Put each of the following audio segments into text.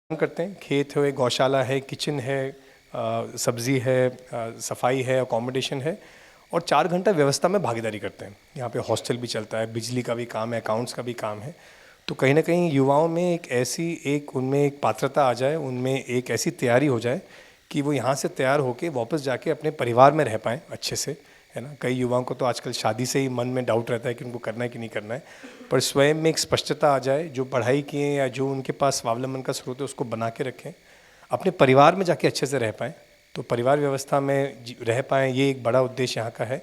काम करते हैं। खेत है, गौशाला है, किचन है, सब्ज़ी है, सफाई है, अकोमोडेशन है और 4 घंटा व्यवस्था में भागीदारी करते हैं। यहाँ पे हॉस्टल भी चलता है, बिजली का भी काम है, अकाउंट्स का भी काम है। तो कहीं न कहीं युवाओं में उनमें एक पात्रता आ जाए, उनमें एक ऐसी तैयारी हो जाए कि वो यहाँ से तैयार होके वापस जाके अपने परिवार में रह पाएँ अच्छे से, है ना? कई युवाओं को तो आजकल शादी से ही मन में डाउट रहता है कि उनको करना है कि नहीं करना है। पर स्वयं में एक स्पष्टता आ जाए, जो पढ़ाई किए या जो उनके पास स्वावलंबन का स्रोत है उसको बना के रखें, अपने परिवार में जाके अच्छे से रह पाएँ, तो परिवार व्यवस्था में रह पाएँ, ये एक बड़ा उद्देश्य यहाँ का है।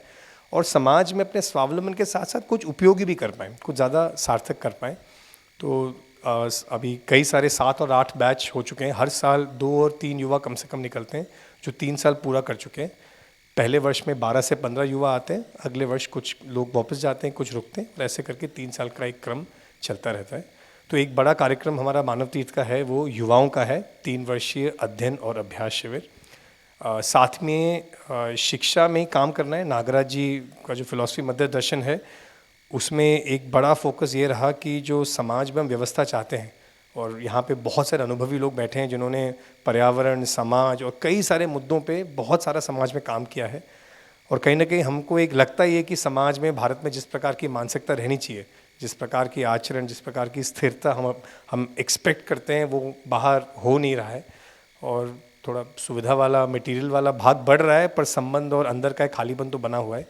और समाज में अपने स्वावलंबन के साथ साथ कुछ उपयोगी भी कर पाएँ, कुछ ज़्यादा सार्थक कर पाएँ। तो अभी कई सारे 7 और 8 बैच हो चुके हैं। हर साल 2 और 3 युवा कम से कम निकलते हैं जो 3 साल पूरा कर चुके हैं। पहले वर्ष में 12 से 15 युवा आते हैं, अगले वर्ष कुछ लोग वापस जाते हैं, कुछ रुकते हैं और ऐसे करके 3 साल का एक क्रम चलता रहता है। तो एक बड़ा कार्यक्रम हमारा मानव तीर्थ का है, वो युवाओं का है, 3 वर्षीय अध्ययन और अभ्यास शिविर। साथ में शिक्षा में काम करना है। नागराज जी का जो फिलॉसफी मध्य दर्शन है, उसमें एक बड़ा फोकस ये रहा कि जो समाज में हम व्यवस्था चाहते हैं, और यहाँ पे बहुत सारे अनुभवी लोग बैठे हैं जिन्होंने पर्यावरण, समाज और कई सारे मुद्दों पे बहुत सारा समाज में काम किया है। और कहीं ना कहीं हमको एक लगता ही है कि समाज में, भारत में जिस प्रकार की मानसिकता रहनी चाहिए, जिस प्रकार की आचरण, जिस प्रकार की स्थिरता हम एक्सपेक्ट करते हैं, वो बाहर हो नहीं रहा है। और थोड़ा सुविधा वाला, मटेरियल वाला भाग बढ़ रहा है, पर संबंध और अंदर का एक खालीपन तो बना हुआ है।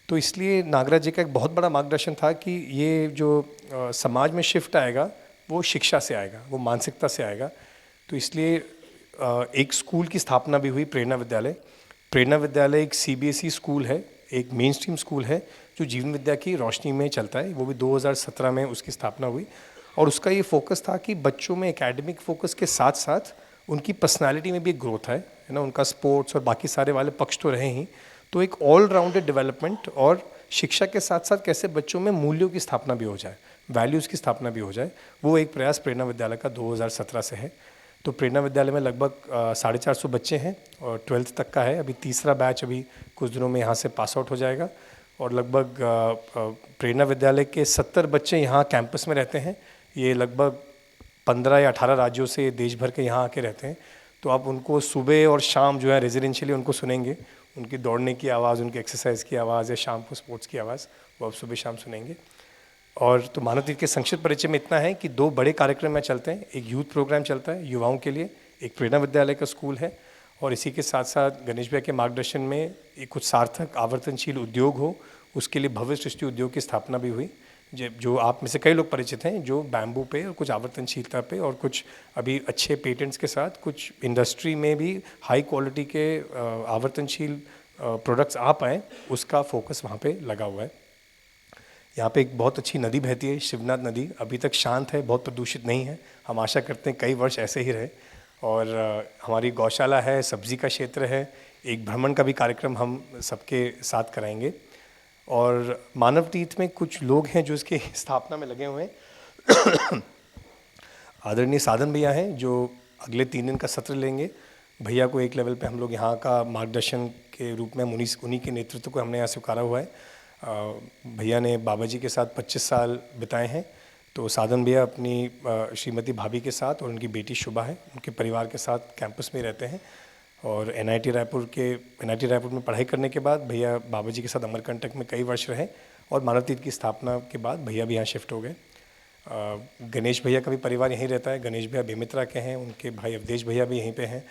तो इसलिए नागराज जी का एक बहुत बड़ा मार्गदर्शन था कि ये जो समाज में शिफ्ट आएगा, वो शिक्षा से आएगा, वो मानसिकता से आएगा। तो इसलिए एक स्कूल की स्थापना भी हुई, प्रेरणा विद्यालय। प्रेरणा विद्यालय एक सीबीएसई स्कूल है, एक मेन स्ट्रीम स्कूल है जो जीवन विद्या की रोशनी में चलता है। वो भी 2017 में उसकी स्थापना हुई और उसका ये फोकस था कि बच्चों में एकेडमिक फोकस के साथ साथ उनकी पर्सनालिटी में भी एक ग्रोथ है ना, उनका स्पोर्ट्स और बाकी सारे वाले पक्ष तो रहे ही। तो एक ऑल राउंडेड डेवलपमेंट और शिक्षा के साथ साथ कैसे बच्चों में मूल्यों की स्थापना भी हो जाए, वैल्यूज़ की स्थापना भी हो जाए, वो एक प्रयास प्रेरणा विद्यालय का 2017 से है। तो प्रेरणा विद्यालय में लगभग 450 बच्चे हैं और 12th तक का है। अभी तीसरा बैच अभी कुछ दिनों में यहाँ से पास आउट हो जाएगा और लगभग प्रेरणा विद्यालय के 70 बच्चे यहाँ कैंपस में रहते हैं। ये लगभग 15 या 18 राज्यों से देश भर के यहाँ आके रहते हैं। तो आप उनको सुबह और शाम जो है रेजिडेंशियली उनको सुनेंगे, उनकी दौड़ने की आवाज़, उनकी एक्सरसाइज की आवाज़ या शाम को स्पोर्ट्स की आवाज़, वो आप सुबह शाम सुनेंगे। और तो मानव तीर्थ के संक्षिप्त परिचय में इतना है कि 2 बड़े कार्यक्रम में चलते हैं। एक यूथ प्रोग्राम चलता है युवाओं के लिए, एक प्रेरणा विद्यालय का स्कूल है, और इसी के साथ साथ गणेश भैया के मार्गदर्शन में एक कुछ सार्थक आवर्तनशील उद्योग हो, उसके लिए भव्य सृष्टि उद्योग की स्थापना भी हुई। जो आप में से कई लोग परिचित हैं, जो बैम्बू पे और कुछ आवर्तनशीलता पे और कुछ अभी अच्छे पेटेंट्स के साथ कुछ इंडस्ट्री में भी हाई क्वालिटी के आवर्तनशील प्रोडक्ट्स आ पाएँ, उसका फोकस वहाँ पे लगा हुआ है। यहाँ पे एक बहुत अच्छी नदी बहती है, शिवनाथ नदी, अभी तक शांत है, बहुत प्रदूषित नहीं है। हम आशा करते हैं कई वर्ष ऐसे ही रहे। और हमारी गौशाला है, सब्जी का क्षेत्र है, एक भ्रमण का भी कार्यक्रम हम सबके साथ कराएंगे। और मानव तीर्थ में कुछ लोग हैं जो इसके स्थापना में लगे हुए हैं। आदरणीय साधन भैया हैं जो अगले 3 दिन का सत्र लेंगे। भैया को एक लेवल पे हम लोग यहाँ का मार्गदर्शन के रूप में उन्हीं के नेतृत्व को हमने यहाँ स्वीकारा हुआ है। भैया ने बाबा जी के साथ 25 साल बिताए हैं। तो साधन भैया अपनी श्रीमती भाभी के साथ और उनकी बेटी शुभा है, उनके परिवार के साथ कैंपस में रहते हैं। और एनआईटी रायपुर में पढ़ाई करने के बाद भैया बाबा जी के साथ अमरकंटक में कई वर्ष रहे और मानव तीर्थ की स्थापना के बाद भैया भी यहाँ शिफ्ट हो गए। गणेश भैया का भी परिवार यहीं रहता है। गणेश भैया बेमित्रा के हैं, उनके भाई अवधेश भैया भी यहीं पे हैं।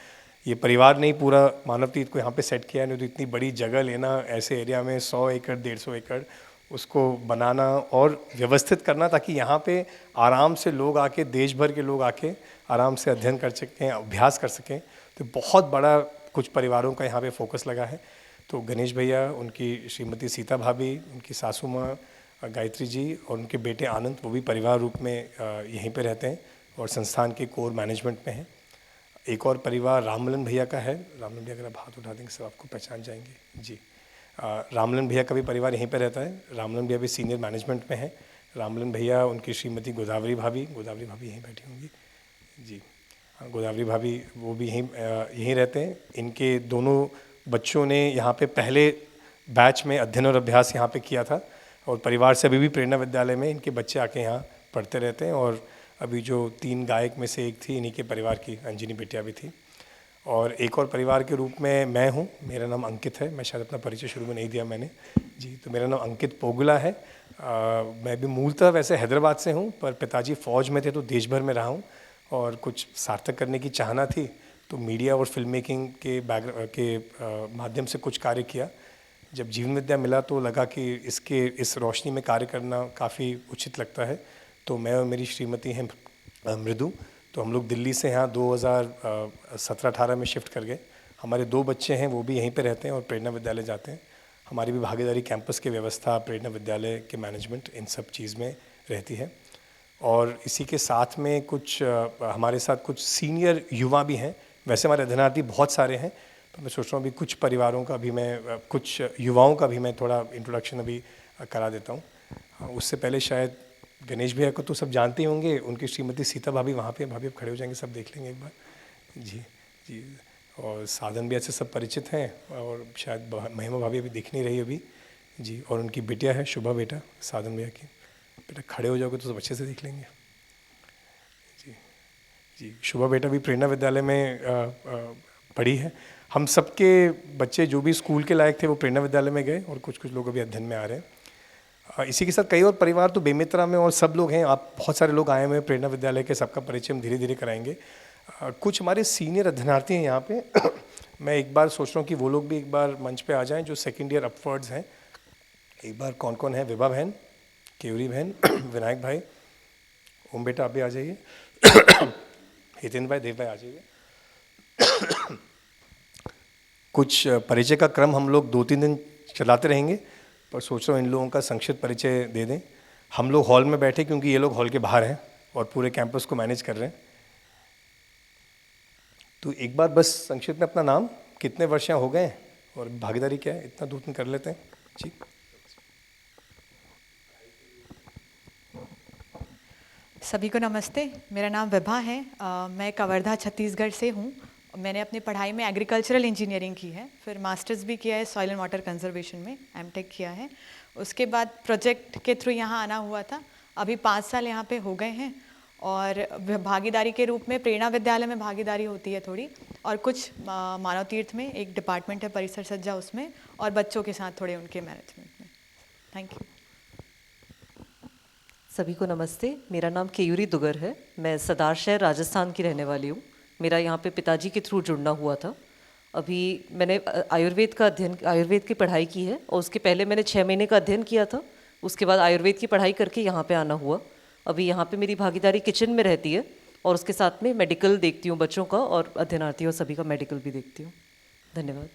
ये परिवार ने ही पूरा मानव तीर्थ को यहाँ पे सेट किया है। नहीं तो इतनी बड़ी जगह लेना ऐसे एरिया में, 100 एकड़ 150 एकड़, उसको बनाना और व्यवस्थित करना ताकि यहाँ पे आराम से लोग आके, देश भर के लोग आके आराम से अध्ययन कर सकें, अभ्यास कर सकें। तो बहुत बड़ा कुछ परिवारों का यहाँ पे फोकस लगा है। तो गणेश भैया, उनकी श्रीमती सीता भाभी, उनकी सासू माँ गायत्री जी और उनके बेटे आनंद, वो भी परिवार रूप में यहीं पे रहते हैं और संस्थान के कोर मैनेजमेंट में हैं। एक और परिवार रामलन भैया का है। रामलन भैया अगर आप हाथ उठा देंगे सब आपको पहचान जाएंगे जी। रामलन भैया का भी परिवार यहीं पे रहता है। रामलन भैया भी सीनियर मैनेजमेंट में है। रामलन भैया, उनकी श्रीमती गोदावरी भाभी यहीं बैठी होंगी जी। गोदावरी भाभी वो भी यहीं रहते हैं। इनके दोनों बच्चों ने यहाँ पे पहले बैच में अध्ययन और अभ्यास यहाँ पे किया था और परिवार से अभी भी प्रेरणा विद्यालय में इनके बच्चे आके यहाँ पढ़ते रहते हैं। और अभी जो 3 गायक में से एक थी, इन्हीं के परिवार की अंजनी बिटिया भी थी। और एक और परिवार के रूप में मैं हूँ, मेरा नाम अंकित है। मैं शायद अपना परिचय शुरू में नहीं दिया मैंने जी। तो मेरा नाम अंकित पोगुला है। मैं भी मूलतः वैसे हैदराबाद से हूँ, पर पिताजी फ़ौज में थे तो देश भर में रहा हूँ, और कुछ सार्थक करने की चाहना थी तो मीडिया और फिल्म मेकिंग के माध्यम से कुछ कार्य किया। जब जीवन विद्या मिला तो लगा कि इस रोशनी में कार्य करना काफ़ी उचित लगता है। तो मैं और मेरी श्रीमती हैं मृदु, तो हम लोग दिल्ली से यहाँ 2017-18 में शिफ्ट कर गए। हमारे 2 बच्चे हैं, वो भी यहीं पे रहते हैं और प्रेरणा विद्यालय जाते हैं। हमारी भी भागीदारी कैंपस की व्यवस्था, प्रेरणा विद्यालय के मैनेजमेंट, इन सब चीज़ में रहती है। और इसी के साथ में कुछ हमारे साथ कुछ सीनियर युवा भी हैं। वैसे हमारे अध्ययनार्थी बहुत सारे हैं, तो मैं सोच रहा हूँ अभी कुछ परिवारों का भी मैं कुछ युवाओं का भी मैं थोड़ा इंट्रोडक्शन अभी करा देता हूँ। उससे पहले शायद गणेश भैया को तो सब जानते ही होंगे, उनकी श्रीमती सीता भाभी वहाँ पे, भाभी अब खड़े हो जाएंगे, सब देख लेंगे एक बार जी जी। और साधन भैया से सब परिचित हैं, और शायद महिमा भाभी अभी दिख नहीं रही अभी जी। और उनकी बिटिया है शुभा, बेटा साधन भैया की। बेटा खड़े हो जाओगे तो सब अच्छे से देख लेंगे जी जी। शुभा बेटा भी प्रेरणा विद्यालय में पढ़ी है। हम सबके बच्चे जो भी स्कूल के लायक थे वो प्रेरणा विद्यालय में गए, और कुछ कुछ लोग अभी अध्ययन में आ रहे हैं। इसी के साथ कई और परिवार तो बेमित्रा में और सब लोग हैं। आप बहुत सारे लोग आए हुए हैं प्रेरणा विद्यालय के, सबका परिचय हम धीरे धीरे कराएंगे। कुछ हमारे सीनियर अध्ययनार्थी हैं यहाँ पे मैं एक बार सोच रहा हूँ कि वो लोग भी एक बार मंच पे आ जाएं जो सेकेंड ईयर अपवर्ड्स हैं। एक बार कौन कौन है? विभा बहन, केवरी बहन, विनायक भाई, ओम बेटा आप भी आ जाइए, हितेंद्र भाई, देव भाई आ जाइए। कुछ परिचय का क्रम हम लोग 2-3 दिन चलाते रहेंगे, पर सोच रहा हूँ इन लोगों का संक्षिप्त परिचय दे दें। हम लोग हॉल में बैठे क्योंकि ये लोग हॉल के बाहर हैं और पूरे कैंपस को मैनेज कर रहे हैं। तो एक बार बस संक्षिप्त में अपना नाम, कितने वर्ष यहाँ हो गए और भागीदारी क्या है, इतना 2-3 कर लेते हैं जी। सभी को नमस्ते, मेरा नाम विभा है। मैं कवर्धा छत्तीसगढ़ से हूँ। मैंने अपनी पढ़ाई में एग्रीकल्चरल इंजीनियरिंग की है, फिर मास्टर्स भी किया है सॉइल एंड वाटर कंजर्वेशन में, एमटेक किया है। उसके बाद प्रोजेक्ट के थ्रू यहाँ आना हुआ था। अभी 5 साल यहाँ पे हो गए हैं, और भागीदारी के रूप में प्रेरणा विद्यालय में भागीदारी होती है थोड़ी, और कुछ मानव तीर्थ में एक डिपार्टमेंट है परिसर सज्जा, उसमें, और बच्चों के साथ थोड़े उनके मैनेजमेंट में। Thank you. सभी को नमस्ते, मेरा नाम केयूरी दुगर है। मैं सदार शहर राजस्थान की रहने वाली हूँ। मेरा यहाँ पे पिताजी के थ्रू जुड़ना हुआ था। अभी मैंने आयुर्वेद की पढ़ाई की है, और उसके पहले मैंने 6 महीने का अध्ययन किया था। उसके बाद आयुर्वेद की पढ़ाई करके यहाँ पे आना हुआ। अभी यहाँ पे मेरी भागीदारी किचन में रहती है, और उसके साथ में मेडिकल देखती हूँ बच्चों का, और अध्ययनार्थियों सभी का मेडिकल भी देखती हूँ। धन्यवाद।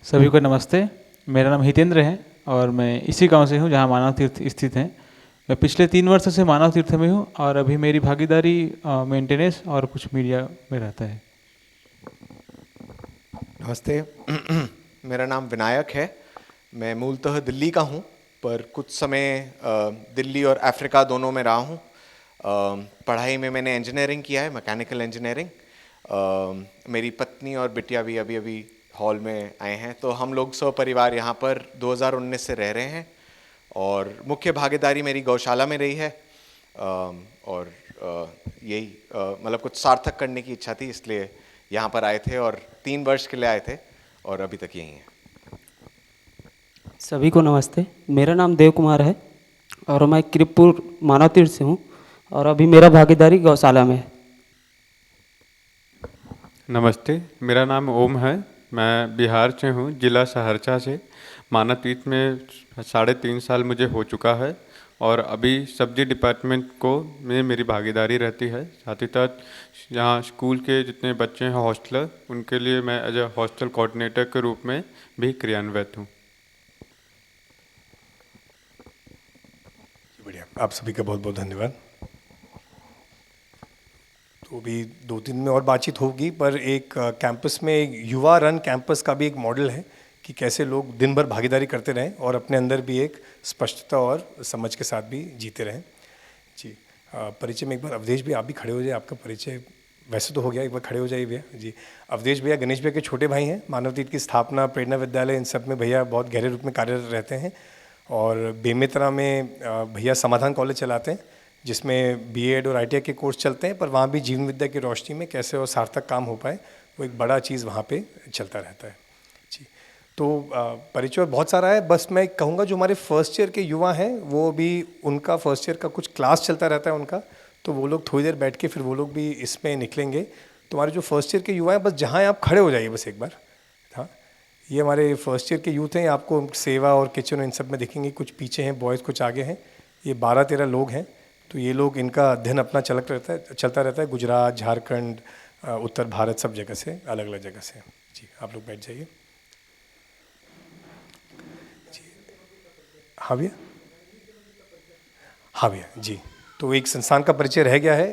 सभी को नमस्ते, मेरा नाम हितेंद्र है और मैं इसी गांव से हूं जहां मानव तीर्थ स्थित हैं। मैं पिछले 3 वर्ष से मानव तीर्थ में हूं, और अभी मेरी भागीदारी मेंटेनेंस और कुछ मीडिया में रहता है। नमस्ते, मेरा नाम विनायक है। मैं मूलतः दिल्ली का हूं, पर कुछ समय दिल्ली और अफ्रीका दोनों में रहा हूं। पढ़ाई में मैंने इंजीनियरिंग किया है, मैकेनिकल इंजीनियरिंग। मेरी पत्नी और बिटिया भी अभी अभी हॉल में आए हैं, तो हम लोग सपरिवार यहाँ पर 2019 से रह रहे हैं, और मुख्य भागीदारी मेरी गौशाला में रही है। और यही मतलब कुछ सार्थक करने की इच्छा थी, इसलिए यहाँ पर आए थे, और 3 वर्ष के लिए आए थे, और अभी तक यहीं हैं। सभी को नमस्ते, मेरा नाम देव कुमार है और मैं कृपपुर मानव तीर्थ से हूँ, और अभी मेरा भागीदारी गौशाला में है। नमस्ते, मेरा नाम ओम है। मैं बिहार से हूँ, जिला सहरसा से। मानव तीर्थ में 3.5 साल मुझे हो चुका है, और अभी सब्जी डिपार्टमेंट को में मेरी भागीदारी रहती है। साथ ही साथ यहाँ स्कूल के जितने बच्चे हैं हॉस्टलर, उनके लिए मैं एज ए हॉस्टल कोऑर्डिनेटर के रूप में भी क्रियान्वित हूँ। बढ़िया, आप सभी का बहुत बहुत धन्यवाद। तो अभी 2-3 दिन में और बातचीत होगी, पर एक कैंपस में एक युवा रन कैंपस का भी एक मॉडल है कि कैसे लोग दिन भर भागीदारी करते रहें और अपने अंदर भी एक स्पष्टता और समझ के साथ भी जीते रहें जी। परिचय में एक बार अवधेश भैया आप भी खड़े हो जाए, आपका परिचय वैसे तो हो गया, एक बार खड़े हो जाइए भैया जी। अवधेश भैया गणेश भैया के छोटे भाई हैं। मानव तीर्थ की स्थापना, प्रेरणा विद्यालय, इन सब में भैया बहुत गहरे रूप में कार्यरत रहते हैं, और बेमेतरा में भैया समाधान कॉलेज चलाते हैं, जिसमें बीएड और आईटीआई के कोर्स चलते हैं, पर वहाँ भी जीवन विद्या की रोशनी में कैसे और सार्थक काम हो पाए, वो एक बड़ा चीज़ वहाँ पे चलता रहता है जी। तो परिचय बहुत सारा है, बस मैं कहूँगा जो हमारे फर्स्ट ईयर के युवा हैं वो भी, उनका फर्स्ट ईयर का कुछ क्लास चलता रहता है उनका, तो वो लोग थोड़ी देर बैठ के फिर वो लोग भी इसमें निकलेंगे। तो हमारे जो फर्स्ट ईयर के युवा हैं, बस जहाँ आप खड़े हो जाइए बस एक बार। हाँ, ये हमारे फर्स्ट ईयर के यूथ हैं, आपको सेवा और किचन इन सब में देखेंगे, कुछ पीछे हैं बॉयज़, कुछ आगे हैं। ये 12-13 लोग हैं। तो ये लोग, इनका अध्ययन अपना चलता रहता है गुजरात, झारखंड, उत्तर भारत, सब जगह से, अलग अलग जगह से। जी, आप लोग बैठ जाइए। जी, हाँ भैया, हाँ भैया जी। तो एक संस्थान का परिचय रह गया है।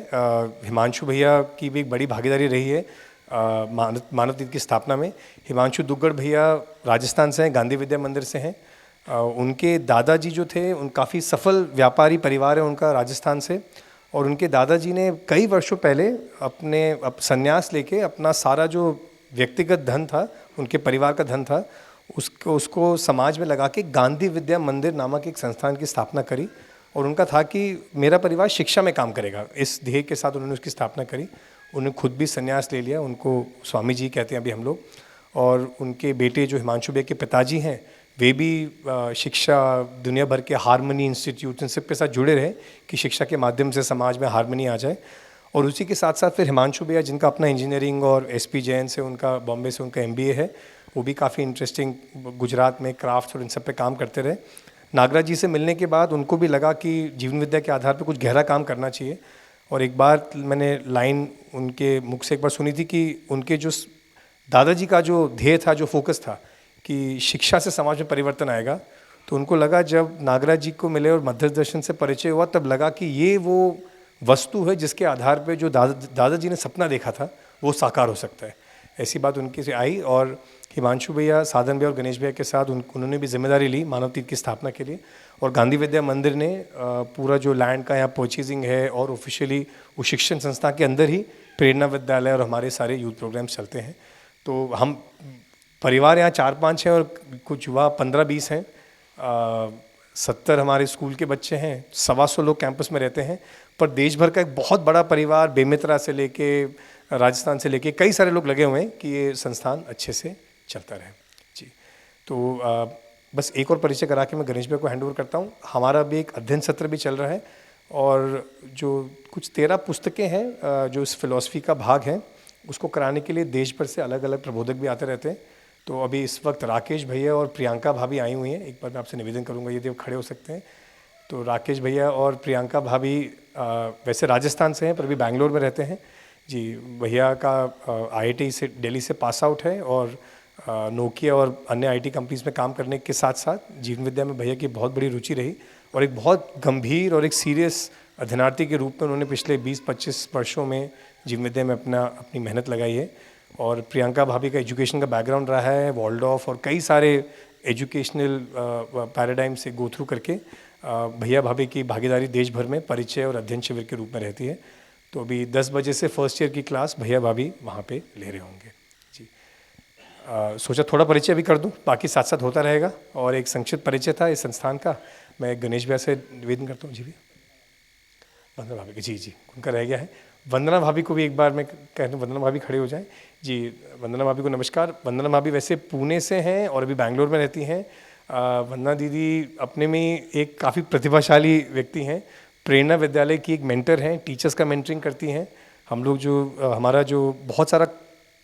हिमांशु भैया की भी एक बड़ी भागीदारी रही है मानव तीर्थ की स्थापना में। हिमांशु दुग्गड़ भैया राजस्थान से हैं, गांधी विद्या मंदिर से हैं। उनके दादाजी जो थे, उन काफ़ी सफल व्यापारी परिवार है उनका राजस्थान से, और उनके दादाजी ने कई वर्षों पहले संन्यास लेके अपना सारा जो व्यक्तिगत धन था, उनके परिवार का धन था, उसको समाज में लगा के गांधी विद्या मंदिर नामक एक संस्थान की स्थापना करी। और उनका था कि मेरा परिवार शिक्षा में काम करेगा, इस ध्येय के साथ उन्होंने उसकी स्थापना करी। उन्होंने खुद भी संन्यास ले लिया, उनको स्वामी जी कहते हैं अभी हम लोग। और उनके बेटे जो हिमांशु भैया के पिताजी हैं, वे भी शिक्षा, दुनिया भर के हारमनी इंस्टीट्यूट इन सब के साथ जुड़े रहे कि शिक्षा के माध्यम से समाज में हारमनी आ जाए। और उसी के साथ साथ फिर हिमांशु भैया, जिनका अपना इंजीनियरिंग और एसपी जैन से, उनका बॉम्बे से उनका एमबीए है, वो भी काफ़ी इंटरेस्टिंग गुजरात में क्राफ्ट और इन सब पे काम करते रहे। नागराज जी से मिलने के बाद उनको भी लगा कि जीवन विद्या के आधार पर कुछ गहरा काम करना चाहिए। और एक बार मैंने लाइन उनके मुख से एक बार सुनी थी कि उनके जो दादाजी का जो ध्येय था, जो फोकस था कि शिक्षा से समाज में परिवर्तन आएगा, तो उनको लगा, जब नागराज जी को मिले और मध्य दर्शन से परिचय हुआ, तब लगा कि ये वो वस्तु है जिसके आधार पे जो दादाजी ने सपना देखा था वो साकार हो सकता है। ऐसी बात उनकी से आई। और हिमांशु भैया, साधन भैया और गणेश भैया के साथ उन्होंने भी जिम्मेदारी ली मानव तीर्थ की स्थापना के लिए। और गांधी विद्या मंदिर ने पूरा जो लैंड का यहाँ परचेजिंग है, और ऑफिशियली उस शिक्षण संस्था के अंदर ही प्रेरणा विद्यालय और हमारे सारे यूथ प्रोग्राम्स चलते हैं। तो हम परिवार यहाँ 4-5 हैं और कुछ युवा 15-20 हैं। 70 हमारे स्कूल के बच्चे हैं, 125 लोग कैंपस में रहते हैं। पर देश भर का एक बहुत बड़ा परिवार, बेमेतरा से लेके राजस्थान से लेके कई सारे लोग लगे हुए हैं कि ये संस्थान अच्छे से चलता रहे जी। तो बस एक और परिचय करा के मैं गणेश भाई को हैंड ओवर करता हूँ। हमारा भी एक अध्ययन सत्र भी चल रहा है, और जो कुछ 13 पुस्तकें हैं जो इस फिलॉसफी का भाग है, उसको कराने के लिए देश भर से अलग अलग प्रबोधक भी आते रहते हैं। तो अभी इस वक्त राकेश भैया और प्रियंका भाभी आई हुई हैं। एक बार मैं आपसे निवेदन करूंगा, यदि आप खड़े हो सकते हैं। तो राकेश भैया और प्रियंका भाभी वैसे राजस्थान से हैं, पर अभी बैंगलोर में रहते हैं जी। भैया का आईआईटी से, दिल्ली से पास आउट है, और नोकिया और अन्य आईटी कंपनीज में काम करने के साथ साथ जीवन विद्या में भैया की बहुत बड़ी रुचि रही, और एक बहुत गंभीर और एक सीरियस अध्ययनार्थी के रूप में उन्होंने पिछले 20-25 वर्षों में जीवन विद्या में अपनी मेहनत लगाई है। और प्रियंका भाभी का एजुकेशन का बैकग्राउंड रहा है, वॉल्डॉर्फ और कई सारे एजुकेशनल पैराडाइम से गो थ्रू करके भैया भाभी की भागीदारी देश भर में परिचय और अध्ययन शिविर के रूप में रहती है। तो अभी 10 बजे से फर्स्ट ईयर की क्लास भैया भाभी वहाँ पे ले रहे होंगे जी। सोचा थोड़ा परिचय भी कर दूं, बाकी साथ साथ होता रहेगा। और एक संक्षिप्त परिचय था इस संस्थान का, मैं गणेश भैया से निवेदन करता हूँ जी। भी वंदना भाभी, जी उनका रह गया है। वंदना भाभी को भी एक बार मैं कह दूँ, वंदना भाभी खड़े हो जाएं जी। वंदना भाभी को नमस्कार। वंदना भाभी वैसे पुणे से हैं और अभी बैंगलोर में रहती हैं। वंदना दीदी अपने में एक काफ़ी प्रतिभाशाली व्यक्ति हैं। प्रेरणा विद्यालय की एक मेंटर हैं, टीचर्स का मेंटरिंग करती हैं। हम लोग जो हमारा जो बहुत सारा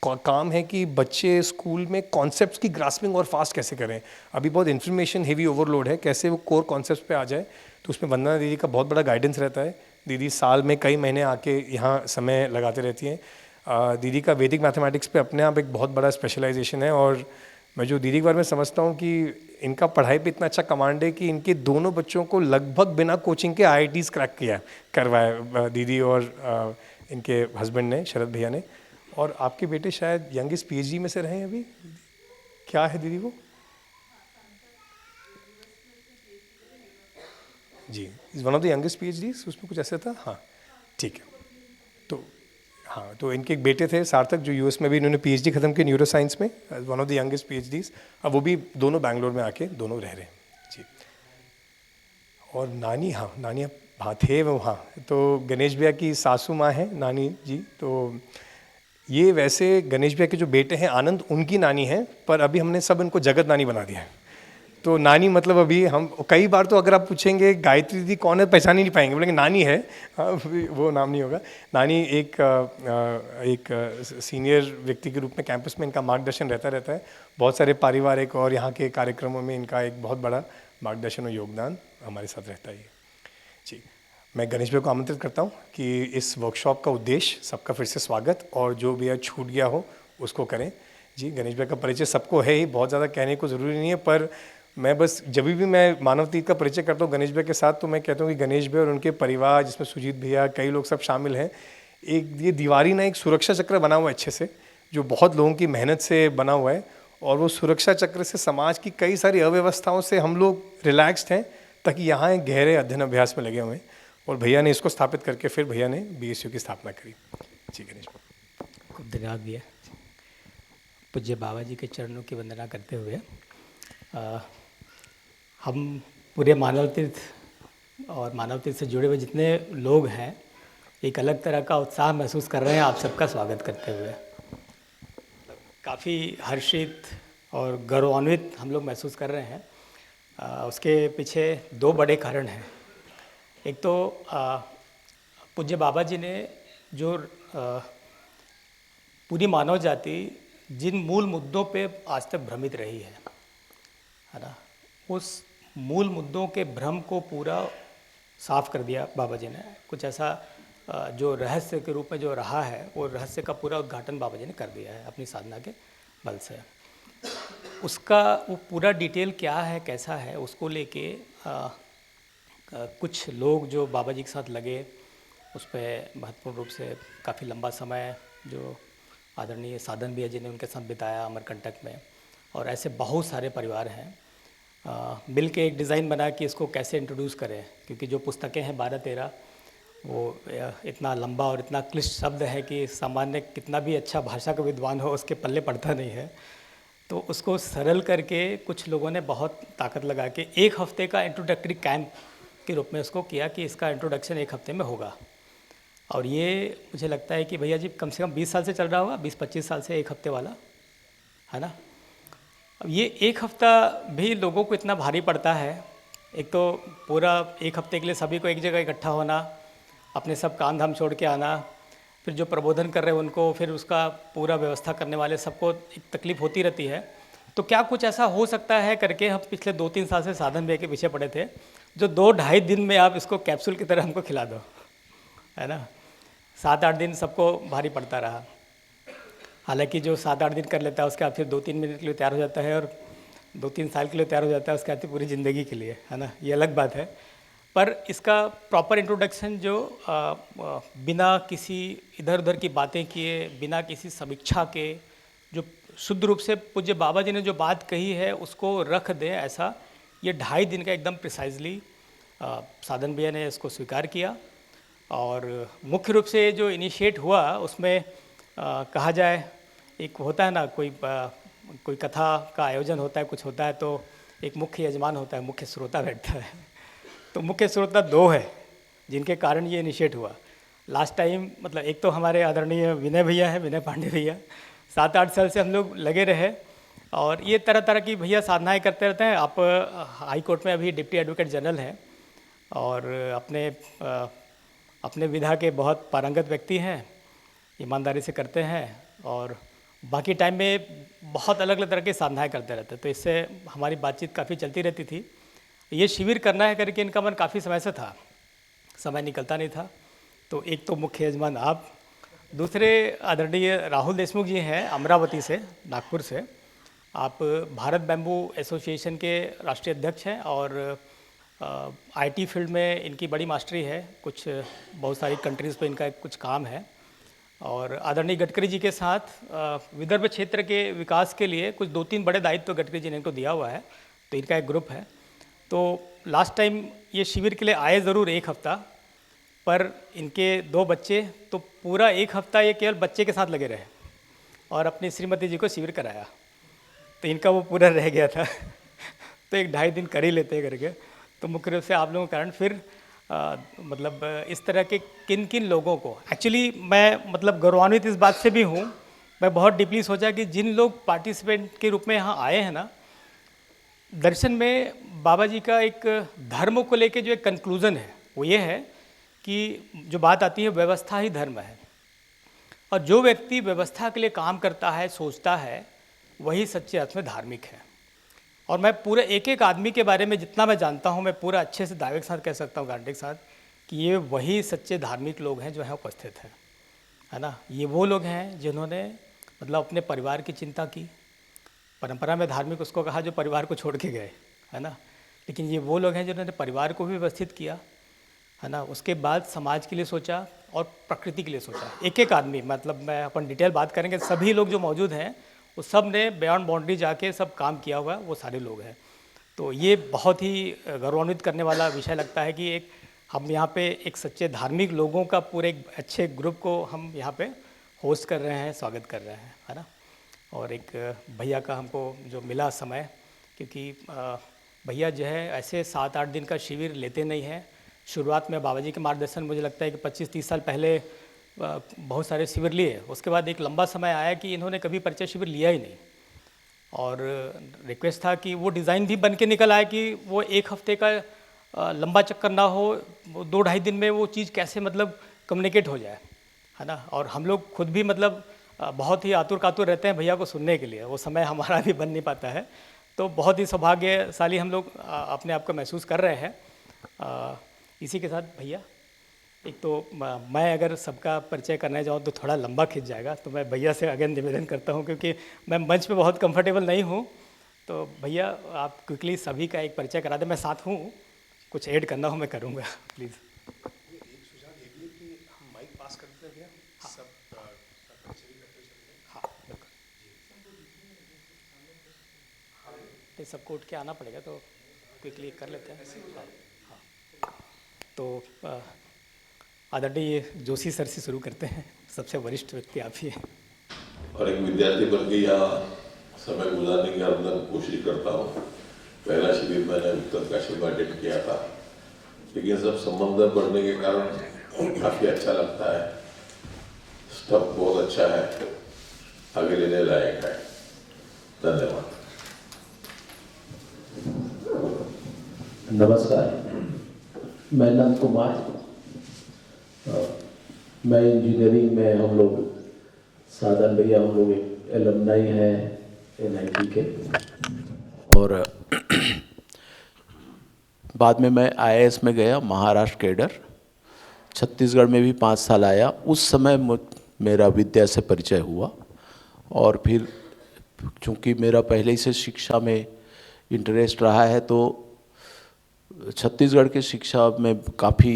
काम है कि बच्चे स्कूल में कॉन्सेप्ट्स की ग्रास्पिंग और फास्ट कैसे करें। अभी बहुत इन्फॉर्मेशन हेवी ओवरलोड है, कैसे वो कोर कॉन्सेप्ट्स पे आ जाए, तो उसमें वंदना दीदी का बहुत बड़ा गाइडेंस रहता है। दीदी साल में कई महीने आके यहाँ समय लगाते रहती हैं। दीदी का वैदिक मैथमेटिक्स पे अपने आप एक बहुत बड़ा स्पेशलाइजेशन है, और मैं जो दीदी के बारे में समझता हूँ कि इनका पढ़ाई पे इतना अच्छा कमांड है कि इनके दोनों बच्चों को लगभग बिना कोचिंग के IITs क्रैक करवाया दीदी और इनके हस्बैंड ने, शरद भैया ने। और आपके बेटे शायद यंगेस्ट PhD में से रहे हैं अभी, क्या है दीदी वो जी, is one of the youngest PhDs, उसमें कुछ ऐसा था। हाँ ठीक है। तो हाँ, तो इनके एक बेटे थे सार्थक, जो US में भी इन्होंने PhD ख़त्म की न्यूरो साइंस में, one of the youngest PhDs। अब वो भी दोनों बैंगलोर में आके दोनों रह रहे हैं जी। और नानी, हाँ नानी हाँ थे वो, हाँ तो गणेश भैया की सासू माँ हैं नानी जी। तो ये वैसे गणेश भैया के जो बेटे हैं आनंद, उनकी नानी हैं, पर अभी हमने सब इनको जगत नानी बना दिया है। तो नानी मतलब अभी हम कई बार तो अगर आप पूछेंगे गायत्री दीदी कौन है, पहचान ही नहीं पाएंगे, बोलेंगे नानी है। हाँ, वो नाम नहीं होगा। नानी एक सीनियर व्यक्ति के रूप में कैंपस में इनका मार्गदर्शन रहता है। बहुत सारे पारिवारिक और यहाँ के कार्यक्रमों में इनका एक बहुत बड़ा मार्गदर्शन और योगदान हमारे साथ रहता है जी। मैं गणेश भैया को आमंत्रित करता हूँ कि इस वर्कशॉप का उद्देश्य सबका फिर से स्वागत, और जो भी छूट गया हो उसको करें जी। गणेश भैया का परिचय सबको है ही, बहुत ज़्यादा कहने को ज़रूरी नहीं है, पर मैं बस जब भी मैं मानवतीर्थ का परिचय करता हूँ गणेश भैया के साथ, तो मैं कहता हूँ कि गणेश भैया और उनके परिवार, जिसमें सुजीत भैया, कई लोग सब शामिल हैं, एक ये दीवारी ना एक सुरक्षा चक्र बना हुआ है अच्छे से, जो बहुत लोगों की मेहनत से बना हुआ है। और वो सुरक्षा चक्र से समाज की कई सारी अव्यवस्थाओं से हम लोग रिलैक्सड हैं, ताकि यहाँ एक गहरे अध्ययन अभ्यास में लगे हुए हैं। और भैया ने इसको स्थापित करके फिर भैया ने BSU की स्थापना करी जी। गणेश भैया खूब धन्यवाद भैया। पूज्य बाबा जी के चरणों की वंदना करते हुए हम पूरे मानव तीर्थ और मानव तीर्थ से जुड़े हुए जितने लोग हैं, एक अलग तरह का उत्साह महसूस कर रहे हैं आप सबका स्वागत करते हुए। काफ़ी हर्षित और गौरवान्वित हम लोग महसूस कर रहे हैं। उसके पीछे दो बड़े कारण हैं। एक तो पूज्य बाबा जी ने जो पूरी मानव जाति जिन मूल मुद्दों पे आज तक भ्रमित रही है ना, उस मूल मुद्दों के भ्रम को पूरा साफ कर दिया बाबा जी ने। कुछ ऐसा जो रहस्य के रूप में जो रहा है, वो रहस्य का पूरा उद्घाटन बाबा जी ने कर दिया है अपनी साधना के बल से। उसका वो पूरा डिटेल क्या है, कैसा है, उसको लेके कुछ लोग जो बाबा जी के साथ लगे, उस पर महत्वपूर्ण रूप से काफ़ी लंबा समय जो आदरणीय साधन भैया जी ने उनके साथ बिताया अमरकंटक में, और ऐसे बहुत सारे परिवार हैं। मिल के एक डिज़ाइन बना कि इसको कैसे इंट्रोड्यूस करें, क्योंकि जो पुस्तकें हैं 12-13, वो इतना लंबा और इतना क्लिष्ट शब्द है कि सामान्य कितना भी अच्छा भाषा का विद्वान हो उसके पल्ले पड़ता नहीं है। तो उसको सरल करके कुछ लोगों ने बहुत ताकत लगा के 1 हफ्ते का इंट्रोडक्टरी कैंप के रूप में उसको किया कि इसका इंट्रोडक्शन 1 हफ्ते में होगा। और ये मुझे लगता है कि भैया जी कम से कम 20 साल से चल रहा होगा, 20-25 साल से 1 हफ्ते वाला, है ना। अब ये 1 हफ्ता भी लोगों को इतना भारी पड़ता है। एक तो पूरा 1 हफ्ते के लिए सभी को एक जगह इकट्ठा होना, अपने सब काम धाम छोड़ के आना, फिर जो प्रबोधन कर रहे हैं उनको, फिर उसका पूरा व्यवस्था करने वाले सबको एक तकलीफ़ होती रहती है। तो क्या कुछ ऐसा हो सकता है करके हम पिछले 2-3 साल से साधन भैया के पीछे पड़े थे, जो 2-2.5 दिन में आप इसको कैप्सूल की तरह हमको खिला दो, है ना। 7-8 दिन सबको भारी पड़ता रहा। हालांकि जो 7-8 दिन कर लेता है उसके बाद फिर 2-3 मिनट के लिए तैयार हो जाता है, और 2-3 साल के लिए तैयार हो जाता है, उसके बाद पूरी ज़िंदगी के लिए, है ना। ये अलग बात है। पर इसका प्रॉपर इंट्रोडक्शन जो बिना किसी इधर उधर की बातें किए, बिना किसी समीक्षा के, जो शुद्ध रूप से पूज्य बाबा जी ने जो बात कही है उसको रख दें, ऐसा ये 2.5 दिन का एकदम प्रिसाइजली साधन भैया ने इसको स्वीकार किया। और मुख्य रूप से जो इनिशिएट हुआ उसमें कहा जाए, एक होता है ना, कोई कथा का आयोजन होता है, कुछ होता है, तो एक मुख्य यजमान होता है, मुख्य श्रोता बैठता है। तो मुख्य श्रोता 2 है जिनके कारण ये इनिशिएट हुआ। लास्ट टाइम मतलब एक तो हमारे आदरणीय विनय भैया है, विनय पांडे भैया, 7-8 साल से हम लोग लगे रहे, और ये तरह तरह की भैया साधनाएं करते रहते हैं। आप हाई कोर्ट में अभी डिप्टी एडवोकेट जनरल हैं, और अपने विधा के बहुत पारंगत व्यक्ति हैं, ईमानदारी से करते हैं, और बाकी टाइम में बहुत अलग अलग तरह की साधनाएँ करते रहते हैं। तो इससे हमारी बातचीत काफ़ी चलती रहती थी। ये शिविर करना है करके इनका मन काफ़ी समय से था, समय निकलता नहीं था। तो एक तो मुख्य यजमान आप, दूसरे आदरणीय राहुल देशमुख जी हैं अमरावती से, नागपुर से। आप भारत बैम्बू एसोसिएशन के राष्ट्रीय अध्यक्ष हैं, और आईटी फील्ड में इनकी बड़ी मास्टरी है, कुछ बहुत सारी कंट्रीज़ पे इनका कुछ काम है। और आदरणीय गडकरी जी के साथ विदर्भ क्षेत्र के विकास के लिए कुछ 2-3 बड़े दायित्व गडकरी जी ने इनको दिया हुआ है, तो इनका एक ग्रुप है। तो लास्ट टाइम ये शिविर के लिए आए ज़रूर 1 हफ्ता, पर इनके 2 बच्चे, तो पूरा 1 हफ्ता ये केवल बच्चे के साथ लगे रहे और अपनी श्रीमती जी को शिविर कराया, तो इनका वो पूरा रह गया था। तो एक 2.5 दिन कर ही लेते करके, तो मुख्य रूप से आप लोगों के कारण फिर मतलब इस तरह के किन किन लोगों को एक्चुअली मैं मतलब गौरवान्वित इस बात से भी हूँ। मैं बहुत डीपली सोचा कि जिन लोग पार्टिसिपेंट के रूप में यहाँ आए हैं ना, दर्शन में बाबा जी का एक धर्म को लेके जो एक कंक्लूज़न है वो ये है कि जो बात आती है व्यवस्था ही धर्म है, और जो व्यक्ति व्यवस्था के लिए काम करता है, सोचता है, वही सच्चे अर्थ में धार्मिक है। और मैं पूरे एक एक आदमी के बारे में जितना मैं जानता हूँ, मैं पूरा अच्छे से दावे के साथ कह सकता हूँ, गारंटी के साथ, कि ये वही सच्चे धार्मिक लोग हैं जो यहाँ उपस्थित हैं, है ना। ये वो लोग हैं जिन्होंने मतलब अपने परिवार की चिंता की। परंपरा में धार्मिक उसको कहा जो परिवार को छोड़ के गए, है ना। लेकिन ये वो लोग हैं जिन्होंने परिवार को भी व्यवस्थित किया, है ना। उसके बाद समाज के लिए सोचा और प्रकृति के लिए सोचा। एक एक आदमी, मतलब मैं अपन डिटेल बात करेंगे, सभी लोग जो मौजूद हैं वो सब ने बियॉन्ड बाउंड्री जाके सब काम किया हुआ, वो सारे लोग हैं। तो ये बहुत ही गौरवान्वित करने वाला विषय लगता है कि एक हम यहाँ पे एक सच्चे धार्मिक लोगों का पूरे एक अच्छे ग्रुप को हम यहाँ पे होस्ट कर रहे हैं, स्वागत कर रहे हैं, है ना। और एक भैया का हमको जो मिला समय, क्योंकि भैया जो है ऐसे 7-8 दिन का शिविर लेते नहीं हैं। शुरुआत में बाबा जी के मार्गदर्शन मुझे लगता है कि 25-30 साल पहले बहुत सारे शिविर लिए। उसके बाद एक लंबा समय आया कि इन्होंने कभी परिचय शिविर लिया ही नहीं, और रिक्वेस्ट था कि वो डिज़ाइन भी बन के निकल आए कि वो 1 हफ्ते का लंबा चक्कर ना हो, 2-2.5 दिन में वो चीज़ कैसे मतलब कम्युनिकेट हो जाए, है ना। और हम लोग खुद भी मतलब बहुत ही आतुर कातुर रहते हैं भैया को सुनने के लिए, वो समय हमारा भी बन नहीं पाता है। तो बहुत ही सौभाग्यशाली हम लोग अपने आप को महसूस कर रहे हैं। इसी के साथ भैया, एक तो मैं अगर सबका परिचय करना चाहूँ तो थोड़ा लंबा खिंच जाएगा, तो मैं भैया से अगेन निवेदन करता हूँ, क्योंकि मैं मंच पे बहुत कंफर्टेबल नहीं हूँ। तो भैया आप क्विकली सभी का एक परिचय करा दें, मैं साथ हूँ, कुछ ऐड करना हो मैं करूँगा, प्लीज़। सबको उठ के आना पड़ेगा, तो क्विकली कर लेते हैं। हाँ। तो आदरणीय जोशी सर से शुरू करते हैं, सबसे वरिष्ठ व्यक्ति आप ही हैं। और एक विद्यार्थी बन के यहाँ समय गुजारने की हर कोशिश करता हूँ। पहला शिविर मैंने उत्तरकाशी में अटेंड किया था, लेकिन सब संबंध बढ़ने के कारण काफ़ी अच्छा लगता है। स्टफ बहुत अच्छा है, आगे लेने लायक है। धन्यवाद। नमस्कार, मैं नंद कुमार, मैं इंजीनियरिंग में, हम लोग साधन भैया हम लोग एक एलमनाई हैं NIT के, और बाद में मैं IAS में गया, महाराष्ट्र कैडर। छत्तीसगढ़ में भी 5 साल आया। उस समय मेरा विद्या से परिचय हुआ, और फिर चूँकि मेरा पहले ही से शिक्षा में इंटरेस्ट रहा है, तो छत्तीसगढ़ के शिक्षा में काफ़ी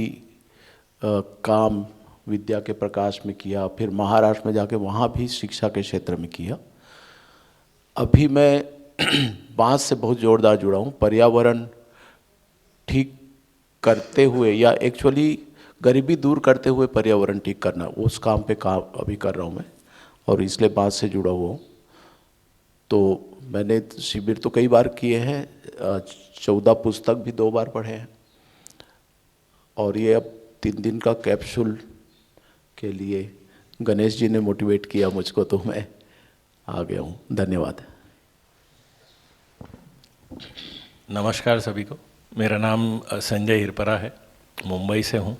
काम विद्या के प्रकाश में किया। फिर महाराष्ट्र में जाके वहाँ भी शिक्षा के क्षेत्र में किया। अभी मैं बांस से बहुत जोरदार जुड़ा हूँ। पर्यावरण ठीक करते हुए, या एक्चुअली गरीबी दूर करते हुए पर्यावरण ठीक करना, उस काम पे काम अभी कर रहा हूँ मैं, और इसलिए बांस से जुड़ा हुआ हूँ। तो मैंने शिविर तो कई बार किए हैं, 14 पुस्तक भी 2 बार पढ़े हैं, और ये अब 3 दिन का कैप्सूल के लिए गणेश जी ने मोटिवेट किया मुझको, तो मैं आ गया हूँ। धन्यवाद। नमस्कार सभी को, मेरा नाम संजय हिरपरा है, मुंबई से हूँ।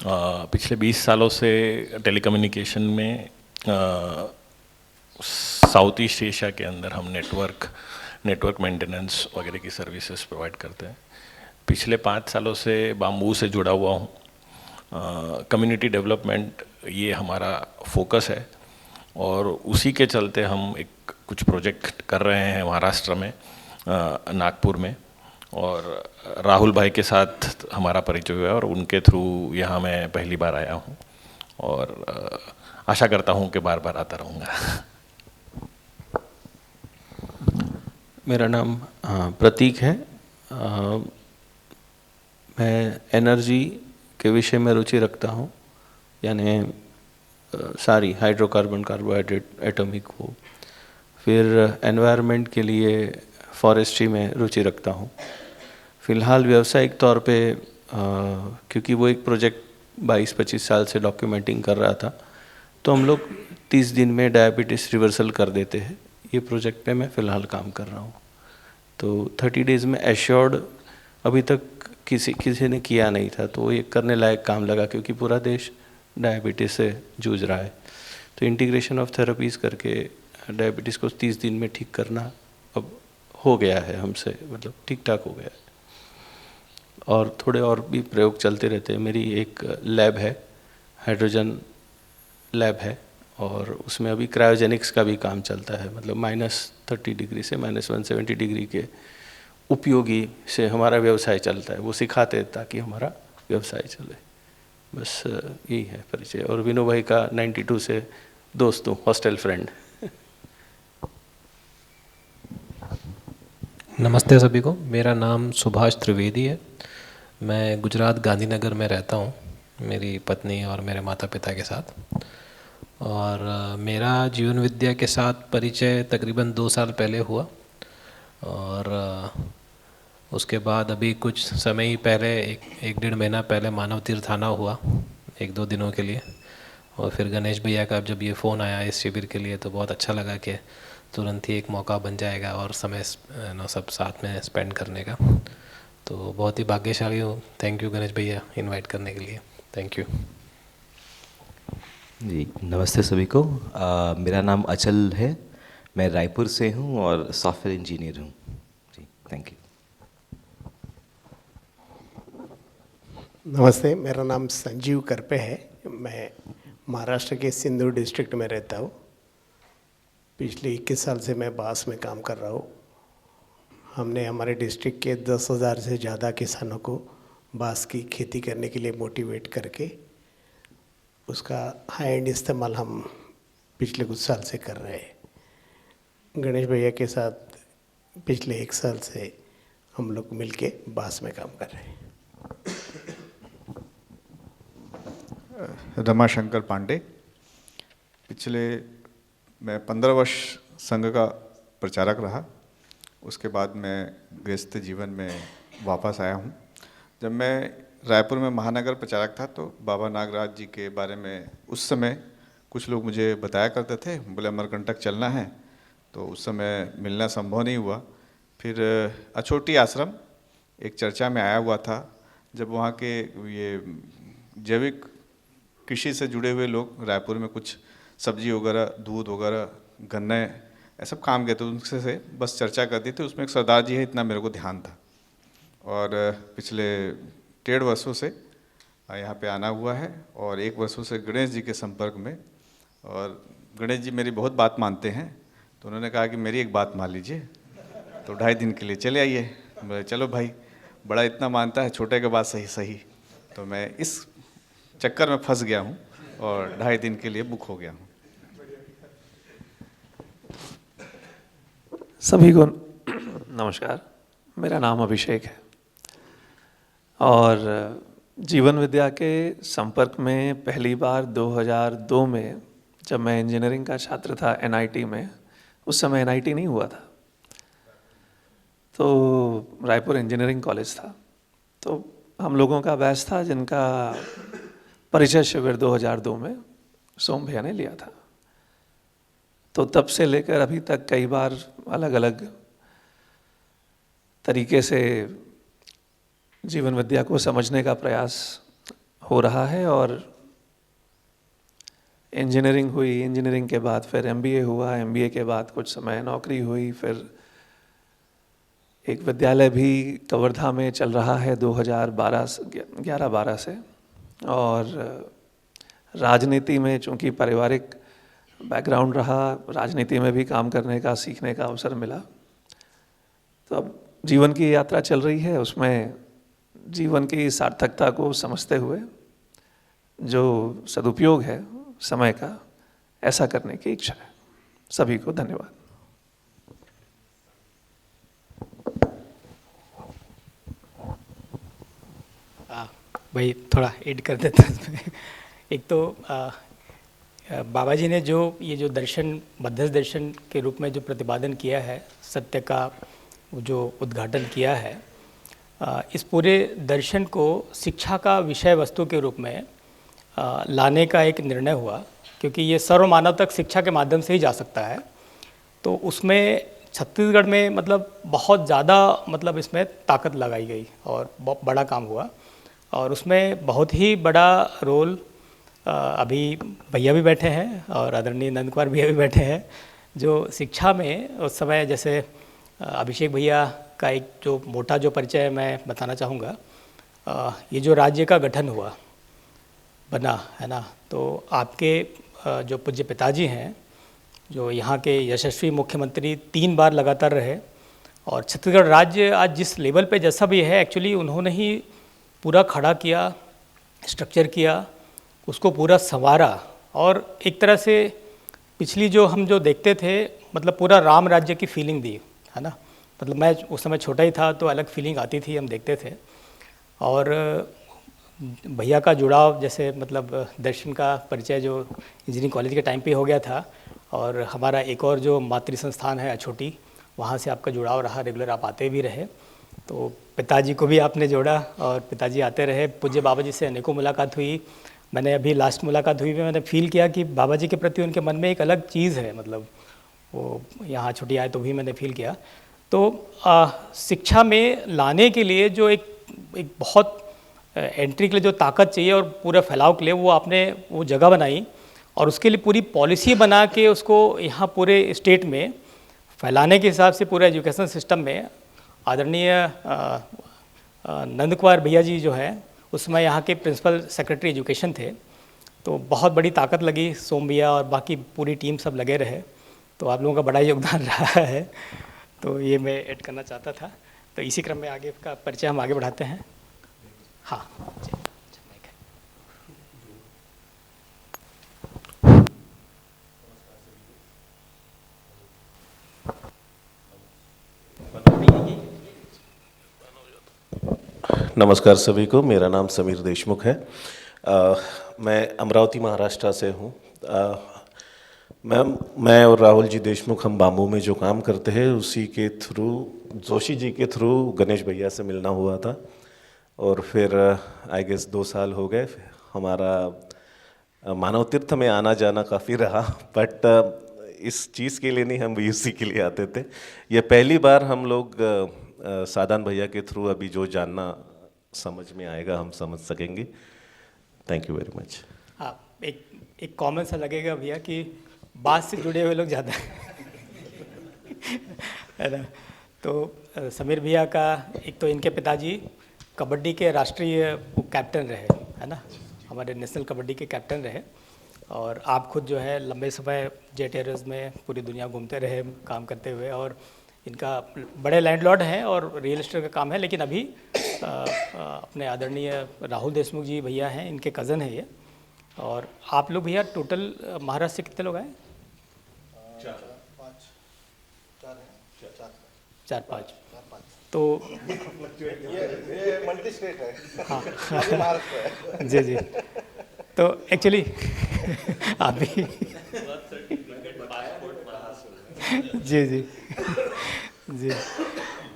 पिछले 20 सालों से टेलीकम्युनिकेशन में साउथ ईस्ट एशिया के अंदर हम नेटवर्क मेंटेनेंस वगैरह की सर्विसेज प्रोवाइड करते हैं। पिछले 5 सालों से बाम्बू से जुड़ा हुआ हूँ। कम्युनिटी डेवलपमेंट ये हमारा फोकस है, और उसी के चलते हम एक कुछ प्रोजेक्ट कर रहे हैं महाराष्ट्र में, नागपुर में, और राहुल भाई के साथ हमारा परिचय हुआ, और उनके थ्रू यहाँ मैं पहली बार आया हूँ, और आशा करता हूँ कि बार बार आता रहूँगा। मेरा नाम प्रतीक है। मैं एनर्जी के विषय में रुचि रखता हूँ, यानी सारी हाइड्रोकार्बन, कार्बोहाइड्रेट, एटॉमिक हो। फिर एनवायरनमेंट के लिए फॉरेस्ट्री में रुचि रखता हूँ। फ़िलहाल व्यावसायिक तौर पे क्योंकि वो एक प्रोजेक्ट 22-25 साल से डॉक्यूमेंटिंग कर रहा था, तो हम लोग 30 दिन में डायबिटीज़ रिवर्सल कर देते हैं। ये प्रोजेक्ट पे मैं फ़िलहाल काम कर रहा हूँ। तो 30 डेज़ में एश्योर्ड अभी तक किसी ने किया नहीं था, तो ये करने लायक काम लगा क्योंकि पूरा देश डायबिटीज़ से जूझ रहा है। तो इंटीग्रेशन ऑफ थेरेपीज़ करके डायबिटीज़ को 30 दिन में ठीक करना अब हो गया है हमसे, मतलब ठीक ठाक हो गया है। और थोड़े और भी प्रयोग चलते रहते हैं। मेरी एक लैब है, हाइड्रोजन लैब है, और उसमें अभी क्रायोजेनिक्स का भी काम चलता है, मतलब -30 डिग्री से -170 डिग्री के उपयोगी से हमारा व्यवसाय चलता है। वो सिखाते हैं ताकि हमारा व्यवसाय चले। बस यही है परिचय। और विनोद भाई का 92 से दोस्त हूँ, हॉस्टल फ्रेंड। नमस्ते सभी को, मेरा नाम सुभाष त्रिवेदी है। मैं गुजरात गांधीनगर में रहता हूँ, मेरी पत्नी और मेरे माता पिता के साथ। और मेरा जीवन विद्या के साथ परिचय तकरीबन 2 साल पहले हुआ, और उसके बाद अभी कुछ समय ही पहले, एक डेढ़ महीना पहले मानव तीर्थ आना हुआ 1-2 दिनों के लिए। और फिर गणेश भैया का जब ये फ़ोन आया इस शिविर के लिए, तो बहुत अच्छा लगा कि तुरंत ही एक मौका बन जाएगा और समय सब साथ में स्पेंड करने का। तो बहुत ही भाग्यशाली हूँ। थैंक यू गणेश भैया इनवाइट करने के लिए। थैंक यू जी। नमस्ते सभी को। मेरा नाम अचल है, मैं रायपुर से हूँ और सॉफ्टवेयर इंजीनियर हूँ जी। Thank you. नमस्ते, मेरा नाम संजीव करपे है। मैं महाराष्ट्र के सिंधु डिस्ट्रिक्ट में रहता हूँ। पिछले 21 साल से मैं बांस में काम कर रहा हूँ। हमने हमारे डिस्ट्रिक्ट के 10,000 से ज़्यादा किसानों को बांस की खेती करने के लिए मोटिवेट करके उसका हाई एंड इस्तेमाल हम पिछले कुछ साल से कर रहे हैं। गणेश भैया के साथ पिछले 1 साल से हम लोग मिलके बांस में काम कर रहे हैं। रमाशंकर पांडे। पिछले मैं 15 वर्ष संघ का प्रचारक रहा। उसके बाद मैं गृहस्थ जीवन में वापस आया हूँ। जब मैं रायपुर में महानगर प्रचारक था तो बाबा नागराज जी के बारे में उस समय कुछ लोग मुझे बताया करते थे, बोले अमरकंटक चलना है, तो उस समय मिलना संभव नहीं हुआ। फिर अछोटी आश्रम एक चर्चा में आया हुआ था, जब वहाँ के ये जैविक कृषि से जुड़े हुए लोग रायपुर में कुछ सब्जी वगैरह, दूध वगैरह, गन्ने, ये सब काम किए थे, उनसे से बस चर्चा करती थी। उसमें एक सरदार जी है, इतना मेरे को ध्यान था। और पिछले 1.5 वर्षों से यहाँ पे आना हुआ है, और 1 वर्षों से गणेश जी के संपर्क में। और गणेश जी मेरी बहुत बात मानते हैं, तो उन्होंने कहा कि मेरी एक बात मान लीजिए, तो 2.5 दिन के लिए चले आइए। मैं चलो भाई, बड़ा इतना मानता है, छोटे के बाद सही सही। तो मैं इस चक्कर में फंस गया हूँ और 2.5 दिन के लिए बुक हो गया हूँ। सभी को नमस्कार, मेरा नाम अभिषेक है और जीवन विद्या के संपर्क में पहली बार 2002 में जब मैं इंजीनियरिंग का छात्र था NIT में, उस समय NIT नहीं हुआ था, तो रायपुर इंजीनियरिंग कॉलेज था। तो हम लोगों का बैच था जिनका परिचय शिविर 2002 में सोम भैया ने लिया था। तो तब से लेकर अभी तक कई बार अलग अलग तरीके से जीवन विद्या को समझने का प्रयास हो रहा है। और इंजीनियरिंग हुई, इंजीनियरिंग के बाद फिर MBA हुआ, MBA के बाद कुछ समय नौकरी हुई, फिर एक विद्यालय भी कवर्धा में चल रहा है 2011-12 से। और राजनीति में चूँकि पारिवारिक बैकग्राउंड रहा, राजनीति में भी काम करने का, सीखने का अवसर मिला। तो अब जीवन की यात्रा चल रही है, उसमें जीवन की सार्थकता को समझते हुए जो सदुपयोग है समय का, ऐसा करने की इच्छा है। सभी को धन्यवाद। भाई थोड़ा ऐड कर देता हूँ। एक तो बाबा जी ने ये जो दर्शन, मध्यस्थ दर्शन के रूप में जो प्रतिपादन किया है, सत्य का जो उद्घाटन किया है, इस पूरे दर्शन को शिक्षा का विषय वस्तु के रूप में लाने का एक निर्णय हुआ, क्योंकि ये सर्वमानव तक शिक्षा के माध्यम से ही जा सकता है। तो उसमें छत्तीसगढ़ में मतलब बहुत ज़्यादा मतलब इसमें ताकत लगाई गई और बहुत बड़ा काम हुआ। और उसमें बहुत ही बड़ा रोल अभी भैया भी बैठे हैं और आदरणीय नंद कुमार भैया भी बैठे हैं, जो शिक्षा में उस समय जैसे अभिषेक भैया का एक जो मोटा जो परिचय मैं बताना चाहूँगा। ये जो राज्य का गठन हुआ बना है ना, तो आपके जो पूज्य पिताजी हैं, जो यहाँ के यशस्वी मुख्यमंत्री 3 बार लगातार रहे, और छत्तीसगढ़ राज्य आज जिस लेवल पे जैसा भी है, एक्चुअली उन्होंने ही पूरा खड़ा किया, स्ट्रक्चर किया, उसको पूरा संवारा। और एक तरह से पिछली जो हम जो देखते थे, मतलब पूरा राम राज्य की फीलिंग दी, है ना। मतलब मैं उस समय छोटा ही था तो अलग फीलिंग आती थी, हम देखते थे। और भैया का जुड़ाव जैसे मतलब दर्शन का परिचय जो इंजीनियरिंग कॉलेज के टाइम पे हो गया था, और हमारा एक और जो मातृ संस्थान है अछोटी, वहाँ से आपका जुड़ाव रहा, रेगुलर आप आते भी रहे। तो पिताजी को भी आपने जोड़ा और पिताजी आते रहे। पूज्य बाबा जी से अनेकों मुलाकात हुई। मैंने अभी लास्ट मुलाकात हुई, मैंने फील किया कि बाबा जी के प्रति उनके मन में एक अलग चीज़ है, मतलब वो यहाँ छुट्टी आए तो भी मैंने फील किया। तो शिक्षा में लाने के लिए जो एक बहुत एंट्री के लिए जो ताकत चाहिए और पूरे फैलाव के लिए वो आपने वो जगह बनाई, और उसके लिए पूरी पॉलिसी बना के उसको यहाँ पूरे स्टेट में फैलाने के हिसाब से पूरे एजुकेशन सिस्टम में आदरणीय नंद कुमार भैया जी जो है उस समय यहाँ के प्रिंसिपल सेक्रेटरी एजुकेशन थे। तो बहुत बड़ी ताकत लगी, सोम भैया और बाकी पूरी टीम सब लगे रहे। तो आप लोगों का बड़ा योगदान रहा है, तो ये मैं ऐड करना चाहता था। तो इसी क्रम में आगे का परिचय हम आगे बढ़ाते हैं। हाँ जी। नमस्कार सभी को, मेरा नाम समीर देशमुख है। मैं अमरावती महाराष्ट्र से हूँ। मैं और राहुल जी देशमुख हम बाम्बू में जो काम करते हैं उसी के थ्रू, जोशी जी के थ्रू गणेश भैया से मिलना हुआ था, और फिर आई गेस 2 साल हो गए। हमारा मानव तीर्थ में आना जाना काफ़ी रहा, बट इस चीज़ के लिए नहीं, हम VUC के लिए आते थे। ये पहली बार हम लोग सादान भैया के थ्रू अभी जो जानना समझ में आएगा हम समझ सकेंगे। Thank you very much. हाँ, एक कॉमन सा लगेगा भैया कि बात से जुड़े हुए लोग ज़्यादा है ना। तो समीर भैया का एक तो इनके पिताजी कबड्डी के राष्ट्रीय कैप्टन रहे, है ना, हमारे नेशनल कबड्डी के कैप्टन रहे। और आप खुद जो है लंबे समय जेट एयरवेज में पूरी दुनिया घूमते रहे काम करते हुए, और इनका बड़े लैंडलॉर्ड हैं और रियल एस्टेट का काम है। लेकिन अभी अपने आदरणीय राहुल देशमुख जी भैया हैं, इनके कज़न है ये। और आप लोग भैया टोटल महाराष्ट्र से कितने लोग आए? 4-5। तो ये मल्टी स्टेट है। हाँ महाराष्ट्र है। जी जी। तो एक्चुअली आप भी जी जी जी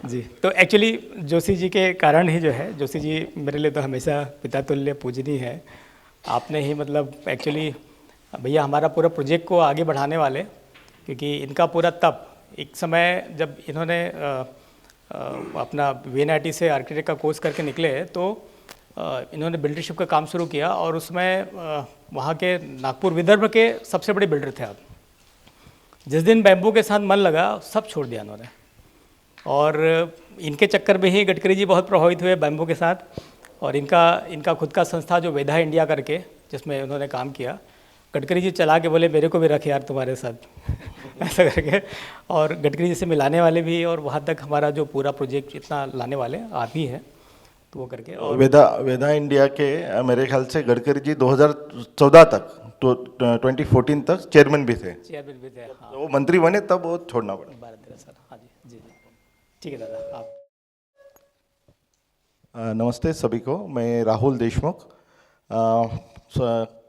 जी। तो एक्चुअली जोशी जी के कारण ही जो है, जोशी जी मेरे लिए तो हमेशा पिता तुल्य पूजनीय है। आपने ही मतलब एक्चुअली भैया हमारा पूरा प्रोजेक्ट को आगे बढ़ाने वाले, क्योंकि इनका पूरा तप एक समय जब इन्होंने अपना VNIT से आर्किटेक्ट का कोर्स करके निकले, तो इन्होंने बिल्डरशिप का काम शुरू किया, और उसमें वहाँ के नागपुर विदर्भ के सबसे बड़े बिल्डर थे आप। जिस दिन बैम्बू के साथ मन लगा सब छोड़ दिया उन्होंने, और इनके चक्कर में ही गडकरी जी बहुत प्रभावित हुए बैम्बू के साथ। और इनका खुद का संस्था जो वेदा इंडिया करके, जिसमें उन्होंने काम किया, गडकरी जी चला के बोले मेरे को भी रख यार तुम्हारे साथ ऐसा करके। और गडकरी जी से मिलाने वाले भी, और वहाँ तक हमारा जो पूरा प्रोजेक्ट इतना लाने वाले आप ही हैं, तो वो करके। और वेदा इंडिया के मेरे ख्याल से गडकरी जी 2014 तक तो 2014 तक चेयरमैन भी थे। चेयरमैन भी थे, हाँ। वो मंत्री बने तब वो छोड़ना पड़ा। 12-13 साल। हाँ जी जी जी। ठीक है दादा, आप। नमस्ते सभी को, मैं राहुल देशमुख।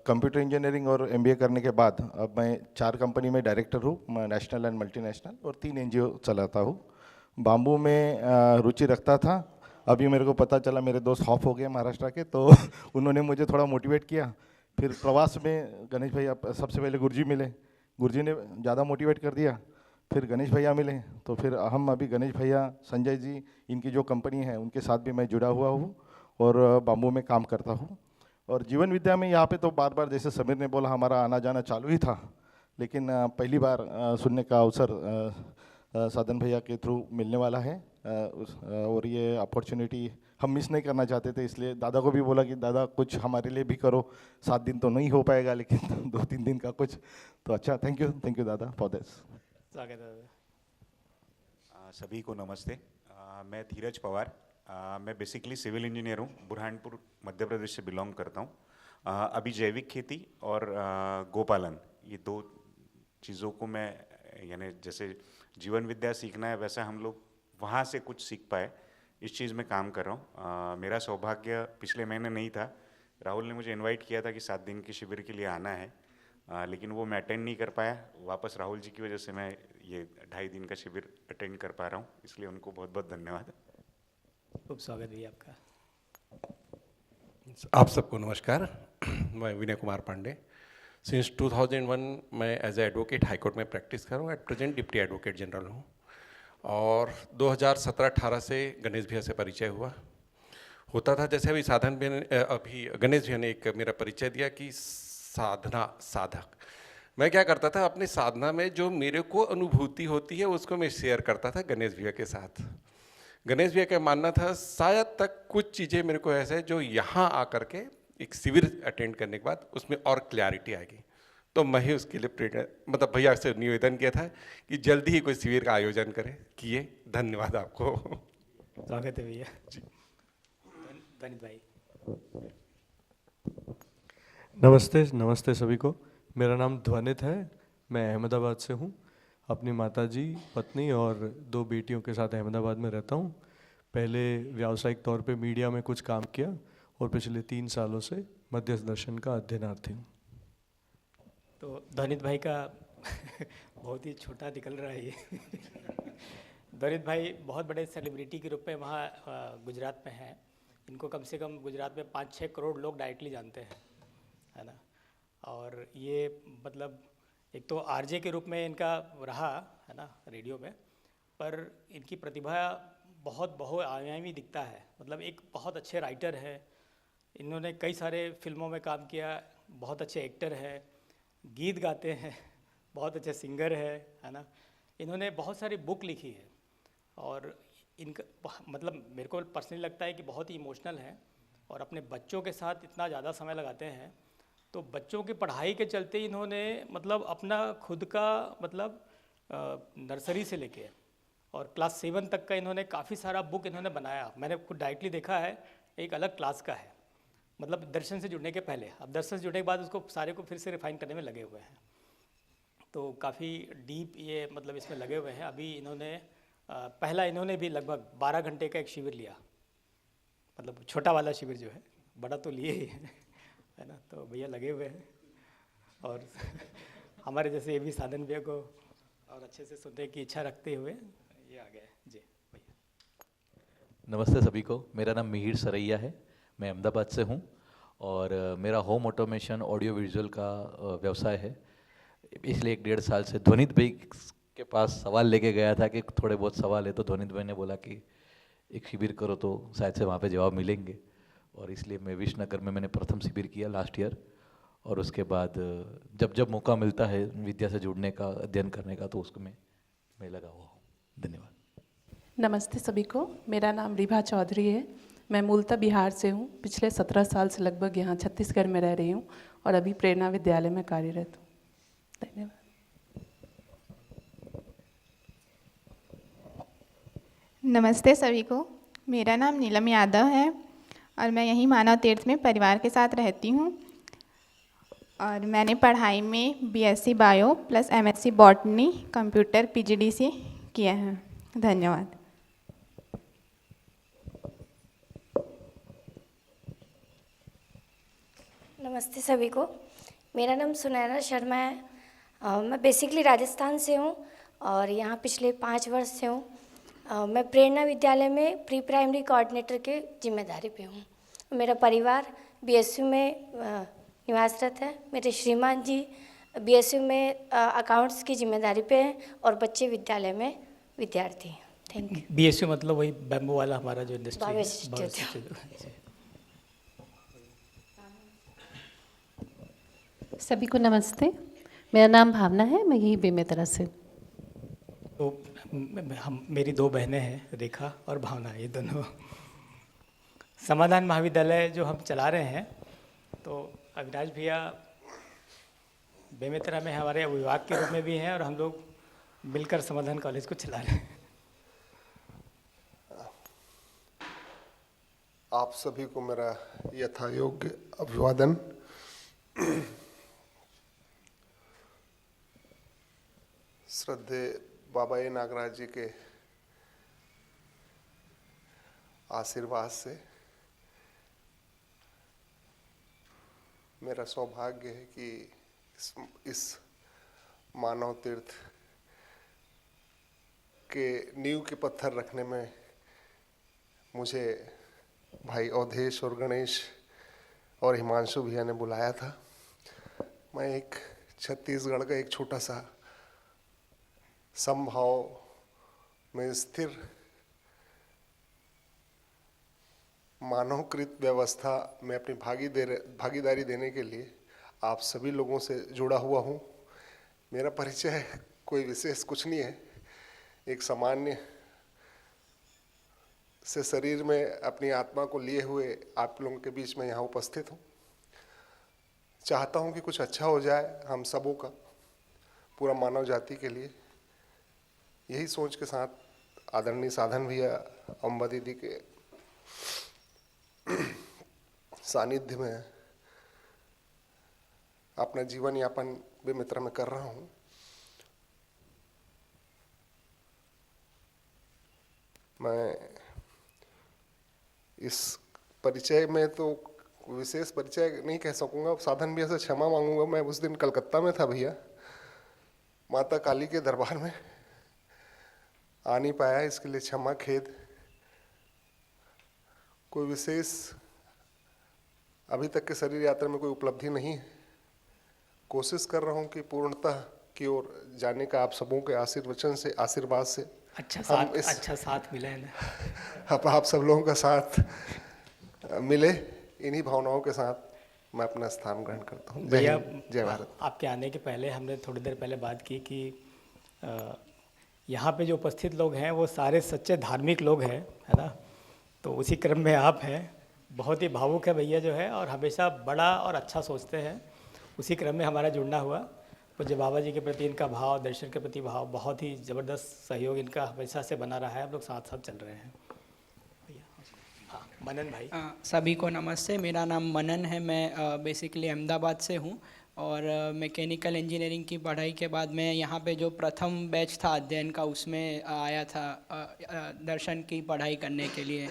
कंप्यूटर इंजीनियरिंग और MBA करने के बाद अब मैं 4 कंपनी में डायरेक्टर हूँ, नेशनल एंड मल्टीनेशनल, और 3 NGO चलाता हूँ। बाम्बू में रुचि रखता था, अभी मेरे को पता चला मेरे दोस्त ऑफ हो गए महाराष्ट्र के, तो उन्होंने मुझे थोड़ा मोटिवेट किया। फिर प्रवास में गणेश भैया सबसे पहले गुरुजी मिले, गुरुजी ने ज़्यादा मोटिवेट कर दिया। फिर गणेश भैया मिले, तो फिर हम अभी गणेश भैया, संजय जी, इनकी जो कंपनी है उनके साथ भी मैं जुड़ा हुआ हूँ और बाम्बू में काम करता हूँ। और जीवन विद्या में यहाँ पे तो बार बार जैसे समीर ने बोला हमारा आना जाना चालू ही था, लेकिन पहली बार सुनने का अवसर साधन भैया के थ्रू मिलने वाला है। और ये अपॉर्चुनिटी हम मिस नहीं करना चाहते थे, इसलिए दादा को भी बोला कि दादा कुछ हमारे लिए भी करो। 7 दिन तो नहीं हो पाएगा, लेकिन 2-3 दिन का कुछ तो अच्छा। थैंक यू दादा फॉर दिस। स्वागत है। सभी को नमस्ते। मैं धीरज पवार, मैं बेसिकली सिविल इंजीनियर हूँ, बुरहानपुर मध्य प्रदेश से बिलोंग करता हूँ। अभी जैविक खेती और गोपालन, ये 2 चीज़ों को मैं, यानी जैसे जीवन विद्या सीखना है वैसा हम लोग वहाँ से कुछ सीख पाए, इस चीज़ में काम कर रहा हूँ। मेरा सौभाग्य पिछले महीने नहीं था, राहुल ने मुझे इनवाइट किया था कि 7 दिन के शिविर के लिए आना है, लेकिन वो मैं अटेंड नहीं कर पाया। वापस राहुल जी की वजह से मैं ये 2.5 दिन का शिविर अटेंड कर पा रहा हूँ, इसलिए उनको बहुत बहुत धन्यवाद। खूब स्वागत भैया आपका। आप सबको नमस्कार। मैं विनय कुमार पांडे। सिंस 2001 मैं as a advocate high court में प्रैक्टिस कर रहा हूँ। At present deputy advocate general हूँ। और 2017-18 से गणेश भैया से परिचय होता था। जैसे अभी गणेश भैया ने एक मेरा परिचय दिया कि साधक। मैं क्या करता था, अपनी साधना में जो मेरे को अनुभूति होती है उसको मैं शेयर करता था गणेश भैया के साथ। गणेश भैया का मानना था शायद तक कुछ चीज़ें मेरे को ऐसे जो यहाँ आकर के एक शिविर अटेंड करने के बाद उसमें और क्लैरिटी आएगी, तो मैं ही उसके लिए प्रेरणा भैया से निवेदन किया था कि जल्दी ही कोई शिविर का आयोजन करें। किए। धन्यवाद आपको। स्वागत है भैया जी। ध्वनित भाई। नमस्ते सभी को। मेरा नाम ध्वनित है, मैं अहमदाबाद से हूँ। अपनी माताजी, पत्नी और 2 बेटियों के साथ अहमदाबाद में रहता हूँ। पहले व्यावसायिक तौर पे मीडिया में कुछ काम किया और पिछले 3 सालों से मध्य दर्शन का अध्ययनार्थी हूँ। तो ध्वनित भाई का बहुत ही छोटा निकल रहा है ये। ध्वनित भाई बहुत बड़े सेलिब्रिटी के रूप में वहाँ गुजरात में हैं। इनको कम से कम गुजरात में 5-6 करोड़ लोग डायरेक्टली जानते हैं, है ना। और ये मतलब एक तो आरजे के रूप में इनका रहा है ना रेडियो में, पर इनकी प्रतिभा बहुत बहुआयामी दिखता है। मतलब एक बहुत अच्छे राइटर है, इन्होंने कई सारे फिल्मों में काम किया, बहुत अच्छे एक्टर हैं, गीत गाते हैं, बहुत अच्छे सिंगर है ना। इन्होंने बहुत सारी बुक लिखी है और इनका मतलब मेरे को पर्सनली लगता है कि बहुत ही इमोशनल है और अपने बच्चों के साथ इतना ज़्यादा समय लगाते हैं। तो बच्चों की पढ़ाई के चलते इन्होंने मतलब अपना खुद का मतलब नर्सरी से लेके और क्लास 7 तक का इन्होंने काफ़ी सारा बुक इन्होंने बनाया। मैंने खुद डायरेक्टली देखा है, एक अलग क्लास का है, मतलब दर्शन से जुड़ने के पहले। अब दर्शन से जुड़ने के बाद उसको सारे को फिर से रिफाइन करने में लगे हुए हैं। तो काफ़ी डीप ये मतलब इसमें लगे हुए हैं। अभी इन्होंने पहला इन्होंने भी लगभग 12 घंटे का एक शिविर लिया, मतलब छोटा वाला शिविर जो है, बड़ा तो लिए ही है ना। तो भैया लगे हुए हैं और हमारे जैसे ये भी साधन भैया को और अच्छे से सुनने की इच्छा रखते हुए ये आ गए जी भैया। नमस्ते सभी को। मेरा नाम मिहिर सरैया है, मैं अहमदाबाद से हूँ और मेरा होम ऑटोमेशन ऑडियो विजुअल का व्यवसाय है। इसलिए 1-1.5 साल से ध्वनित भाई के पास सवाल लेके गया था कि थोड़े बहुत सवाल है, तो ध्वनित भाई ने बोला कि एक शिविर करो तो शायद से वहाँ पे जवाब मिलेंगे। और इसलिए मैं विश्वनगर में मैंने प्रथम शिविर किया लास्ट ईयर, और उसके बाद जब मौका मिलता है विद्या से जुड़ने का, अध्ययन करने का, तो उसको मैं लगा हुआ हूँ। धन्यवाद। नमस्ते सभी को। मेरा नाम रिभा चौधरी है, मैं मूलतः बिहार से हूँ। पिछले 17 साल से लगभग यहाँ छत्तीसगढ़ में रह रही हूँ और अभी प्रेरणा विद्यालय में कार्यरत हूँ। धन्यवाद। नमस्ते सभी को। मेरा नाम नीलम यादव है और मैं यहीं मानव तीर्थ में परिवार के साथ रहती हूँ और मैंने पढ़ाई में BSc bio plus MSc botany computer PGDC किया है। धन्यवाद। नमस्ते सभी को। मेरा नाम सुनैना शर्मा है। मैं बेसिकली राजस्थान से हूँ और यहाँ पिछले 5 वर्ष से हूँ। मैं प्रेरणा विद्यालय में प्री प्राइमरी कोऑर्डिनेटर के जिम्मेदारी पे हूँ। मेरा परिवार बीएसयू में निवासरत है। मेरे श्रीमान जी बीएसयू में अकाउंट्स की जिम्मेदारी पे हैं और बच्चे विद्यालय में विद्यार्थी हैं। Thank you. बीएसयू मतलब वही बैम्बू वाला हमारा जो इंडस्ट्री बाबा है। इंस्टीट्यूट। सभी को नमस्ते। मेरा नाम भावना है, मैं यही बेमेतरा से। तो मेरी दो बहनें हैं, रेखा और भावना, ये दोनों। समाधान महाविद्यालय जो हम चला रहे हैं, तो अविनाश भैया बेमेतरा में हमारे अभिभावक के रूप में भी हैं और हम लोग मिलकर समाधान कॉलेज को चला रहे हैं। आप सभी को मेरा यथायोग्य अभिवादन। श्रद्धेय बाबा ए नागराज जी के आशीर्वाद से मेरा सौभाग्य है कि इस मानव तीर्थ के नींव के पत्थर रखने में मुझे भाई अवधेश और गणेश और हिमांशु भैया ने बुलाया था। मैं एक छत्तीसगढ़ का एक छोटा सा समभाव में स्थिर मानवकृत व्यवस्था में अपनी भागीदारी देने के लिए आप सभी लोगों से जुड़ा हुआ हूँ। मेरा परिचय कोई विशेष कुछ नहीं है, एक सामान्य से शरीर में अपनी आत्मा को लिए हुए आप लोगों के बीच में यहाँ उपस्थित हूँ। चाहता हूँ कि कुछ अच्छा हो जाए हम सबों का, पूरा मानव जाति के लिए। यही सोच के साथ आदरणीय साधन भैया अम्बा दीदी के सानिध्य में अपना जीवन यापन बेमेतरा में कर रहा हूँ। मैं इस परिचय में तो विशेष परिचय नहीं कह सकूँगा, साधन भैया से क्षमा मांगूंगा। मैं उस दिन कलकत्ता में था भैया, माता काली के दरबार में आ नहीं पाया, इसके लिए क्षमा खेद। कोई विशेष अभी तक के शरीर यात्रा में कोई उपलब्धि नहीं है। कोशिश कर रहा हूँ कि पूर्णतः की ओर जाने का आप सबों के आशीर्वाद से अच्छा साथ मिला है ना। अब आप सब लोगों का साथ मिले, इन्हीं भावनाओं के साथ मैं अपना स्थान ग्रहण करता हूँ। जय हिंद, जय भारत। आपके आने के पहले हमने थोड़ी देर पहले बात की कि यहाँ पे जो उपस्थित लोग हैं वो सारे सच्चे धार्मिक लोग हैं, है ना। तो उसी क्रम में आप हैं। बहुत ही भावुक है भैया जो है, और हमेशा बड़ा और अच्छा सोचते हैं। उसी क्रम में हमारा जुड़ना हुआ। पूज्य बाबा जी के प्रति इनका भाव, दर्शन के प्रति भाव, बहुत ही ज़बरदस्त सहयोग इनका हमेशा से बना रहा है। हम लोग साथ साथ चल रहे हैं। हाँ, मनन भाई। सभी को नमस्ते। मेरा नाम मनन है। मैं बेसिकली अहमदाबाद से हूँ और मैकेनिकल इंजीनियरिंग की पढ़ाई के बाद मैं यहाँ पे जो प्रथम बैच था अध्ययन का उसमें आया था दर्शन की पढ़ाई करने के लिए।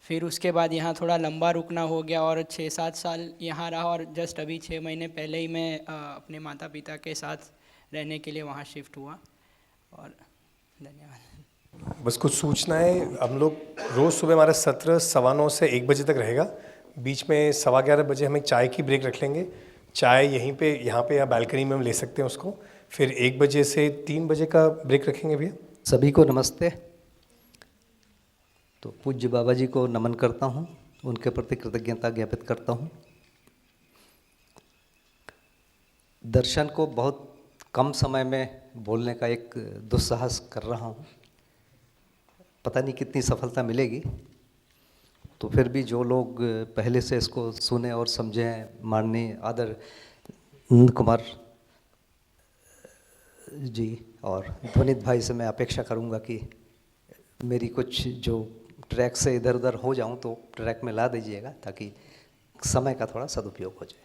फिर उसके बाद यहाँ थोड़ा लंबा रुकना हो गया और 6-7 साल यहाँ रहा और जस्ट अभी 6 महीने पहले ही मैं अपने माता पिता के साथ रहने के लिए वहाँ शिफ्ट हुआ। और धन्यवाद। बस कुछ सूचनाएं। हम लोग रोज़ सुबह हमारा सत्र 9:15 से 1 बजे तक रहेगा। बीच में 11:15 बजे हम एक चाय की ब्रेक रख लेंगे। चाय यहीं पे, यहाँ पे या बालकनी में हम ले सकते हैं उसको। फिर 1 बजे से 3 बजे का ब्रेक रखेंगे भैया। सभी को नमस्ते। तो पूज्य बाबा जी को नमन करता हूँ, उनके प्रति कृतज्ञता ज्ञापित करता हूँ। दर्शन को बहुत कम समय में बोलने का एक दुस्साहस कर रहा हूँ, पता नहीं कितनी सफलता मिलेगी। तो फिर भी जो लोग पहले से इसको सुने और समझें, माननीय आदर नंद कुमार जी और ध्वनित भाई से मैं अपेक्षा करूंगा कि मेरी कुछ जो ट्रैक से इधर उधर हो जाऊं तो ट्रैक में ला दीजिएगा ताकि समय का थोड़ा सदुपयोग हो जाए।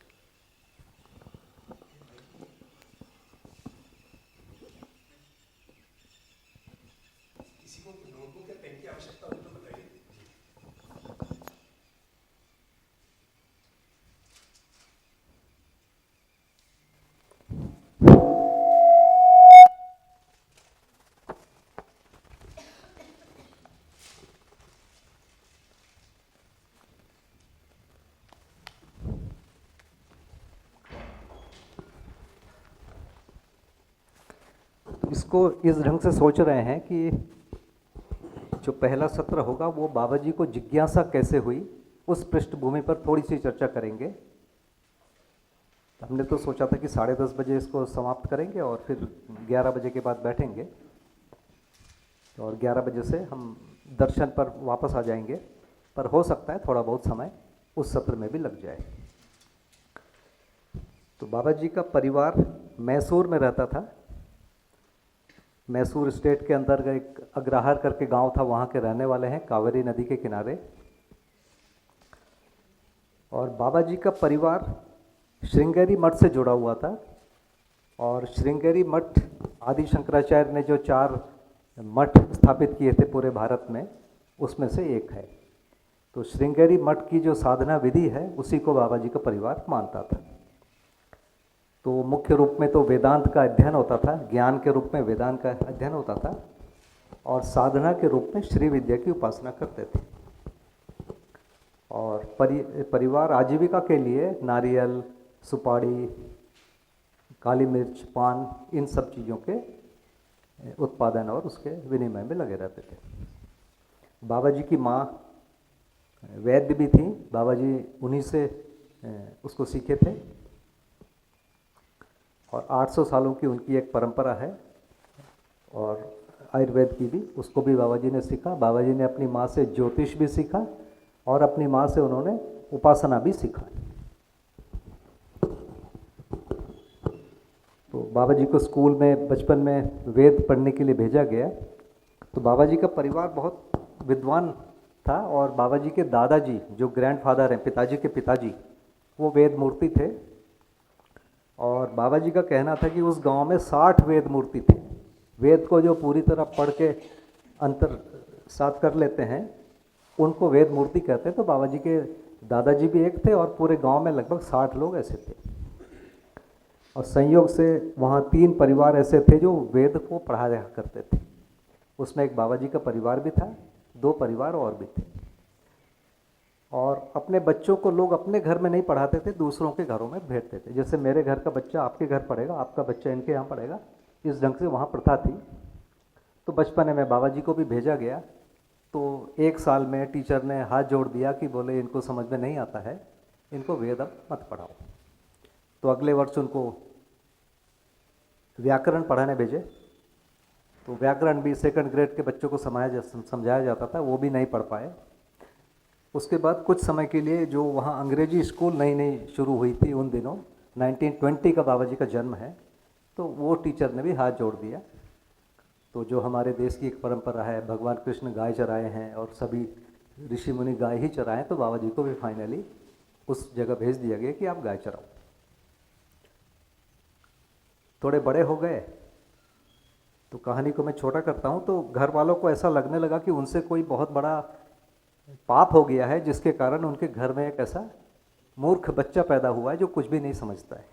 इसको इस ढंग से सोच रहे हैं कि जो पहला सत्र होगा वो बाबा जी को जिज्ञासा कैसे हुई उस पृष्ठभूमि पर थोड़ी सी चर्चा करेंगे। हमने तो सोचा था कि 10:30 बजे इसको समाप्त करेंगे और फिर 11 बजे के बाद बैठेंगे और 11 बजे से हम दर्शन पर वापस आ जाएंगे, पर हो सकता है थोड़ा बहुत समय उस सत्र में भी लग जाए। तो बाबा जी का परिवार मैसूर में रहता था। मैसूर स्टेट के अंदर एक अग्रहार करके गांव था, वहाँ के रहने वाले हैं, कावेरी नदी के किनारे। और बाबा जी का परिवार श्रृंगेरी मठ से जुड़ा हुआ था और श्रृंगेरी मठ आदि शंकराचार्य ने जो 4 मठ स्थापित किए थे पूरे भारत में, उसमें से एक है। तो श्रृंगेरी मठ की जो साधना विधि है उसी को बाबा जी का परिवार मानता था। तो मुख्य रूप में तो वेदांत का अध्ययन होता था, ज्ञान के रूप में वेदांत का अध्ययन होता था और साधना के रूप में श्री विद्या की उपासना करते थे। और परिवार आजीविका के लिए नारियल, सुपारी, काली मिर्च, पान, इन सब चीज़ों के उत्पादन और उसके विनिमय में लगे रहते थे। बाबा जी की माँ वैद्य भी थी, बाबा जी उन्हीं से उसको सीखे थे और 800 सालों की उनकी एक परंपरा है और आयुर्वेद की भी, उसको भी बाबा जी ने सीखा। बाबा जी ने अपनी माँ से ज्योतिष भी सीखा और अपनी माँ से उन्होंने उपासना भी सीखा। तो बाबा जी को स्कूल में बचपन में वेद पढ़ने के लिए भेजा गया। तो बाबा जी का परिवार बहुत विद्वान था और बाबा जी के दादाजी जो ग्रैंडफादर हैं, पिताजी के पिताजी, वो वेद मूर्ति थे। और बाबा जी का कहना था कि उस गांव में 60 वेद मूर्ति थे। वेद को जो पूरी तरह पढ़ के अंतर साथ कर लेते हैं उनको वेद मूर्ति कहते हैं। तो बाबा जी के दादाजी भी एक थे और पूरे गांव में लगभग 60 लोग ऐसे थे। और संयोग से वहाँ 3 परिवार ऐसे थे जो वेद को पढ़ाया करते थे। उसमें एक बाबा जी का परिवार भी था, 2 परिवार और भी थे। और अपने बच्चों को लोग अपने घर में नहीं पढ़ाते थे, दूसरों के घरों में भेजते थे। जैसे मेरे घर का बच्चा आपके घर पढ़ेगा, आपका बच्चा इनके यहाँ पढ़ेगा, इस ढंग से वहाँ प्रथा थी। तो बचपन में बाबा जी को भी भेजा गया। तो 1 साल में टीचर ने हाथ जोड़ दिया कि बोले इनको समझ में नहीं आता है, इनको वेद अब मत पढ़ाओ। तो अगले वर्ष उनको व्याकरण पढ़ाने भेजे। तो व्याकरण भी 2nd ग्रेड के बच्चों को समझाया जाता था, वो भी नहीं पढ़ पाए। उसके बाद कुछ समय के लिए जो वहाँ अंग्रेजी स्कूल नई नई शुरू हुई थी उन दिनों, 1920 का बाबा जी का जन्म है, तो वो टीचर ने भी हाथ जोड़ दिया। तो जो हमारे देश की एक परंपरा है, भगवान कृष्ण गाय चराए हैं और सभी ऋषि मुनि गाय ही चराएं, तो बाबा जी को भी फाइनली उस जगह भेज दिया गया कि आप गाय चराओ। थोड़े बड़े हो गए तो कहानी को मैं छोटा करता हूँ। तो घर वालों को ऐसा लगने लगा कि उनसे कोई बहुत बड़ा पाप हो गया है, जिसके कारण उनके घर में एक ऐसा मूर्ख बच्चा पैदा हुआ है जो कुछ भी नहीं समझता है।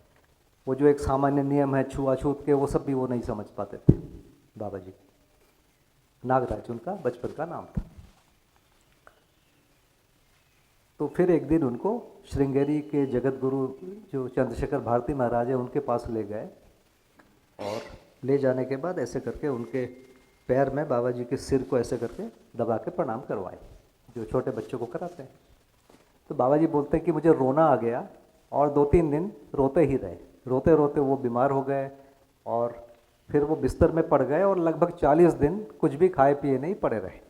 वो जो एक सामान्य नियम है छुआछूत के, वो सब भी वो नहीं समझ पाते थे। बाबा जी नागराज उनका बचपन का नाम था। तो फिर एक दिन उनको श्रृंगेरी के जगत गुरु जो चंद्रशेखर भारती महाराज है उनके पास ले गए और ले जाने के बाद ऐसे करके उनके पैर में बाबा जी के सिर को ऐसे करके दबा के प्रणाम करवाए, जो छोटे बच्चों को कराते हैं। तो बाबा जी बोलते हैं कि मुझे रोना आ गया और 2-3 दिन रोते ही रहे। रोते रोते वो बीमार हो गए और फिर वो बिस्तर में पड़ गए और लगभग 40 दिन कुछ भी खाए पिए नहीं पड़े रहे।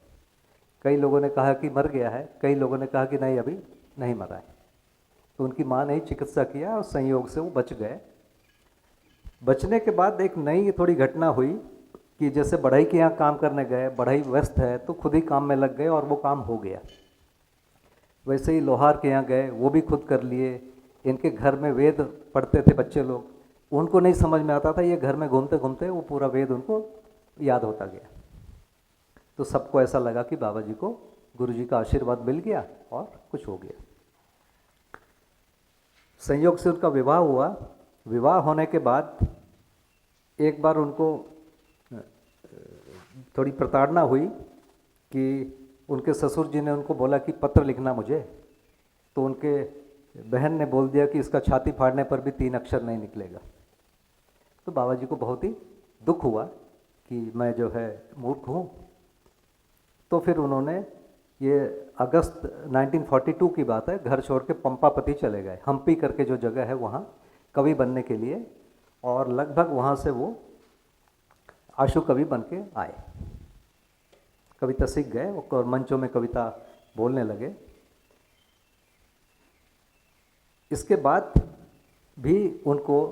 कई लोगों ने कहा कि मर गया है, कई लोगों ने कहा कि नहीं अभी नहीं मरा है। तो उनकी माँ ने चिकित्सा किया और संयोग से वो बच गए। बचने के बाद एक नई थोड़ी घटना हुई कि जैसे बढ़ई के यहाँ काम करने गए, बढ़ई व्यस्त है तो खुद ही काम में लग गए और वो काम हो गया। वैसे ही लोहार के यहाँ गए, वो भी खुद कर लिए। इनके घर में वेद पढ़ते थे बच्चे लोग, उनको नहीं समझ में आता था, ये घर में घूमते घूमते वो पूरा वेद उनको याद होता गया। तो सबको ऐसा लगा कि बाबा जी को गुरु जी का आशीर्वाद मिल गया और कुछ हो गया। संयोग से उनका विवाह हुआ। विवाह होने के बाद एक बार उनको थोड़ी प्रताड़ना हुई कि उनके ससुर जी ने उनको बोला कि पत्र लिखना मुझे। तो उनके बहन ने बोल दिया कि इसका छाती फाड़ने पर भी 3 अक्षर नहीं निकलेगा। तो बाबा जी को बहुत ही दुख हुआ कि मैं जो है मूर्ख हूँ। तो फिर उन्होंने, ये अगस्त 1942 की बात है, घर छोड़ के पंपापति चले गए, हम्पी करके जो जगह है वहाँ कवि बनने के लिए, और लगभग वहाँ से वो आशु कवि बन के आए, कविता सीख गए और मंचों में कविता बोलने लगे। इसके बाद भी उनको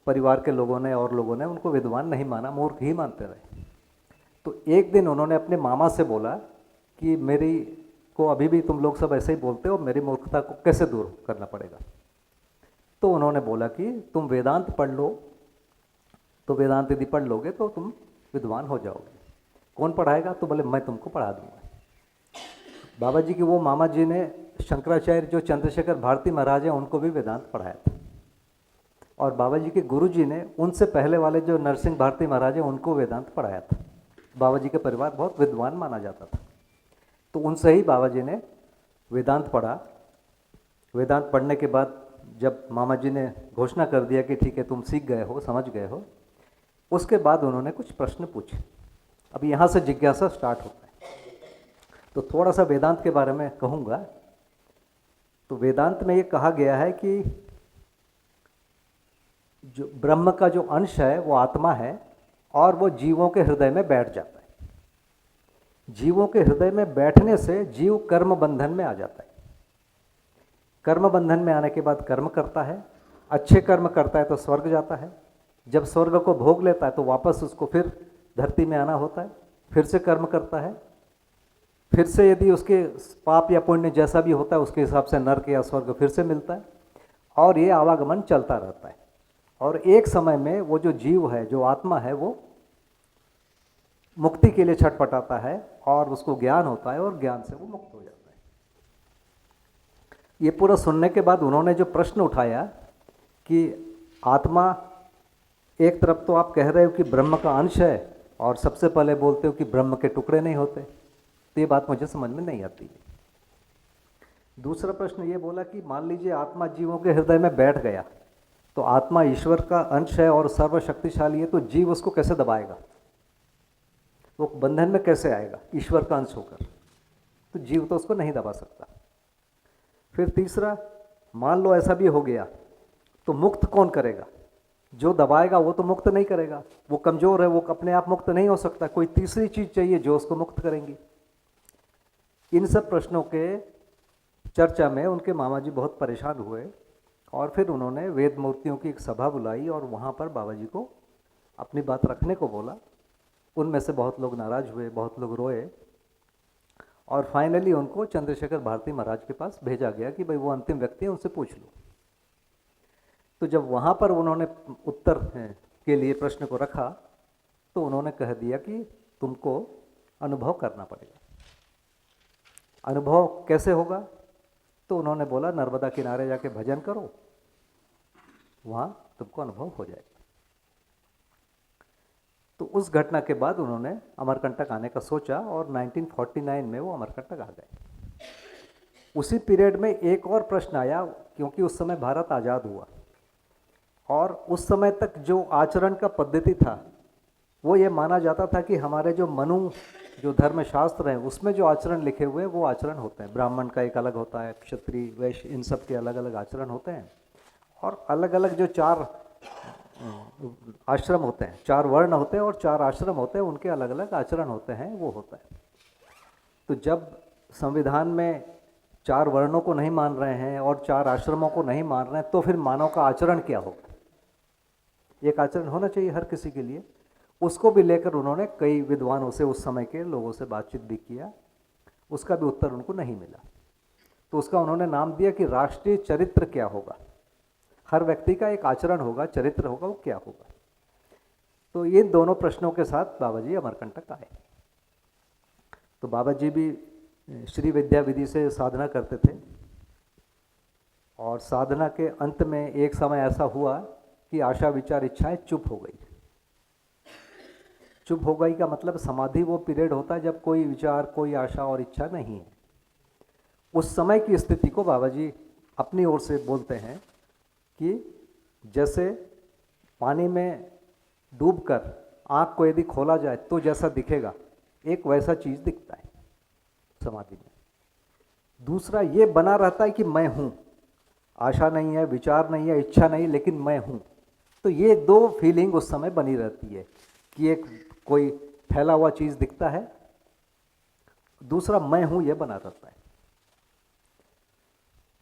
परिवार के लोगों ने और लोगों ने उनको विद्वान नहीं माना, मूर्ख ही मानते रहे। तो एक दिन उन्होंने अपने मामा से बोला कि मेरी को अभी भी तुम लोग सब ऐसे ही बोलते हो, मेरी मूर्खता को कैसे दूर करना पड़ेगा। तो उन्होंने बोला कि तुम वेदांत पढ़ लो, तो वेदांत यदि पढ़ लोगे तो तुम विद्वान हो जाओगे। कौन पढ़ाएगा? तो बोले मैं तुमको पढ़ा दूंगा। बाबा जी के वो मामा जी ने शंकराचार्य जो चंद्रशेखर भारती महाराज हैं उनको भी वेदांत पढ़ाया था, और बाबा जी के गुरु जी ने उनसे पहले वाले जो नरसिंह भारती महाराज हैं उनको वेदांत पढ़ाया था। बाबा जी का परिवार बहुत विद्वान माना जाता था, तो उनसे ही बाबा जी ने वेदांत पढ़ा। वेदांत पढ़ने के बाद जब मामा जी ने घोषणा कर दिया कि ठीक है तुम सीख गए हो, समझ गए हो, उसके बाद उन्होंने कुछ प्रश्न पूछे। अब यहाँ से जिज्ञासा स्टार्ट होता है। तो थोड़ा सा वेदांत के बारे में कहूँगा। तो वेदांत में ये कहा गया है कि जो ब्रह्म का जो अंश है वो आत्मा है, और वो जीवों के हृदय में बैठ जाता है। जीवों के हृदय में बैठने से जीव कर्म बंधन में आ जाता है। कर्म बंधन में आने के बाद कर्म करता है, अच्छे कर्म करता है तो स्वर्ग जाता है। जब स्वर्ग को भोग लेता है तो वापस उसको फिर धरती में आना होता है, फिर से कर्म करता है, फिर से यदि उसके पाप या पुण्य जैसा भी होता है उसके हिसाब से नरक या स्वर्ग फिर से मिलता है, और ये आवागमन चलता रहता है। और एक समय में वो जो जीव है, जो आत्मा है, वो मुक्ति के लिए छटपटाता है और उसको ज्ञान होता है और ज्ञान से वो मुक्त हो जाता है। ये पूरा सुनने के बाद उन्होंने जो प्रश्न उठाया कि आत्मा एक तरफ तो आप कह रहे हो कि ब्रह्म का अंश है, और सबसे पहले बोलते हो कि ब्रह्म के टुकड़े नहीं होते, तो ये बात मुझे समझ में नहीं आती। दूसरा प्रश्न ये बोला कि मान लीजिए आत्मा जीवों के हृदय में बैठ गया, तो आत्मा ईश्वर का अंश है और सर्वशक्तिशाली है, तो जीव उसको कैसे दबाएगा? वो बंधन में कैसे आएगा ईश्वर का अंश होकर? तो जीव तो उसको नहीं दबा सकता। फिर तीसरा, मान लो ऐसा भी हो गया तो मुक्त कौन करेगा? जो दबाएगा वो तो मुक्त नहीं करेगा, वो कमज़ोर है, वो अपने आप मुक्त नहीं हो सकता, कोई तीसरी चीज़ चाहिए जो उसको मुक्त करेंगी। इन सब प्रश्नों के चर्चा में उनके मामा जी बहुत परेशान हुए, और फिर उन्होंने वेद मूर्तियों की एक सभा बुलाई और वहाँ पर बाबा जी को अपनी बात रखने को बोला। उनमें से बहुत लोग नाराज़ हुए, बहुत लोग रोए, और फाइनली उनको चंद्रशेखर भारती महाराज के पास भेजा गया कि भाई वो अंतिम व्यक्ति है, उनसे पूछ लो। तो जब वहाँ पर उन्होंने उत्तर के लिए प्रश्न को रखा तो उन्होंने कह दिया कि तुमको अनुभव करना पड़ेगा। अनुभव कैसे होगा? तो उन्होंने बोला नर्मदा किनारे जाके भजन करो, वहाँ तुमको अनुभव हो जाएगा। तो उस घटना के बाद उन्होंने अमरकंटक आने का सोचा, और 1949 में वो अमरकंटक आ गए। उसी पीरियड में एक और प्रश्न आया, क्योंकि उस समय भारत आज़ाद हुआ, और उस समय तक जो आचरण का पद्धति था वो ये माना जाता था कि हमारे जो मनु जो धर्मशास्त्र हैं उसमें जो आचरण लिखे हुए हैं वो आचरण होते हैं। ब्राह्मण का एक अलग होता है, क्षत्रिय, वैश्य, इन सब के अलग अलग आचरण होते हैं, और अलग अलग जो 4 आश्रम होते हैं, 4 वर्ण होते हैं और 4 आश्रम होते हैं, उनके अलग अलग आचरण होते हैं, वो होता है। तो जब संविधान में 4 वर्णों को नहीं मान रहे हैं और 4 आश्रमों को नहीं मान रहे हैं, तो फिर मानव का आचरण क्या होगा? एक आचरण होना चाहिए हर किसी के लिए। उसको भी लेकर उन्होंने कई विद्वानों से, उस समय के लोगों से बातचीत भी किया, उसका भी उत्तर उनको नहीं मिला। तो उसका उन्होंने नाम दिया कि राष्ट्रीय चरित्र क्या होगा। हर व्यक्ति का एक आचरण होगा, चरित्र होगा, वो क्या होगा। तो ये दोनों प्रश्नों के साथ बाबा जी अमरकंटक आए। तो बाबा जी भी श्री विद्या विधि से साधना करते थे, और साधना के अंत में एक समय ऐसा हुआ कि आशा विचार इच्छाएं चुप हो गई। चुप हो गई का मतलब समाधि वो पीरियड होता है जब कोई विचार, कोई आशा और इच्छा नहीं है। उस समय की स्थिति को बाबा जी अपनी ओर से बोलते हैं कि जैसे पानी में डूबकर आँख को यदि खोला जाए तो जैसा दिखेगा, एक वैसा चीज़ दिखता है समाधि में। दूसरा ये बना रहता है कि मैं हूँ, आशा नहीं है, विचार नहीं है, इच्छा नहीं, लेकिन मैं हूँ। तो ये दो फीलिंग उस समय बनी रहती है कि एक कोई फैला हुआ चीज़ दिखता है, दूसरा मैं हूँ ये बना रहता है।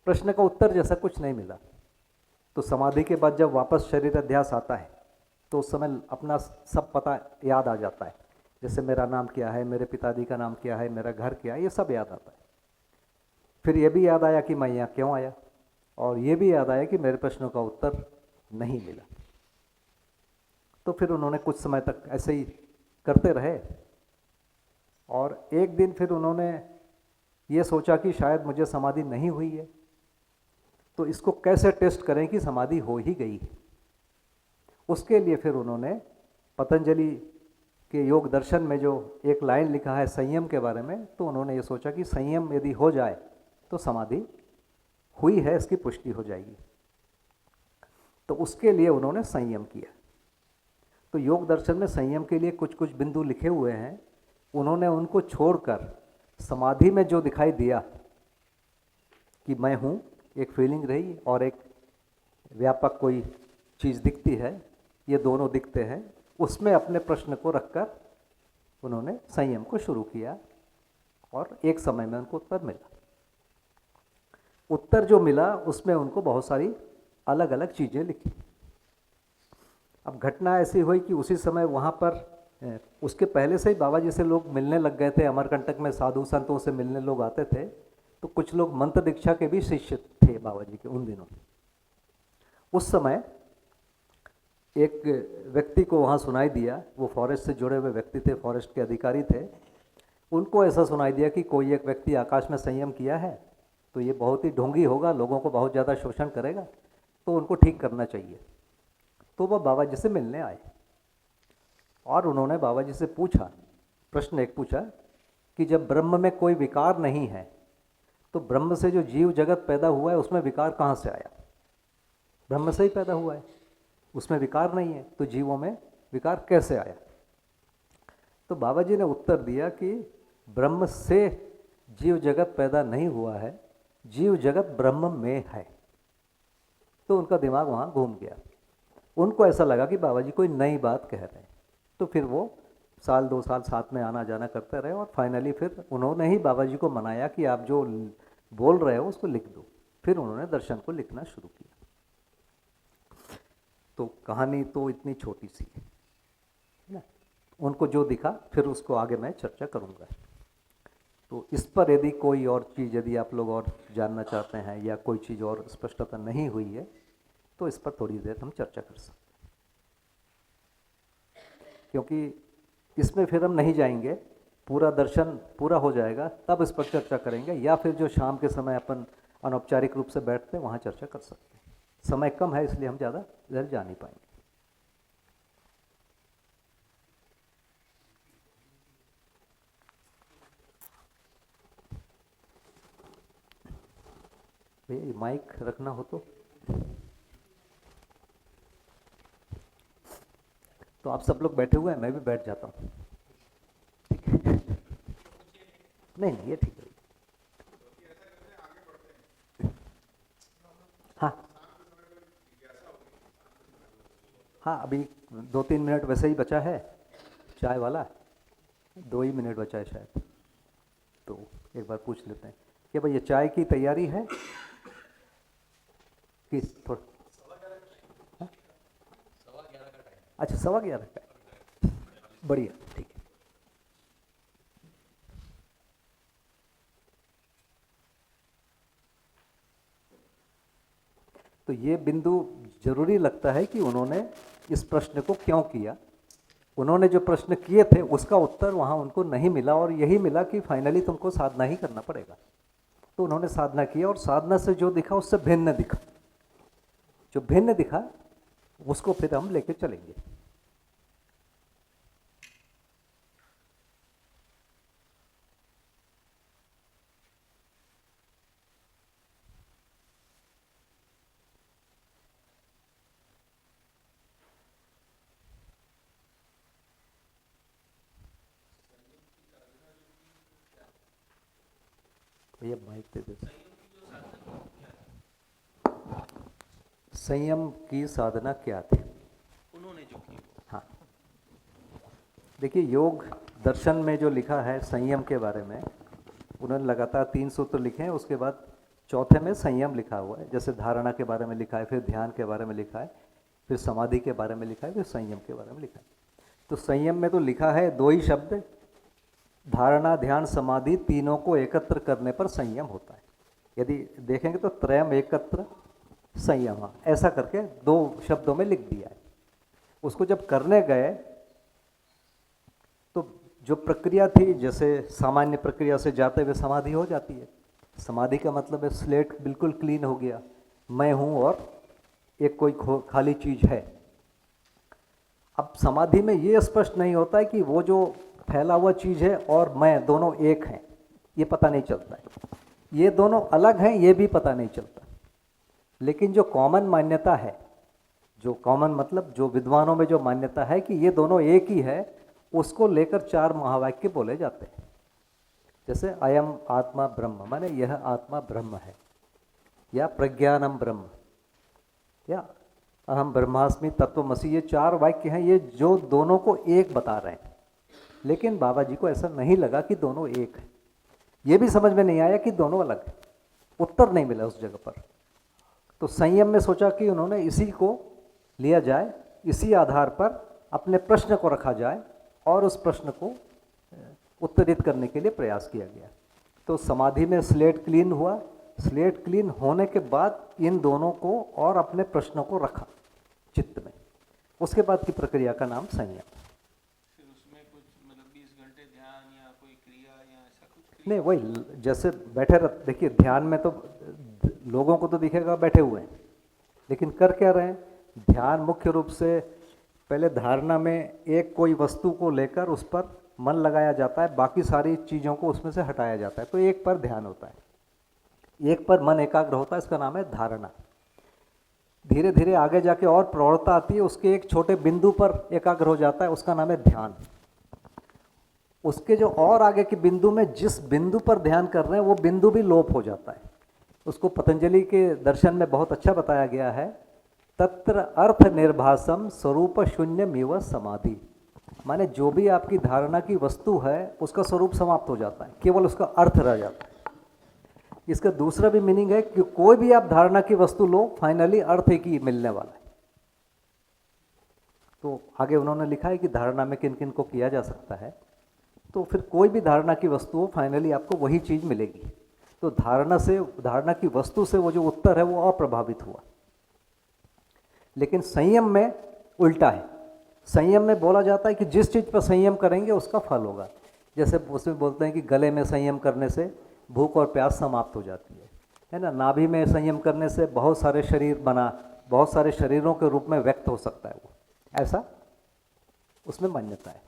प्रश्न का उत्तर जैसा कुछ नहीं मिला, तो समाधि के बाद जब वापस शरीर अध्यास आता है तो उस समय अपना सब पता याद आ जाता है। जैसे मेरा नाम क्या है, मेरे पिताजी का नाम क्या है, मेरा घर क्या है, ये सब याद आता है। फिर ये भी याद आया कि मैं यहाँ क्यों आया, और ये भी याद आया कि मेरे प्रश्नों का उत्तर नहीं मिला। तो फिर उन्होंने कुछ समय तक ऐसे ही करते रहे, और एक दिन फिर उन्होंने ये सोचा कि शायद मुझे समाधि नहीं हुई है, तो इसको कैसे टेस्ट करें कि समाधि हो ही गई है। उसके लिए फिर उन्होंने पतंजलि के योग दर्शन में जो एक लाइन लिखा है संयम के बारे में, तो उन्होंने ये सोचा कि संयम यदि हो जाए तो समाधि हुई है, इसकी पुष्टि हो जाएगी। तो उसके लिए उन्होंने संयम किया। तो योग दर्शन में संयम के लिए कुछ कुछ बिंदु लिखे हुए हैं, उन्होंने उनको छोड़कर समाधि में जो दिखाई दिया कि मैं हूँ, एक फीलिंग रही और एक व्यापक कोई चीज़ दिखती है, ये दोनों दिखते हैं, उसमें अपने प्रश्न को रखकर उन्होंने संयम को शुरू किया और एक समय में उनको उत्तर मिला। उत्तर जो मिला उसमें उनको बहुत सारी अलग अलग चीज़ें लिखी। अब घटना ऐसी हुई कि उसी समय वहाँ पर उसके पहले से ही बाबा जी से लोग मिलने लग गए थे। अमरकंटक में साधु संतों से मिलने लोग आते थे, तो कुछ लोग मंत्र दीक्षा के भी शिष्य थे बाबा जी के उन दिनों। उस समय एक व्यक्ति को वहाँ सुनाई दिया, वो फॉरेस्ट से जुड़े हुए व्यक्ति थे, फॉरेस्ट के अधिकारी थे। उनको ऐसा सुनाई दिया कि कोई एक व्यक्ति आकाश में संयम किया है, तो ये बहुत ही ढोंगी होगा, लोगों को बहुत ज़्यादा शोषण करेगा, तो उनको ठीक करना चाहिए। तो वह बाबा जी से मिलने आए और उन्होंने बाबा जी से पूछा, प्रश्न एक पूछा कि जब ब्रह्म में कोई विकार नहीं है, तो ब्रह्म से जो जीव जगत पैदा हुआ है उसमें विकार कहाँ से आया? ब्रह्म से ही पैदा हुआ है, उसमें विकार नहीं है, तो जीवों में विकार कैसे आया? तो बाबा जी ने उत्तर दिया कि ब्रह्म से जीव जगत पैदा नहीं हुआ है, जीव जगत ब्रह्म में है। तो उनका दिमाग वहाँ घूम गया। उनको ऐसा लगा कि बाबा जी कोई नई बात कह रहे हैं। तो फिर वो साल 2 साल साथ में आना जाना करते रहे, और फाइनली फिर उन्होंने ही बाबा जी को मनाया कि आप जो बोल रहे हो उसको लिख दो। फिर उन्होंने दर्शन को लिखना शुरू किया। तो कहानी तो इतनी छोटी सी है ना, उनको जो दिखा फिर उसको आगे मैं चर्चा करूँगा। तो इस पर यदि कोई और चीज़ यदि आप लोग और जानना चाहते हैं या कोई चीज़ और स्पष्टता नहीं हुई है, तो इस पर थोड़ी देर हम चर्चा कर सकते हैं, क्योंकि इसमें फिर हम नहीं जाएंगे, पूरा दर्शन पूरा हो जाएगा तब इस पर चर्चा करेंगे, या फिर जो शाम के समय अपन अनौपचारिक रूप से बैठते हैं वहाँ चर्चा कर सकते हैं। समय कम है इसलिए हम ज़्यादा इधर जा नहीं पाएंगे। भैया ये माइक रखना हो तो आप सब लोग बैठे हुए हैं, मैं भी बैठ जाता हूँ, ठीक है? नहीं नहीं ये ठीक है। हाँ हाँ, अभी 2-3 मिनट वैसे ही बचा है, चाय वाला 2 ही मिनट बचा है शायद, तो एक बार पूछ लेते हैं कि भाई ये चाय की तैयारी है कि थोड़ा? अच्छा 11:15 का है, बढ़िया, ठीक है। तो ये बिंदु जरूरी लगता है कि उन्होंने इस प्रश्न को क्यों किया। उन्होंने जो प्रश्न किए थे उसका उत्तर वहाँ उनको नहीं मिला, और यही मिला कि फाइनली तुमको साधना ही करना पड़ेगा। तो उन्होंने साधना की और साधना से जो दिखा उससे भिन्न दिखा। जो भिन्न दिखा उसको फिर हम लेके चलेंगे। भैया माइक दे दे। संयम की साधना क्या थी? उन्होंने जो की। हाँ, देखिए योग दर्शन में जो लिखा है संयम के बारे में, उन्होंने लगातार 3 सूत्र लिखे हैं, उसके बाद चौथे में संयम लिखा हुआ है। जैसे धारणा के बारे में लिखा है, फिर ध्यान के बारे में लिखा है, फिर समाधि के बारे में लिखा है, फिर संयम के बारे में लिखा है। तो संयम में तो लिखा है 2 ही शब्द, धारणा ध्यान समाधि तीनों को एकत्र करने पर संयम होता है। यदि देखेंगे तो त्रयम एकत्र संयम, ऐसा करके 2 शब्दों में लिख दिया है। उसको जब करने गए तो जो प्रक्रिया थी, जैसे सामान्य प्रक्रिया से जाते हुए समाधि हो जाती है। समाधि का मतलब है स्लेट बिल्कुल क्लीन हो गया, मैं हूँ और एक कोई खाली चीज़ है। अब समाधि में ये स्पष्ट नहीं होता है कि वो जो फैला हुआ चीज़ है और मैं दोनों एक हैं, ये पता नहीं चलता है। ये दोनों अलग हैं, ये भी पता नहीं चलता। लेकिन जो कॉमन मान्यता है, जो कॉमन मतलब जो विद्वानों में जो मान्यता है कि ये दोनों एक ही है, उसको लेकर 4 महावाक्य बोले जाते हैं। जैसे अयम आत्मा ब्रह्म, माने यह आत्मा ब्रह्म है, या प्रज्ञानम ब्रह्म, या अहम ब्रह्मास्मि तत्वमसि, ये 4 वाक्य हैं, ये जो दोनों को एक बता रहे हैं। लेकिन बाबा जी को ऐसा नहीं लगा कि दोनों एक हैं। ये भी समझ में नहीं आया कि दोनों अलग हैं, उत्तर नहीं मिला उस जगह पर। तो संयम में सोचा कि उन्होंने इसी को लिया जाए, इसी आधार पर अपने प्रश्न को रखा जाए और उस प्रश्न को उत्तरित करने के लिए प्रयास किया गया। तो समाधि में स्लेट क्लीन हुआ, स्लेट क्लीन होने के बाद इन दोनों को और अपने प्रश्नों को रखा चित्त में। उसके बाद की प्रक्रिया का नाम संयम। फिर उसमें कुछ मतलब 20 घंटे ध्यान या कोई क्रिया या ऐसा कुछ? नहीं, वही जैसे बैठे रह, देखिए ध्यान में तो लोगों को तो दिखेगा बैठे हुए हैं, लेकिन कर क्या रहे हैं? ध्यान मुख्य रूप से पहले धारणा में एक कोई वस्तु को लेकर उस पर मन लगाया जाता है, बाकी सारी चीज़ों को उसमें से हटाया जाता है, तो एक पर ध्यान होता है, एक पर मन एकाग्र होता है, इसका नाम है धारणा। धीरे धीरे आगे जाके और प्रौढ़ता आती है, उसके एक छोटे बिंदु पर एकाग्र हो जाता है, उसका नाम है ध्यान। उसके जो और आगे के बिंदु में जिस बिंदु पर ध्यान कर रहे हैं वो बिंदु भी लोप हो जाता है। उसको पतंजलि के दर्शन में बहुत अच्छा बताया गया है, तत्र अर्थ निर्भासम स्वरूप शून्यमिव समाधि, माने जो भी आपकी धारणा की वस्तु है उसका स्वरूप समाप्त हो जाता है, केवल उसका अर्थ रह जाता है। इसका दूसरा भी मीनिंग है कि कोई भी आप धारणा की वस्तु लो, फाइनली अर्थ एक ही मिलने वाला है। तो आगे उन्होंने लिखा है कि धारणा में किन किन को किया जा सकता है, तो फिर कोई भी धारणा की वस्तु हो, फाइनली आपको वही चीज़ मिलेगी। तो धारणा की वस्तु से वो जो उत्तर है वो अप्रभावित हुआ। लेकिन संयम में उल्टा है। संयम में बोला जाता है कि जिस चीज़ पर संयम करेंगे उसका फल होगा। जैसे उसमें बोलते हैं कि गले में संयम करने से भूख और प्यास समाप्त हो जाती है ना। नाभि में संयम करने से बहुत सारे शरीरों के रूप में व्यक्त हो सकता है वो, ऐसा उसमें मान्यता है।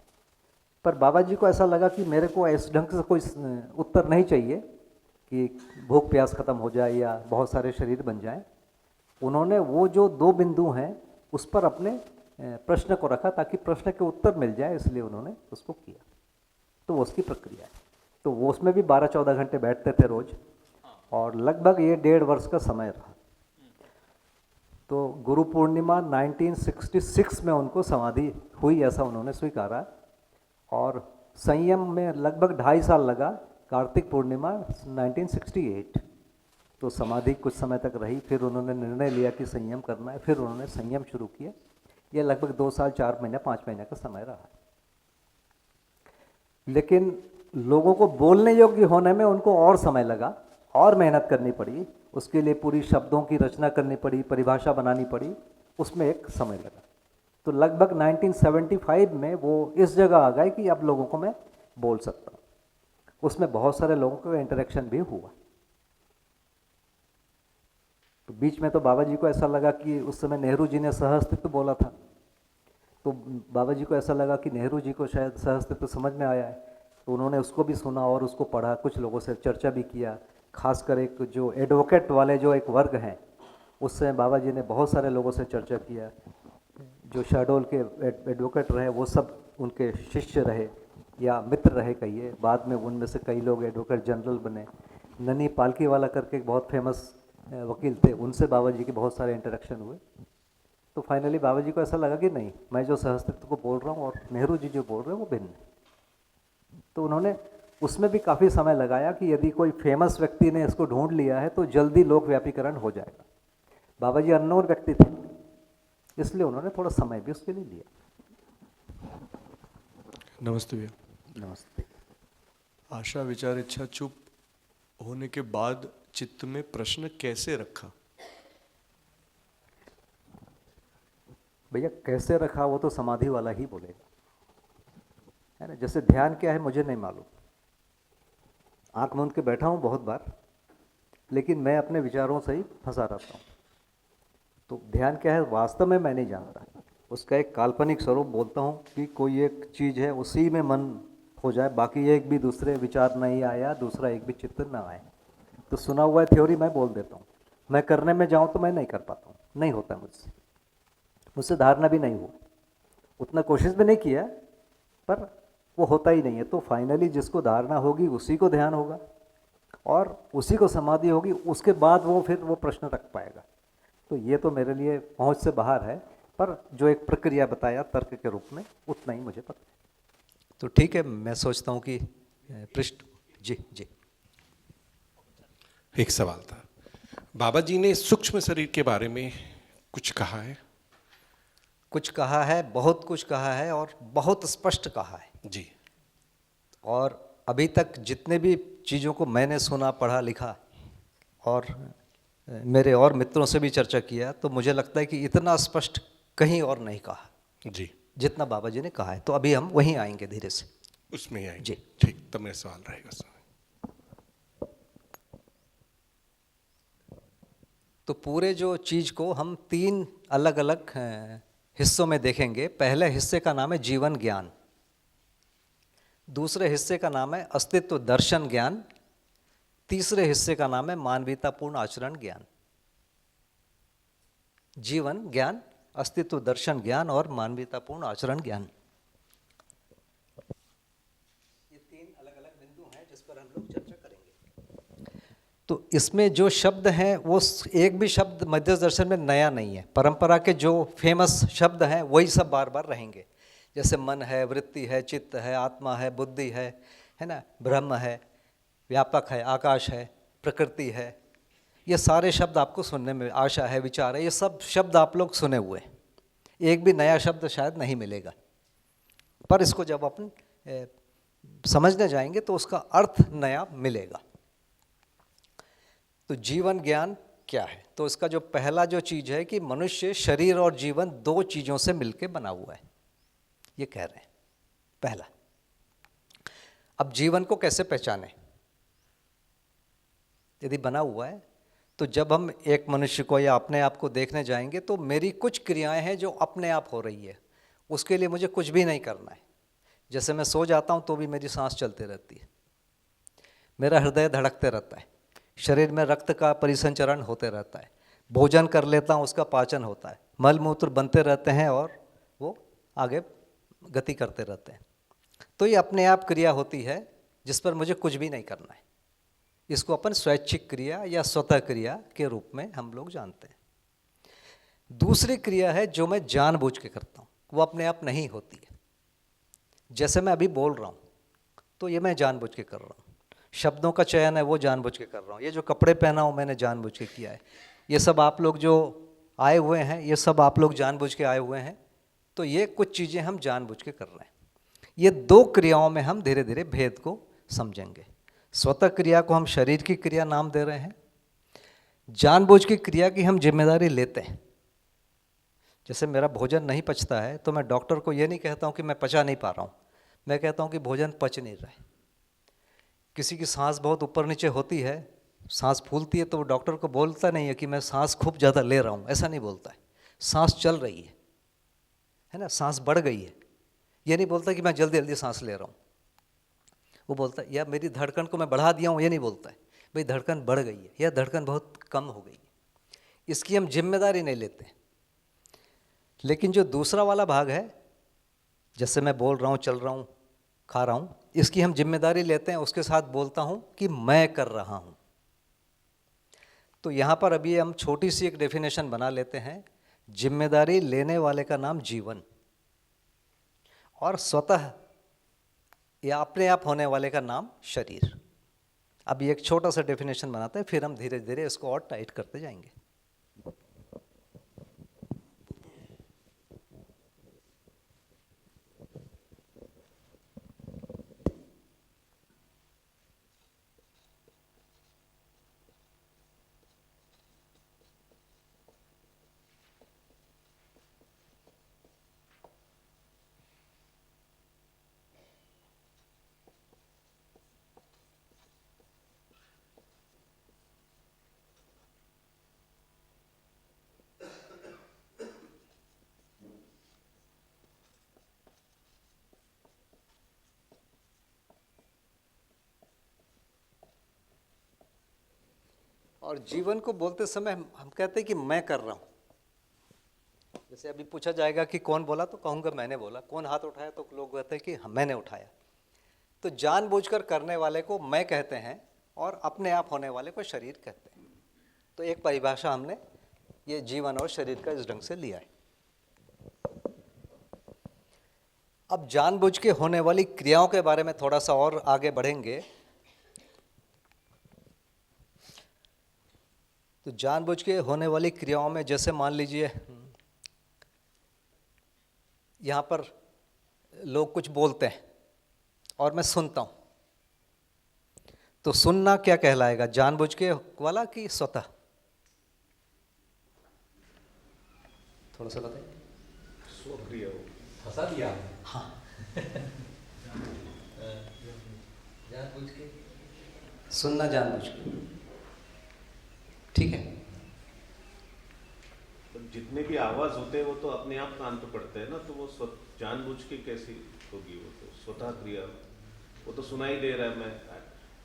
पर बाबा जी को ऐसा लगा कि मेरे को इस ढंग से कोई उत्तर नहीं चाहिए कि भूख प्यास खत्म हो जाए या बहुत सारे शरीर बन जाएं। उन्होंने वो जो 2 बिंदु हैं उस पर अपने प्रश्न को रखा ताकि प्रश्न के उत्तर मिल जाए, इसलिए उन्होंने उसको किया। तो वो उसकी प्रक्रिया है। तो वो उसमें भी 12-14 घंटे बैठते थे रोज, और लगभग ये 1.5 वर्ष का समय रहा। तो गुरु पूर्णिमा 1966 में उनको समाधि हुई, ऐसा उन्होंने स्वीकारा। और संयम में लगभग 2.5 साल लगा, कार्तिक पूर्णिमा 1968। तो समाधि कुछ समय तक रही, फिर उन्होंने निर्णय लिया कि संयम करना है, फिर उन्होंने संयम शुरू किया। ये लगभग 2 साल 4 महीने 5 महीने का समय रहा। लेकिन लोगों को बोलने योग्य होने में उनको और समय लगा, और मेहनत करनी पड़ी, उसके लिए पूरी शब्दों की रचना करनी पड़ी, परिभाषा बनानी पड़ी, उसमें एक समय लगा। तो लगभग 1975 में वो इस जगह आ गए कि अब लोगों को मैं बोल सकता हूँ। उसमें बहुत सारे लोगों का इंटरेक्शन भी हुआ। तो बीच में तो बाबा जी को ऐसा लगा कि उस समय नेहरू जी ने सहअस्तित्व बोला था, तो बाबा जी को ऐसा लगा कि नेहरू जी को शायद सहअस्तित्व समझ में आया है, तो उन्होंने उसको भी सुना और उसको पढ़ा, कुछ लोगों से चर्चा भी किया। खासकर एक जो एडवोकेट वाले जो एक वर्ग हैं, उससे बाबा जी ने बहुत सारे लोगों से चर्चा किया। जो शहडोल के एडवोकेट रहे वो सब उनके शिष्य रहे या मित्र रहे कहिए, बाद में उनमें से कई लोग एडवोकेट जनरल बने। ननी पालकी वाला करके एक बहुत फेमस वकील थे, उनसे बाबा जी के बहुत सारे इंटरेक्शन हुए। तो फाइनली बाबा जी को ऐसा लगा कि नहीं, मैं जो सहस्तित्व को बोल रहा हूँ और नेहरू जी जो बोल रहे हैं वो भिन्न है। तो उन्होंने उसमें भी काफ़ी समय लगाया कि यदि कोई फेमस व्यक्ति ने इसको ढूंढ लिया है तो जल्दी लोक व्यापीकरण हो जाएगा। बाबा जी अननोन व्यक्ति थे, इसलिए उन्होंने थोड़ा समय भी उसके लिए लिया। नमस्ते भैया। नमस्ते। आशा विचार इच्छा चुप होने के बाद चित्त में प्रश्न कैसे रखा? भैया कैसे रखा वो तो समाधि वाला ही बोलेगा, है ना। जैसे ध्यान क्या है मुझे नहीं मालूम, आंख मूंद के बैठा हूँ बहुत बार, लेकिन मैं अपने विचारों से ही फंसा रहता हूँ। तो ध्यान क्या है वास्तव में मैं नहीं जानता, उसका एक काल्पनिक स्वरूप बोलता हूँ कि कोई एक चीज़ है उसी में मन हो जाए, बाकी एक भी दूसरे विचार नहीं आया, दूसरा एक भी चित्त ना आए। तो सुना हुआ थ्योरी मैं बोल देता हूँ, मैं करने में जाऊँ तो मैं नहीं कर पाता हूँ, नहीं होता मुझसे धारणा भी नहीं हुआ, उतना कोशिश भी नहीं किया, पर वो होता ही नहीं है। तो फाइनली जिसको धारणा होगी उसी को ध्यान होगा और उसी को समाधि होगी, उसके बाद वो फिर वो प्रश्न रख पाएगा। तो ये तो मेरे लिए पहुंच से बाहर है, पर जो एक प्रक्रिया बताया तर्क के रूप में उतना ही मुझे पता है। तो ठीक है, मैं सोचता हूँ कि पृष्ठ जी जी। एक सवाल था, बाबा जी ने सूक्ष्म शरीर के बारे में कुछ कहा है? कुछ कहा है, बहुत कुछ कहा है और बहुत स्पष्ट कहा है जी। और अभी तक जितने भी चीज़ों को मैंने सुना, पढ़ा, लिखा और मेरे और मित्रों से भी चर्चा किया, तो मुझे लगता है कि इतना स्पष्ट कहीं और नहीं कहा जी जितना बाबा जी ने कहा है। तो अभी हम वहीं आएंगे धीरे से, उसमें ही आएंगे जी। ठीक, तब मेरा सवाल रहेगा। तो पूरे जो चीज़ को हम 3 अलग अलग हिस्सों में देखेंगे। पहले हिस्से का नाम है जीवन ज्ञान, दूसरे हिस्से का नाम है अस्तित्व दर्शन ज्ञान, तीसरे हिस्से का नाम है मानवीयतापूर्ण आचरण ज्ञान। जीवन ज्ञान, अस्तित्व दर्शन ज्ञान और मानवीयतापूर्ण आचरण ज्ञान, ये 3 अलग अलग बिंदु हैं जिस पर हम लोग चर्चा करेंगे। तो इसमें जो शब्द हैं वो एक भी शब्द मध्य दर्शन में नया नहीं है, परंपरा के जो फेमस शब्द हैं वही सब बार बार रहेंगे। जैसे मन है, वृत्ति है, चित्त है, आत्मा है, बुद्धि है ना, ब्रह्म है, व्यापक है, आकाश है, प्रकृति है, ये सारे शब्द आपको सुनने में, आशा है, विचार है, ये सब शब्द आप लोग सुने हुए हैं। एक भी नया शब्द शायद नहीं मिलेगा, पर इसको जब अपन समझने जाएंगे तो उसका अर्थ नया मिलेगा। तो जीवन ज्ञान क्या है? तो इसका जो पहला जो चीज़ है कि मनुष्य शरीर और जीवन 2 चीज़ों से मिलकर बना हुआ है, ये कह रहे हैं पहला। अब जीवन को कैसे पहचानें? यदि बना हुआ है तो जब हम एक मनुष्य को या अपने आप को देखने जाएंगे तो मेरी कुछ क्रियाएं हैं जो अपने आप हो रही है, उसके लिए मुझे कुछ भी नहीं करना है। जैसे मैं सो जाता हूँ तो भी मेरी सांस चलती रहती है, मेरा हृदय धड़कते रहता है, शरीर में रक्त का परिसंचरण होते रहता है, भोजन कर लेता हूँ उसका पाचन होता है, मल मूत्र बनते रहते हैं और वो आगे गति करते रहते हैं। तो ये अपने आप क्रिया होती है जिस पर मुझे कुछ भी नहीं करना है। इसको अपन स्वैच्छिक क्रिया या स्वतः क्रिया के रूप में हम लोग जानते हैं। दूसरी क्रिया है जो मैं जानबूझ के करता हूँ, वो अपने आप नहीं होती है। जैसे मैं अभी बोल रहा हूँ तो ये मैं जानबूझ के कर रहा हूँ, शब्दों का चयन है वो जानबूझ के कर रहा हूँ, ये जो कपड़े पहना हूँ मैंने जानबूझ के किया है, ये सब आप लोग जो आए हुए हैं ये सब आप लोग जानबूझ के आए हुए हैं। तो ये कुछ चीज़ें हम जानबूझ के कर रहे हैं। ये 2 क्रियाओं में हम धीरे धीरे भेद को समझेंगे। स्वतः क्रिया को हम शरीर की क्रिया नाम दे रहे हैं, जानबूझ की क्रिया की हम जिम्मेदारी लेते हैं। जैसे मेरा भोजन नहीं पचता है तो मैं डॉक्टर को ये नहीं कहता हूँ कि मैं पचा नहीं पा रहा हूँ, मैं कहता हूँ कि भोजन पच नहीं रहा है। किसी की सांस बहुत ऊपर नीचे होती है, सांस फूलती है, तो वो डॉक्टर को बोलता नहीं है कि मैं सांस खूब ज़्यादा ले रहा हूँ, ऐसा नहीं बोलता है। सांस चल रही है ना, सांस बढ़ गई है, ये नहीं बोलता कि मैं जल्दी जल्दी सांस ले रहा हूँ। वो बोलता है या मेरी धड़कन को मैं बढ़ा दिया हूँ, ये नहीं बोलता है भाई धड़कन बढ़ गई है या धड़कन बहुत कम हो गई है। इसकी हम जिम्मेदारी नहीं लेते। लेकिन जो दूसरा वाला भाग है, जैसे मैं बोल रहा हूँ, चल रहा हूँ, खा रहा हूँ, इसकी हम जिम्मेदारी लेते हैं। उसके साथ बोलता हूँ कि मैं कर रहा हूँ, तो यहाँ पर अभी हम छोटी सी एक डेफिनेशन बना लेते हैं। जिम्मेदारी लेने वाले का नाम जीवन, और स्वतः या अपने आप होने वाले का नाम शरीर। अभी एक छोटा सा डेफिनेशन बनाते हैं, फिर हम धीरे धीरे इसको और टाइट करते जाएंगे। और जीवन को बोलते समय हम कहते हैं कि मैं कर रहा हूँ। जैसे अभी पूछा जाएगा कि कौन बोला, तो कहूँगा मैंने बोला। कौन हाथ उठाया, तो लोग कहते हैं कि मैंने उठाया। तो जानबूझकर करने वाले को मैं कहते हैं और अपने आप होने वाले को शरीर कहते हैं। तो एक परिभाषा हमने ये जीवन और शरीर का इस ढंग से लिया है। अब जानबूझ के होने वाली क्रियाओं के बारे में थोड़ा सा और आगे बढ़ेंगे। तो जानबूझ के होने वाली क्रियाओं में जैसे मान लीजिए यहाँ पर लोग कुछ बोलते हैं और मैं सुनता हूँ, तो सुनना क्या कहलाएगा, जानबूझ के वाला कि स्वतः? थोड़ा सा बताइए। स्वक्रिय फंसा दिया। हाँ जानबूझ के सुनना, जानबूझ के, ठीक है। तो जितने भी आवाज होते हैं वो तो अपने आप कान पे पड़ते हैं ना, तो वो जानबूझ के कैसी होगी? वो तो स्वतः क्रिया, वो तो सुनाई दे रहा है,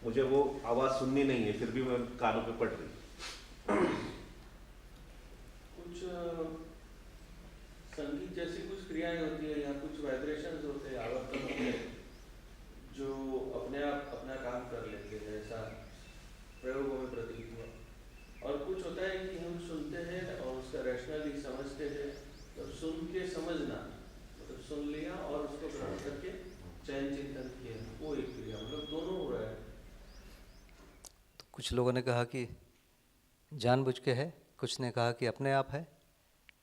मुझे वो आवाज सुननी नहीं है, फिर भी मैं कानों पे पड़ रही। कुछ संगीत जैसी कुछ क्रियाएं होती है या कुछ वाइब्रेशंस होते हैं, आवर्तन होते हैं, जो अपने आप अपना काम कर लेते हैं, ऐसा प्रयोगों में प्रतीत हुआ। और कुछ होता है कि हम सुनते हैं और उसका रैशनली समझते हैं, तो सुन के समझना, मतलब सुन लिया और उसको ग्रहण करके चयन चिंतन किया, वो एक क्रिया, मतलब दोनों हो रहा है। तो कुछ लोगों ने कहा कि जानबूझ के है, कुछ ने कहा कि अपने आप है,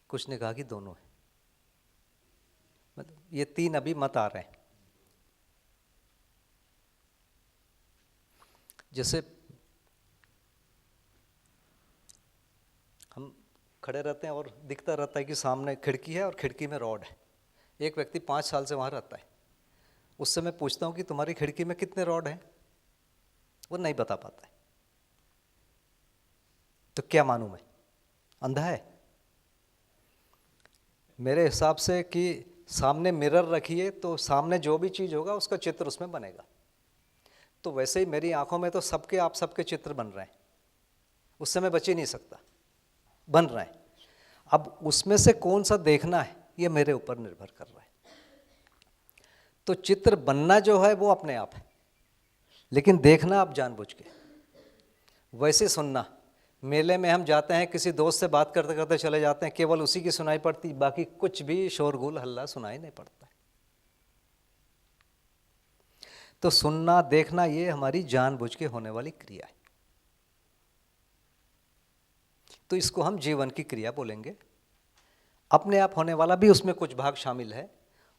कुछ ने कहा कि दोनों है। मतलब ये तीन अभी मत आ रहे हैं। जैसे हम खड़े रहते हैं और दिखता रहता है कि सामने खिड़की है और खिड़की में रॉड है। एक व्यक्ति 5 साल से वहाँ रहता है, उससे मैं पूछता हूँ कि तुम्हारी खिड़की में कितने रॉड हैं, वो नहीं बता पाता है। तो क्या मानूं मैं, अंधा है? मेरे हिसाब से कि सामने मिरर रखिए तो सामने जो भी चीज़ होगा उसका चित्र उसमें बनेगा। तो वैसे ही मेरी आंखों में तो सबके आप सबके चित्र बन रहे हैं, उससे मैं बच ही नहीं सकता, बन रहे हैं। अब उसमें से कौन सा देखना है ये मेरे ऊपर निर्भर कर रहा है। तो चित्र बनना जो है वो अपने आप है, लेकिन देखना आप जानबूझ के। वैसे सुनना, मेले में हम जाते हैं, किसी दोस्त से बात करते करते चले जाते हैं, केवल उसी की सुनाई पड़ती, बाकी कुछ भी शोरगुल हल्ला सुनाई नहीं पड़ता है। तो सुनना देखना ये हमारी जानबूझ के होने वाली क्रिया है। तो इसको हम जीवन की क्रिया बोलेंगे। अपने आप होने वाला भी उसमें कुछ भाग शामिल है,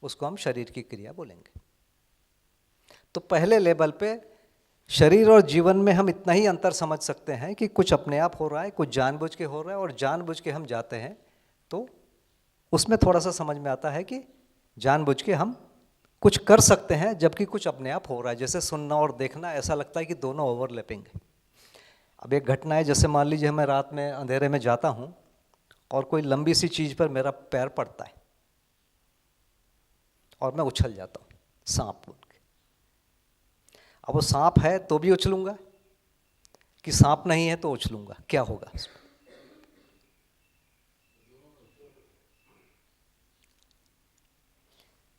उसको हम शरीर की क्रिया बोलेंगे। तो पहले लेवल पे शरीर और जीवन में हम इतना ही अंतर समझ सकते हैं कि कुछ अपने आप हो रहा है, कुछ जानबूझ के हो रहा है, और जानबूझ के हम जाते हैं तो उसमें थोड़ा सा समझ में आता है कि जानबूझ के हम कुछ कर सकते हैं जबकि कुछ अपने आप हो रहा है। जैसे सुनना और देखना, ऐसा लगता है कि दोनों ओवरलैपिंग है। अब एक घटना है, जैसे मान लीजिए मैं रात में अंधेरे में जाता हूँ और कोई लंबी सी चीज़ पर मेरा पैर पड़ता है और मैं उछल जाता हूँ, सांप बन के। अब वो सांप है तो भी उछलूंगा कि सांप नहीं है तो उछलूंगा, क्या होगा उसमें?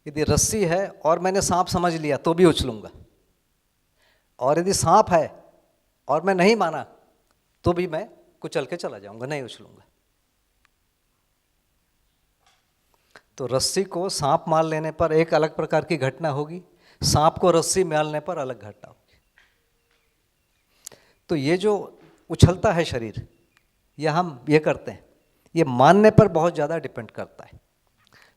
यदि रस्सी है और मैंने सांप समझ लिया तो भी उछलूंगा, और यदि सांप है और मैं नहीं माना तो भी मैं कुचल के चला जाऊंगा, नहीं उछलूंगा। तो रस्सी को सांप मार लेने पर एक अलग प्रकार की घटना होगी, सांप को रस्सी मारने पर अलग घटना होगी। तो ये जो उछलता है शरीर, या हम ये करते हैं, ये मानने पर बहुत ज़्यादा डिपेंड करता है।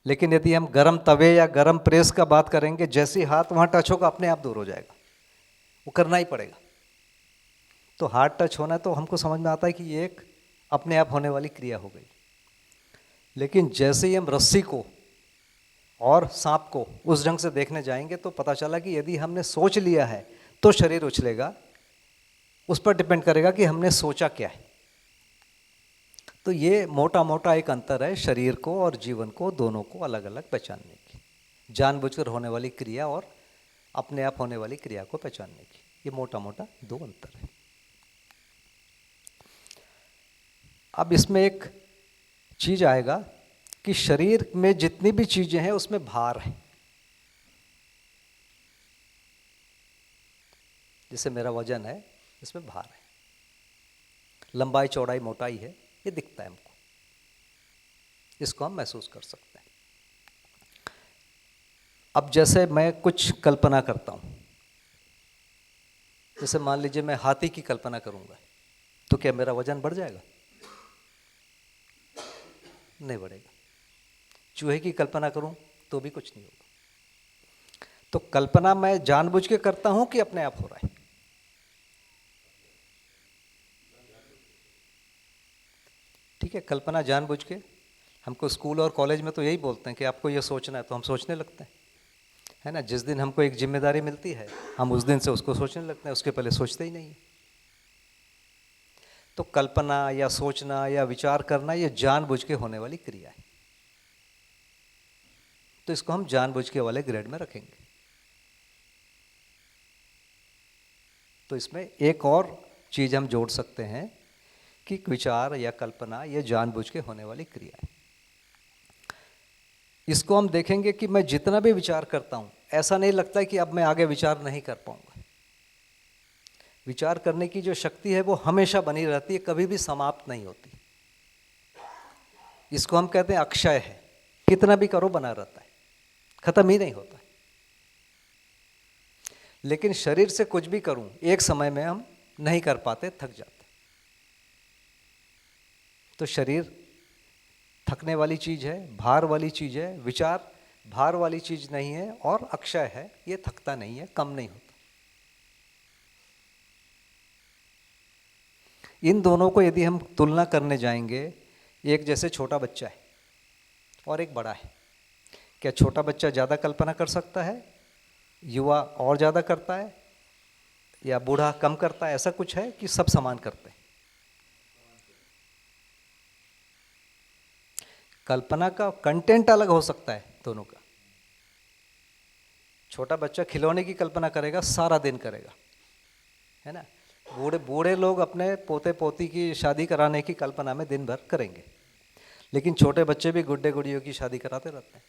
लेकिन यदि हम गरम तवे या गरम प्रेस का बात करेंगे, जैसे हाथ वहाँ टच होगा अपने आप दूर हो जाएगा, वो करना ही पड़ेगा। तो हाथ टच होना तो हमको समझ में आता है कि ये एक अपने आप होने वाली क्रिया हो गई। लेकिन जैसे ही हम रस्सी को और सांप को उस ढंग से देखने जाएंगे तो पता चला कि यदि हमने सोच लिया है तो शरीर उछलेगा, उस पर डिपेंड करेगा कि हमने सोचा क्या है। तो ये मोटा मोटा एक अंतर है शरीर को और जीवन को, दोनों को अलग अलग पहचानने की, जानबूझकर होने वाली क्रिया और अपने आप होने वाली क्रिया को पहचानने की। ये मोटा मोटा दो अंतर है। अब इसमें एक चीज आएगा कि शरीर में जितनी भी चीजें हैं उसमें भार है। जैसे मेरा वजन है, इसमें भार है, लंबाई चौड़ाई मोटाई है, ये दिखता है हमको, इसको हम महसूस कर सकते हैं। अब जैसे मैं कुछ कल्पना करता हूं, जैसे मान लीजिए मैं हाथी की कल्पना करूंगा, तो क्या मेरा वजन बढ़ जाएगा? नहीं बढ़ेगा। चूहे की कल्पना करूं तो भी कुछ नहीं होगा। तो कल्पना मैं जानबूझ के करता हूं कि अपने आप हो रहा है? ठीक है, कल्पना जानबूझ के। हमको स्कूल और कॉलेज में तो यही बोलते हैं कि आपको ये सोचना है, तो हम सोचने लगते हैं, है ना। जिस दिन हमको एक जिम्मेदारी मिलती है हम उस दिन से उसको सोचने लगते हैं, उसके पहले सोचते ही नहीं है। तो कल्पना या सोचना या विचार करना ये जानबूझ के होने वाली क्रिया है। तो इसको हम जानबूझ के वाले ग्रेड में रखेंगे। तो इसमें एक और चीज हम जोड़ सकते हैं कि विचार या कल्पना ये जानबूझ के होने वाली क्रिया है। इसको हम देखेंगे कि मैं जितना भी विचार करता हूं, ऐसा नहीं लगता है कि अब मैं आगे विचार नहीं कर पाऊंगा। विचार करने की जो शक्ति है वो हमेशा बनी रहती है, कभी भी समाप्त नहीं होती। इसको हम कहते हैं अक्षय है, कितना भी करो बना रहता है, खत्म ही नहीं होता। लेकिन शरीर से कुछ भी करूं, एक समय में हम नहीं कर पाते, थक जाते। तो शरीर थकने वाली चीज है, भार वाली चीज है, विचार भार वाली चीज नहीं है और अक्षय है, ये थकता नहीं है, कम नहीं होता। इन दोनों को यदि हम तुलना करने जाएंगे, एक जैसे छोटा बच्चा है और एक बड़ा है, क्या छोटा बच्चा ज़्यादा कल्पना कर सकता है, युवा और ज़्यादा करता है, या बूढ़ा कम करता है? ऐसा कुछ है कि सब समान करते हैं? कल्पना का कंटेंट अलग हो सकता है दोनों का। छोटा बच्चा खिलौने की कल्पना करेगा, सारा दिन करेगा, है ना। बूढ़े लोग अपने पोते पोती की शादी कराने की कल्पना में दिन भर करेंगे, लेकिन छोटे बच्चे भी गुड्डे गुड़ियों की शादी कराते रहते हैं।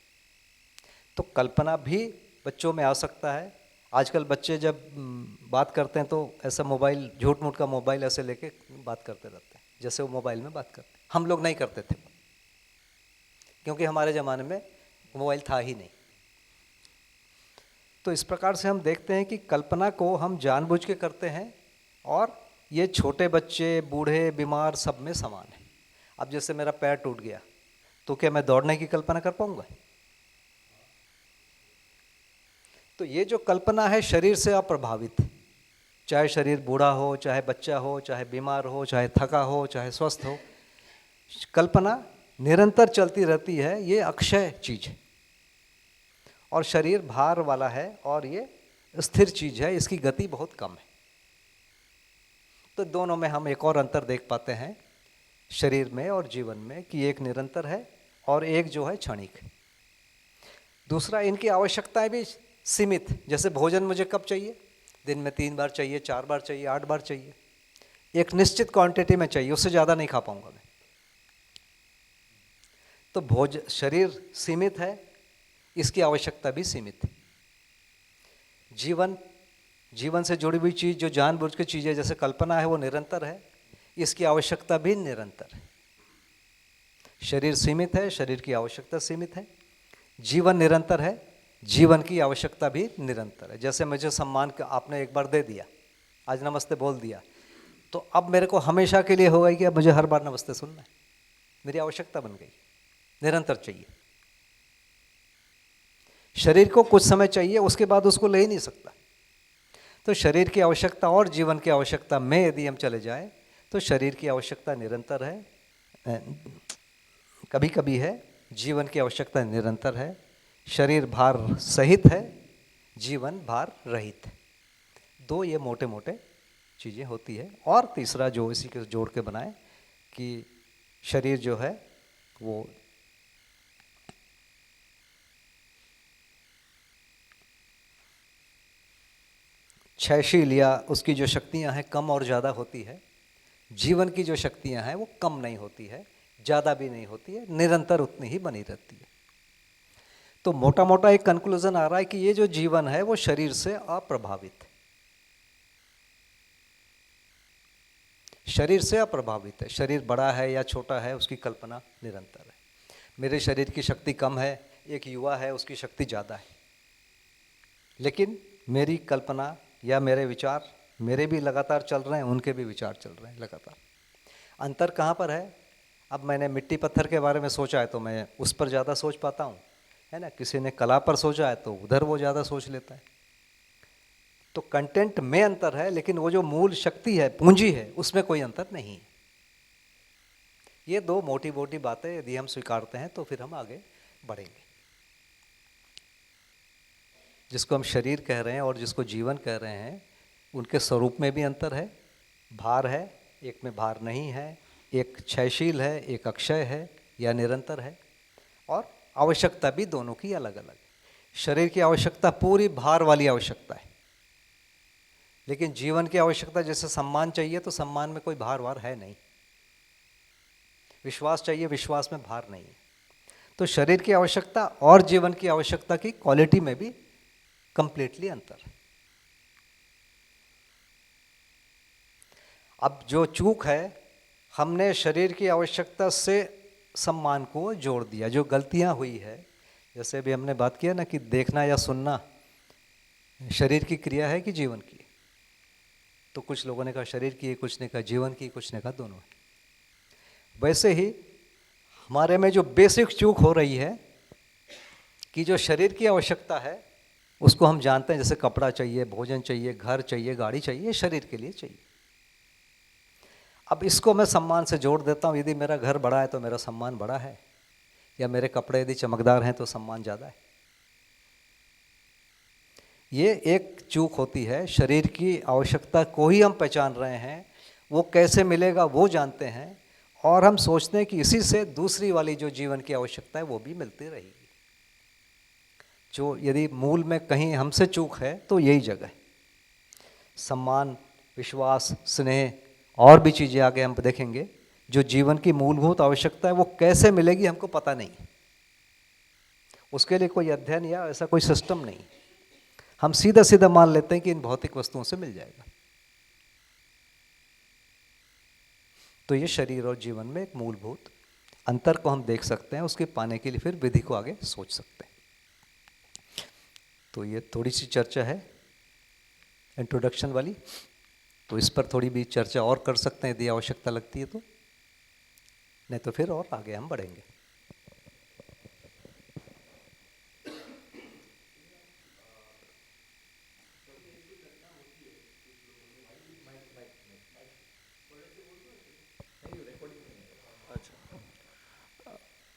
तो कल्पना भी बच्चों में आ सकता है। आजकल बच्चे जब बात करते हैं तो ऐसा मोबाइल, झूठ मूठ का मोबाइल ऐसे लेके बात करते रहते हैं, जैसे वो मोबाइल में बात करते हैं। हम लोग नहीं करते थे, क्योंकि हमारे ज़माने में मोबाइल था ही नहीं। तो इस प्रकार से हम देखते हैं कि कल्पना को हम जानबूझ के करते हैं, और ये छोटे बच्चे, बूढ़े, बीमार सब में समान है। अब जैसे मेरा पैर टूट गया तो क्या मैं दौड़ने की कल्पना कर पाऊंगा? तो ये जो कल्पना है शरीर से अप्रभावित है, चाहे शरीर बूढ़ा हो, चाहे बच्चा हो, चाहे बीमार हो, चाहे थका हो, चाहे स्वस्थ हो, कल्पना निरंतर चलती रहती है। ये अक्षय चीज है और शरीर भार वाला है और ये स्थिर चीज है, इसकी गति बहुत कम है। तो दोनों में हम एक और अंतर देख पाते हैं शरीर में और जीवन में, कि एक निरंतर है और एक जो है क्षणिक है। दूसरा, इनकी आवश्यकताएं भी सीमित। जैसे भोजन मुझे कब चाहिए? दिन में 3 बार चाहिए, 4 बार चाहिए, 8 बार चाहिए, एक निश्चित क्वांटिटी में चाहिए, उससे ज़्यादा नहीं खा पाऊंगा मैं। तो शरीर सीमित है, इसकी आवश्यकता भी सीमित है। जीवन से जुड़ी हुई चीज़ जो जानबूझ के चीज़ है, जैसे कल्पना है, वो निरंतर है, इसकी आवश्यकता भी निरंतर है। शरीर सीमित है, शरीर की आवश्यकता सीमित है। जीवन निरंतर है, जीवन की आवश्यकता भी निरंतर है। जैसे मुझे सम्मान का आपने एक बार दे दिया, आज नमस्ते बोल दिया, तो अब मेरे को हमेशा के लिए होगा कि अब मुझे हर बार नमस्ते सुनना है, मेरी आवश्यकता बन गई, निरंतर चाहिए। शरीर को कुछ समय चाहिए, उसके बाद उसको ले ही नहीं सकता। तो शरीर की आवश्यकता और जीवन की आवश्यकता में यदि हम चले जाएं तो शरीर की आवश्यकता निरंतर है, कभी कभी है, जीवन की आवश्यकता निरंतर है। शरीर भार सहित है, जीवन भार रहित है। दो ये मोटे मोटे चीज़ें होती है। और तीसरा जो इसी के जोड़ के बनाए कि शरीर जो है वो क्षयशील या उसकी जो शक्तियां हैं कम और ज़्यादा होती है। जीवन की जो शक्तियां हैं वो कम नहीं होती है, ज़्यादा भी नहीं होती है, निरंतर उतनी ही बनी रहती है। तो मोटा मोटा एक कंक्लूजन आ रहा है कि ये जो जीवन है वो शरीर से अप्रभावित है, शरीर से अप्रभावित है। शरीर बड़ा है या छोटा है उसकी कल्पना निरंतर है। मेरे शरीर की शक्ति कम है, एक युवा है उसकी शक्ति ज़्यादा है, लेकिन मेरी कल्पना या मेरे विचार मेरे भी लगातार चल रहे हैं, उनके भी विचार चल रहे हैं लगातार। अंतर कहाँ पर है? अब मैंने मिट्टी पत्थर के बारे में सोचा है तो मैं उस पर ज़्यादा सोच पाता हूँ, है ना। किसी ने कला पर सोचा है तो उधर वो ज़्यादा सोच लेता है। तो कंटेंट में अंतर है, लेकिन वो जो मूल शक्ति है, पूंजी है, उसमें कोई अंतर नहीं है। ये दो मोटी मोटी बातें यदि हम स्वीकारते हैं तो फिर हम आगे बढ़ेंगे। जिसको हम शरीर कह रहे हैं और जिसको जीवन कह रहे हैं, उनके स्वरूप में भी अंतर है। भार है, एक में भार नहीं है, एक क्षयशील है, एक अक्षय है या निरंतर है। और आवश्यकता भी दोनों की अलग अलग है। शरीर की आवश्यकता पूरी भार वाली आवश्यकता है, लेकिन जीवन की आवश्यकता जैसे सम्मान चाहिए तो सम्मान में कोई भार वार है नहीं। विश्वास चाहिए, विश्वास में भार नहीं है। तो शरीर की आवश्यकता और जीवन की आवश्यकता की क्वालिटी में भी कंप्लीटली अंतर है। अब जो चूक है, हमने शरीर की आवश्यकता से सम्मान को जोड़ दिया। जो गलतियां हुई है, जैसे अभी हमने बात किया ना कि देखना या सुनना शरीर की क्रिया है कि जीवन की, तो कुछ लोगों ने कहा शरीर की, कुछ ने कहा जीवन की, कुछ ने कहा दोनों है। वैसे ही हमारे में जो बेसिक चूक हो रही है कि जो शरीर की आवश्यकता है उसको हम जानते हैं, जैसे कपड़ा चाहिए, भोजन चाहिए, घर चाहिए, गाड़ी चाहिए, शरीर के लिए चाहिए। अब इसको मैं सम्मान से जोड़ देता हूँ। यदि मेरा घर बड़ा है तो मेरा सम्मान बड़ा है, या मेरे कपड़े यदि चमकदार हैं तो सम्मान ज़्यादा है। ये एक चूक होती है। शरीर की आवश्यकता को ही हम पहचान रहे हैं, वो कैसे मिलेगा वो जानते हैं, और हम सोचते हैं कि इसी से दूसरी वाली जो जीवन की आवश्यकता है वो भी मिलती रहेगी। जो यदि मूल में कहीं हमसे चूक है तो यही जगह है। सम्मान, विश्वास, स्नेह और भी चीज़ें आगे हम देखेंगे। जो जीवन की मूलभूत आवश्यकता है वो कैसे मिलेगी हमको पता नहीं, उसके लिए कोई अध्ययन या ऐसा कोई सिस्टम नहीं। हम सीधा सीधा मान लेते हैं कि इन भौतिक वस्तुओं से मिल जाएगा। तो ये शरीर और जीवन में एक मूलभूत अंतर को हम देख सकते हैं। उसके पाने के लिए फिर विधि को आगे सोच सकते हैं। तो ये थोड़ी सी चर्चा है इंट्रोडक्शन वाली, तो इस पर थोड़ी भी चर्चा और कर सकते हैं यदि आवश्यकता लगती है तो, नहीं तो फिर और आगे हम बढ़ेंगे।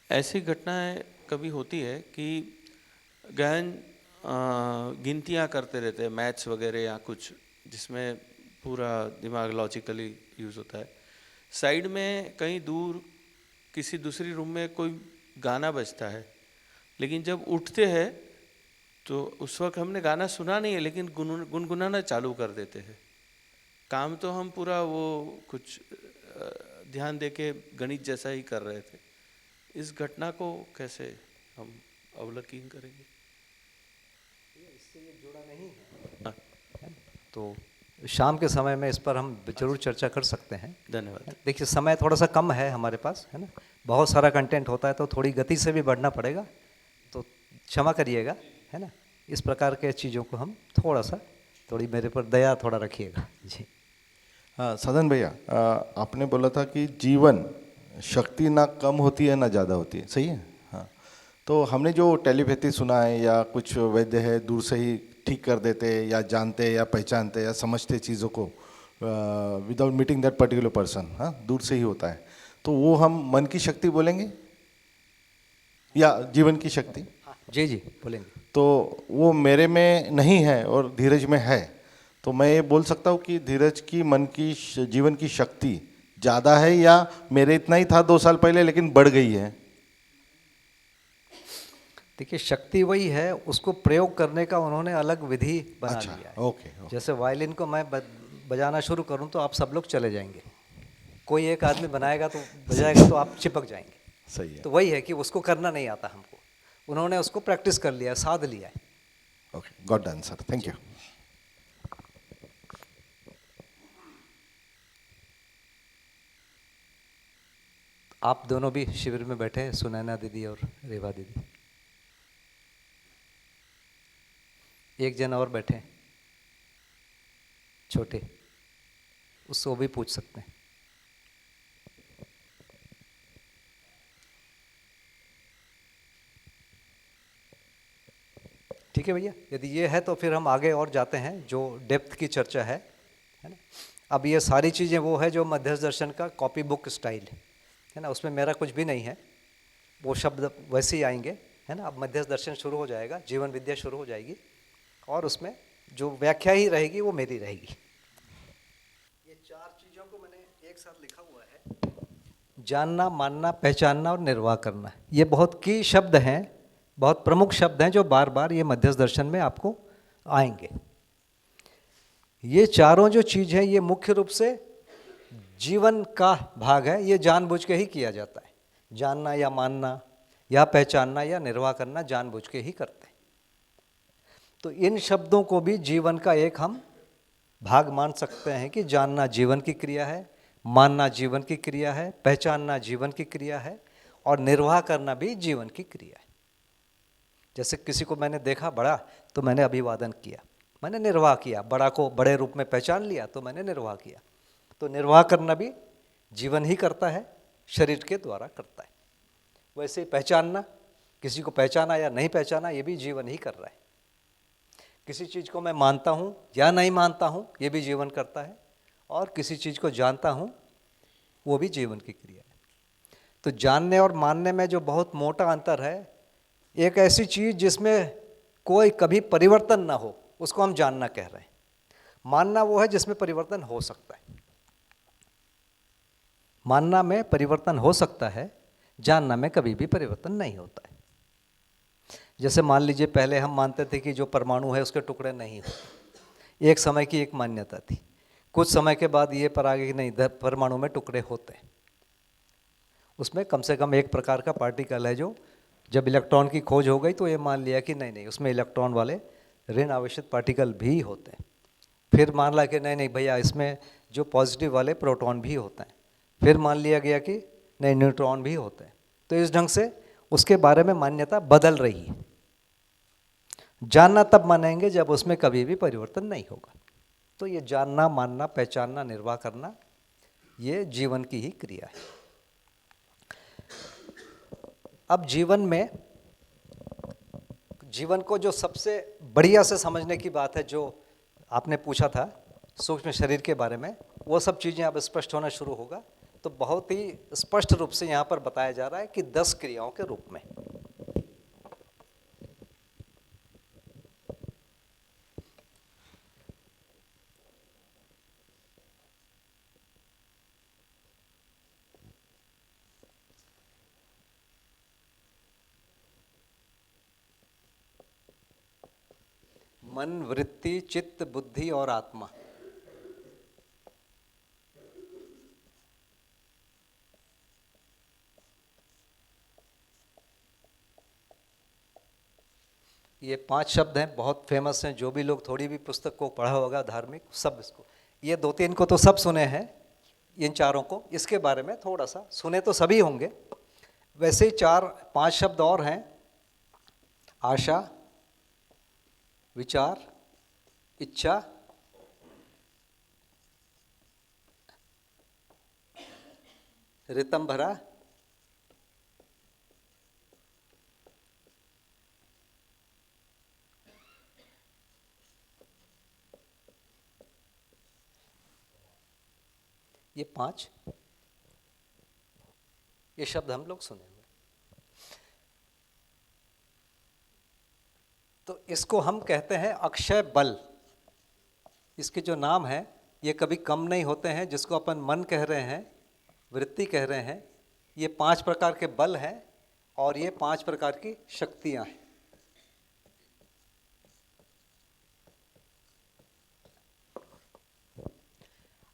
ऐसी घटनाएं कभी होती है कि गहन गिनतियां करते रहते हैं, मैथ्स वगैरह या कुछ, जिसमें पूरा दिमाग लॉजिकली यूज़ होता है। साइड में कहीं दूर किसी दूसरी रूम में कोई गाना बजता है, लेकिन जब उठते हैं तो उस वक्त हमने गाना सुना नहीं है, लेकिन गुनगुनाना चालू कर देते हैं। काम तो हम पूरा वो कुछ ध्यान देके गणित जैसा ही कर रहे थे। इस घटना को कैसे हम अवलोकन करेंगे? इससे ये जुड़ा नहीं है। तो शाम के समय में इस पर हम जरूर चर्चा कर सकते हैं। धन्यवाद। देखिए समय थोड़ा सा कम है हमारे पास, है ना, बहुत सारा कंटेंट होता है तो थोड़ी गति से भी बढ़ना पड़ेगा, तो क्षमा करिएगा, है ना। इस प्रकार के चीज़ों को हम थोड़ी मेरे पर दया थोड़ा रखिएगा जी। हाँ साधन भैया, आपने बोला था कि जीवन शक्ति ना कम होती है ना ज़्यादा होती है, सही है? हाँ, तो हमने जो टेलीपैथी सुना है या कुछ वैद्य है दूर से ही ठीक कर देते या जानते या पहचानते या समझते चीज़ों को without meeting that particular person, हाँ दूर से ही होता है, तो वो हम मन की शक्ति बोलेंगे या जीवन की शक्ति? जी जी बोलेंगे। तो वो मेरे में नहीं है और धीरज में है, तो मैं ये बोल सकता हूँ कि धीरज की मन की जीवन की शक्ति ज़्यादा है या मेरे इतना ही था 2 साल पहले लेकिन बढ़ गई है? देखिए शक्ति वही है, उसको प्रयोग करने का उन्होंने अलग विधि बना लिया है। ओके। जैसे वायलिन को मैं बजाना शुरू करूं तो आप सब लोग चले जाएंगे, कोई एक आदमी बनाएगा तो बजाएगा तो आप चिपक जाएंगे। सही है। तो वही है कि उसको करना नहीं आता हमको, उन्होंने उसको प्रैक्टिस कर लिया, साध लिया है। Okay, got done sir, thank you. आप दोनों भी शिविर में बैठे हैं, सुनैना दीदी और रेवा दीदी। एक जन और बैठे हैं छोटे, उसको भी पूछ सकते हैं। ठीक है भैया, यदि ये है तो फिर हम आगे और जाते हैं, जो डेप्थ की चर्चा है ना। अब ये सारी चीज़ें वो है जो मध्यस्थ दर्शन का कॉपी बुक स्टाइल है ना, उसमें मेरा कुछ भी नहीं है, वो शब्द वैसे ही आएंगे, है ना। अब मध्यस्थ दर्शन शुरू हो जाएगा, जीवन विद्या शुरू हो जाएगी और उसमें जो व्याख्या ही रहेगी वो मेरी रहेगी। ये 4 चीज़ों को मैंने एक साथ लिखा हुआ है, जानना, मानना, पहचानना और निर्वाह करना। ये बहुत की शब्द हैं, बहुत प्रमुख शब्द हैं जो बार बार ये मध्यस्थ दर्शन में आपको आएंगे। ये चारों जो चीज़ है ये मुख्य रूप से जीवन का भाग है, ये जानबूझ के ही किया जाता है। जानना या मानना या पहचानना या निर्वाह करना जानबूझ के ही करते हैं। तो इन शब्दों को भी जीवन का एक हम भाग मान सकते हैं कि जानना जीवन की क्रिया है, मानना जीवन की क्रिया है, पहचानना जीवन की क्रिया है और निर्वाह करना भी जीवन की क्रिया है। जैसे किसी को मैंने देखा बड़ा तो मैंने अभिवादन किया, मैंने निर्वाह किया, बड़ा को बड़े रूप में पहचान लिया तो मैंने निर्वाह किया। तो निर्वाह करना भी जीवन ही करता है, शरीर के द्वारा करता है। वैसे ही पहचानना, किसी को पहचाना या नहीं पहचाना ये भी जीवन ही कर रहा है। किसी चीज़ को मैं मानता हूँ या नहीं मानता हूँ ये भी जीवन करता है, और किसी चीज़ को जानता हूँ वो भी जीवन की क्रिया है। तो जानने और मानने में जो बहुत मोटा अंतर है, एक ऐसी चीज़ जिसमें कोई कभी परिवर्तन ना हो उसको हम जानना कह रहे हैं। मानना वो है जिसमें परिवर्तन हो सकता है, मानना में परिवर्तन हो सकता है, जानना में कभी भी परिवर्तन नहीं होता है। जैसे मान लीजिए पहले हम मानते थे कि जो परमाणु है उसके टुकड़े नहीं होते, एक समय की एक मान्यता थी। कुछ समय के बाद ये पर आ गई कि नहीं, परमाणु में टुकड़े होते हैं, उसमें कम से कम एक प्रकार का पार्टिकल है जो, जब इलेक्ट्रॉन की खोज हो गई तो ये मान लिया कि नहीं उसमें इलेक्ट्रॉन वाले ऋण आवेशित पार्टिकल भी होते हैं। फिर मान लिया कि नहीं भैया इसमें जो पॉजिटिव वाले प्रोटॉन भी होते हैं। फिर मान लिया गया कि नहीं न्यूट्रॉन भी होते हैं। तो इस ढंग से उसके बारे में मान्यता बदल रही है। जानना तब मानेंगे जब उसमें कभी भी परिवर्तन नहीं होगा। तो ये जानना, मानना, पहचानना, निर्वाह करना ये जीवन की ही क्रिया है। अब जीवन को जो सबसे बढ़िया से समझने की बात है, जो आपने पूछा था सूक्ष्म शरीर के बारे में, वो सब चीज़ें अब स्पष्ट होना शुरू होगा। तो बहुत ही स्पष्ट रूप से यहाँ पर बताया जा रहा है कि 10 क्रियाओं के रूप में। मन, वृत्ति, चित्त, बुद्धि और आत्मा। ये 5 शब्द हैं, बहुत फेमस हैं, जो भी लोग थोड़ी भी पुस्तक को पढ़ा होगा धार्मिक, सब इसको, ये 2-3 को तो सब सुने हैं, इन चारों को, इसके बारे में थोड़ा सा सुने तो सभी होंगे। वैसे ही 4-5 शब्द और हैं, आशा, विचार, इच्छा, ऋतंभरा, ये 5, ये शब्द हम लोग सुने हुए। तो इसको हम कहते हैं अक्षय बल। इसके जो नाम है ये कभी कम नहीं होते हैं, जिसको अपन मन कह रहे हैं, वृत्ति कह रहे हैं, ये 5 प्रकार के बल हैं और ये 5 प्रकार की शक्तियां हैं।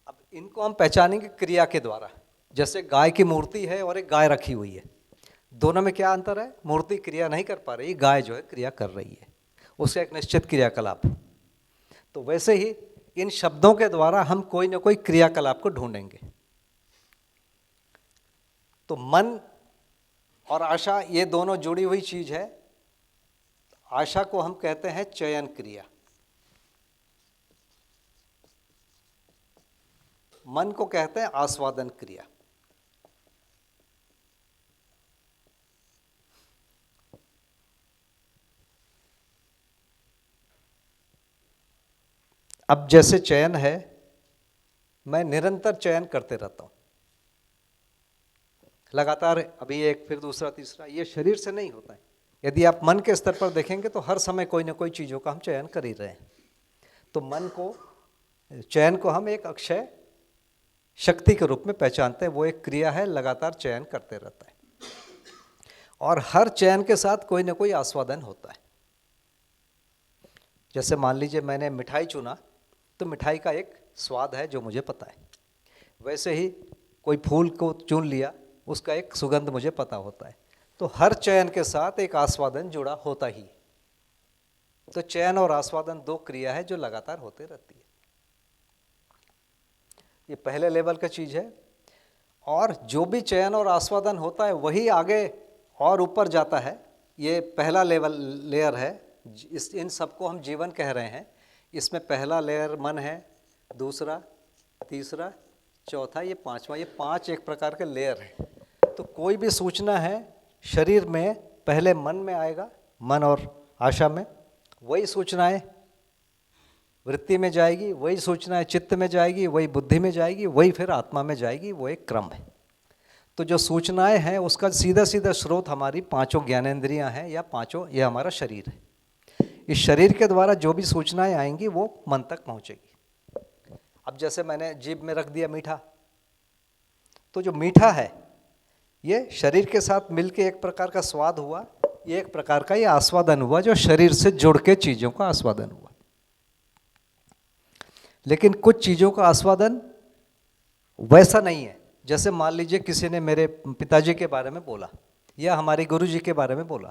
अब इनको हम पहचानेंगे क्रिया के द्वारा। जैसे गाय की मूर्ति है और एक गाय रखी हुई है, दोनों में क्या अंतर है? मूर्ति क्रिया नहीं कर पा रही, गाय जो है क्रिया कर रही है, उसका एक निश्चित क्रियाकलाप। तो वैसे ही इन शब्दों के द्वारा हम कोई ना कोई क्रियाकलाप को ढूंढेंगे। तो मन और आशा ये दोनों जुड़ी हुई चीज है। आशा को हम कहते हैं चयन क्रिया, मन को कहते हैं आस्वादन क्रिया। अब जैसे चयन है, मैं निरंतर चयन करते रहता हूं, लगातार, अभी एक फिर दूसरा तीसरा, ये शरीर से नहीं होता है। यदि आप मन के स्तर पर देखेंगे तो हर समय कोई ना कोई चीज़ों का हम चयन कर ही रहे हैं। तो मन को, चयन को हम एक अक्षय शक्ति के रूप में पहचानते हैं। वो एक क्रिया है, लगातार चयन करते रहता है और हर चयन के साथ कोई ना कोई आस्वादन होता है। जैसे मान लीजिए मैंने मिठाई चुना, तो मिठाई का एक स्वाद है जो मुझे पता है। वैसे ही कोई फूल को चुन लिया, उसका एक सुगंध मुझे पता होता है। तो हर चयन के साथ एक आस्वादन जुड़ा होता ही। तो चयन और आस्वादन 2 क्रिया है जो लगातार होते रहती है। ये पहले लेवल का चीज है। और जो भी चयन और आस्वादन होता है वही आगे और ऊपर जाता है। ये पहला लेयर है। इन सबको हम जीवन कह रहे हैं। इसमें पहला लेयर मन है, दूसरा, तीसरा, चौथा, ये 5वां, ये 5 एक प्रकार के लेयर है। तो कोई भी सूचना है शरीर में पहले मन में आएगा, मन और आशा में, वही सूचनाएं वृत्ति में जाएगी, वही सूचनाएं चित्त में जाएगी, वही बुद्धि में जाएगी, वही फिर आत्मा में जाएगी। वो एक क्रम है। तो जो सूचनाएं हैं उसका सीधा सीधा स्रोत हमारी 5 ज्ञानेंद्रियां हैं या 5, ये हमारा शरीर है। इस शरीर के द्वारा जो भी सूचनाएं आएंगी वो मन तक पहुंचेगी। अब जैसे मैंने जीभ में रख दिया मीठा, तो जो मीठा है ये शरीर के साथ मिलके एक प्रकार का स्वाद हुआ, ये एक प्रकार का ये आस्वादन हुआ जो शरीर से जुड़ के चीज़ों का आस्वादन हुआ। लेकिन कुछ चीज़ों का आस्वादन वैसा नहीं है। जैसे मान लीजिए किसी ने मेरे पिताजी के बारे में बोला या हमारे गुरुजी के बारे में बोला,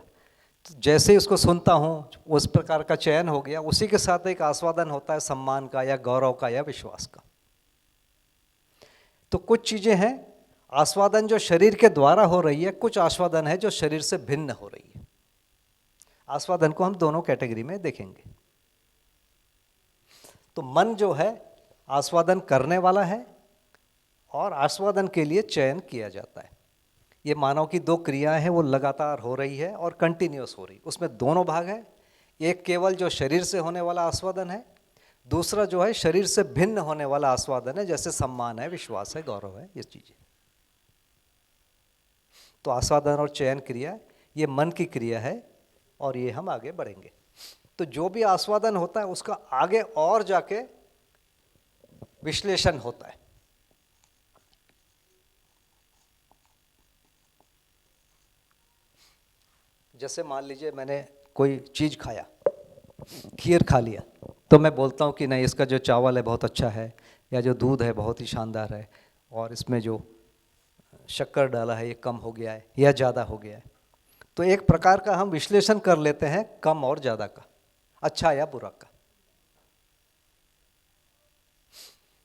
तो जैसे ही उसको सुनता हूँ उस प्रकार का चयन हो गया, उसी के साथ एक आस्वादन होता है सम्मान का या गौरव का या विश्वास का। तो कुछ चीज़ें हैं आस्वादन जो शरीर के द्वारा हो रही है, कुछ आस्वादन है जो शरीर से भिन्न हो रही है। आस्वादन को हम दोनों कैटेगरी में देखेंगे। तो मन जो है आस्वादन करने वाला है और आस्वादन के लिए चयन किया जाता है। ये मानव की 2 क्रियाएं हैं, वो लगातार हो रही है और कंटिन्यूस हो रही। उसमें दोनों भाग हैं। एक केवल जो शरीर से होने वाला आस्वादन है, दूसरा जो है शरीर से भिन्न होने वाला आस्वादन है, जैसे सम्मान है, विश्वास है, गौरव है, ये चीजें। तो आस्वादन और चयन क्रिया ये मन की क्रिया है और ये हम आगे बढ़ेंगे। तो जो भी आस्वादन होता है उसका आगे और जाके विश्लेषण होता है। जैसे मान लीजिए मैंने कोई चीज़ खाया, खीर खा लिया, तो मैं बोलता हूँ कि नहीं इसका जो चावल है बहुत अच्छा है, या जो दूध है बहुत ही शानदार है, और इसमें जो शक्कर डाला है ये कम हो गया है या ज़्यादा हो गया है। तो एक प्रकार का हम विश्लेषण कर लेते हैं कम और ज़्यादा का, अच्छा या बुरा का।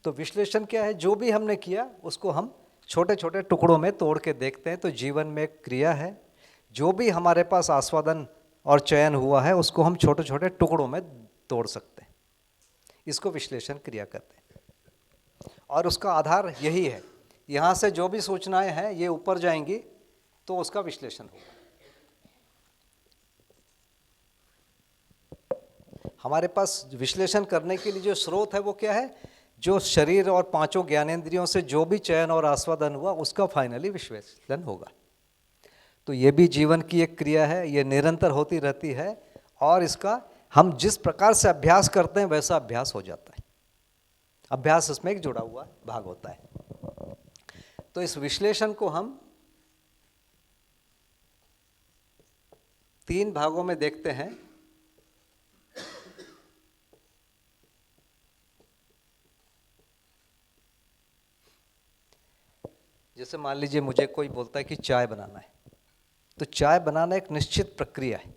तो विश्लेषण क्या है, जो भी हमने किया उसको हम छोटे छोटे टुकड़ों में तोड़ के देखते हैं। तो जीवन में एक क्रिया है, जो भी हमारे पास आस्वादन और चयन हुआ है उसको हम छोटे छोटे टुकड़ों में तोड़ सकते हैं, इसको विश्लेषण क्रिया कहते हैं। और उसका आधार यही है, यहाँ से जो भी सूचनाएं हैं ये ऊपर जाएंगी तो उसका विश्लेषण होगा। हमारे पास विश्लेषण करने के लिए जो स्रोत है वो क्या है, जो शरीर और पांचों ज्ञानेंद्रियों से जो भी चयन और आस्वादन हुआ उसका फाइनली विश्लेषण होगा। तो ये भी जीवन की एक क्रिया है, ये निरंतर होती रहती है और इसका हम जिस प्रकार से अभ्यास करते हैं वैसा अभ्यास हो जाता है। अभ्यास इसमें एक जुड़ा हुआ भाग होता है। तो इस विश्लेषण को हम 3 भागों में देखते हैं। जैसे मान लीजिए मुझे कोई बोलता है कि चाय बनाना है, तो चाय बनाना एक निश्चित प्रक्रिया है,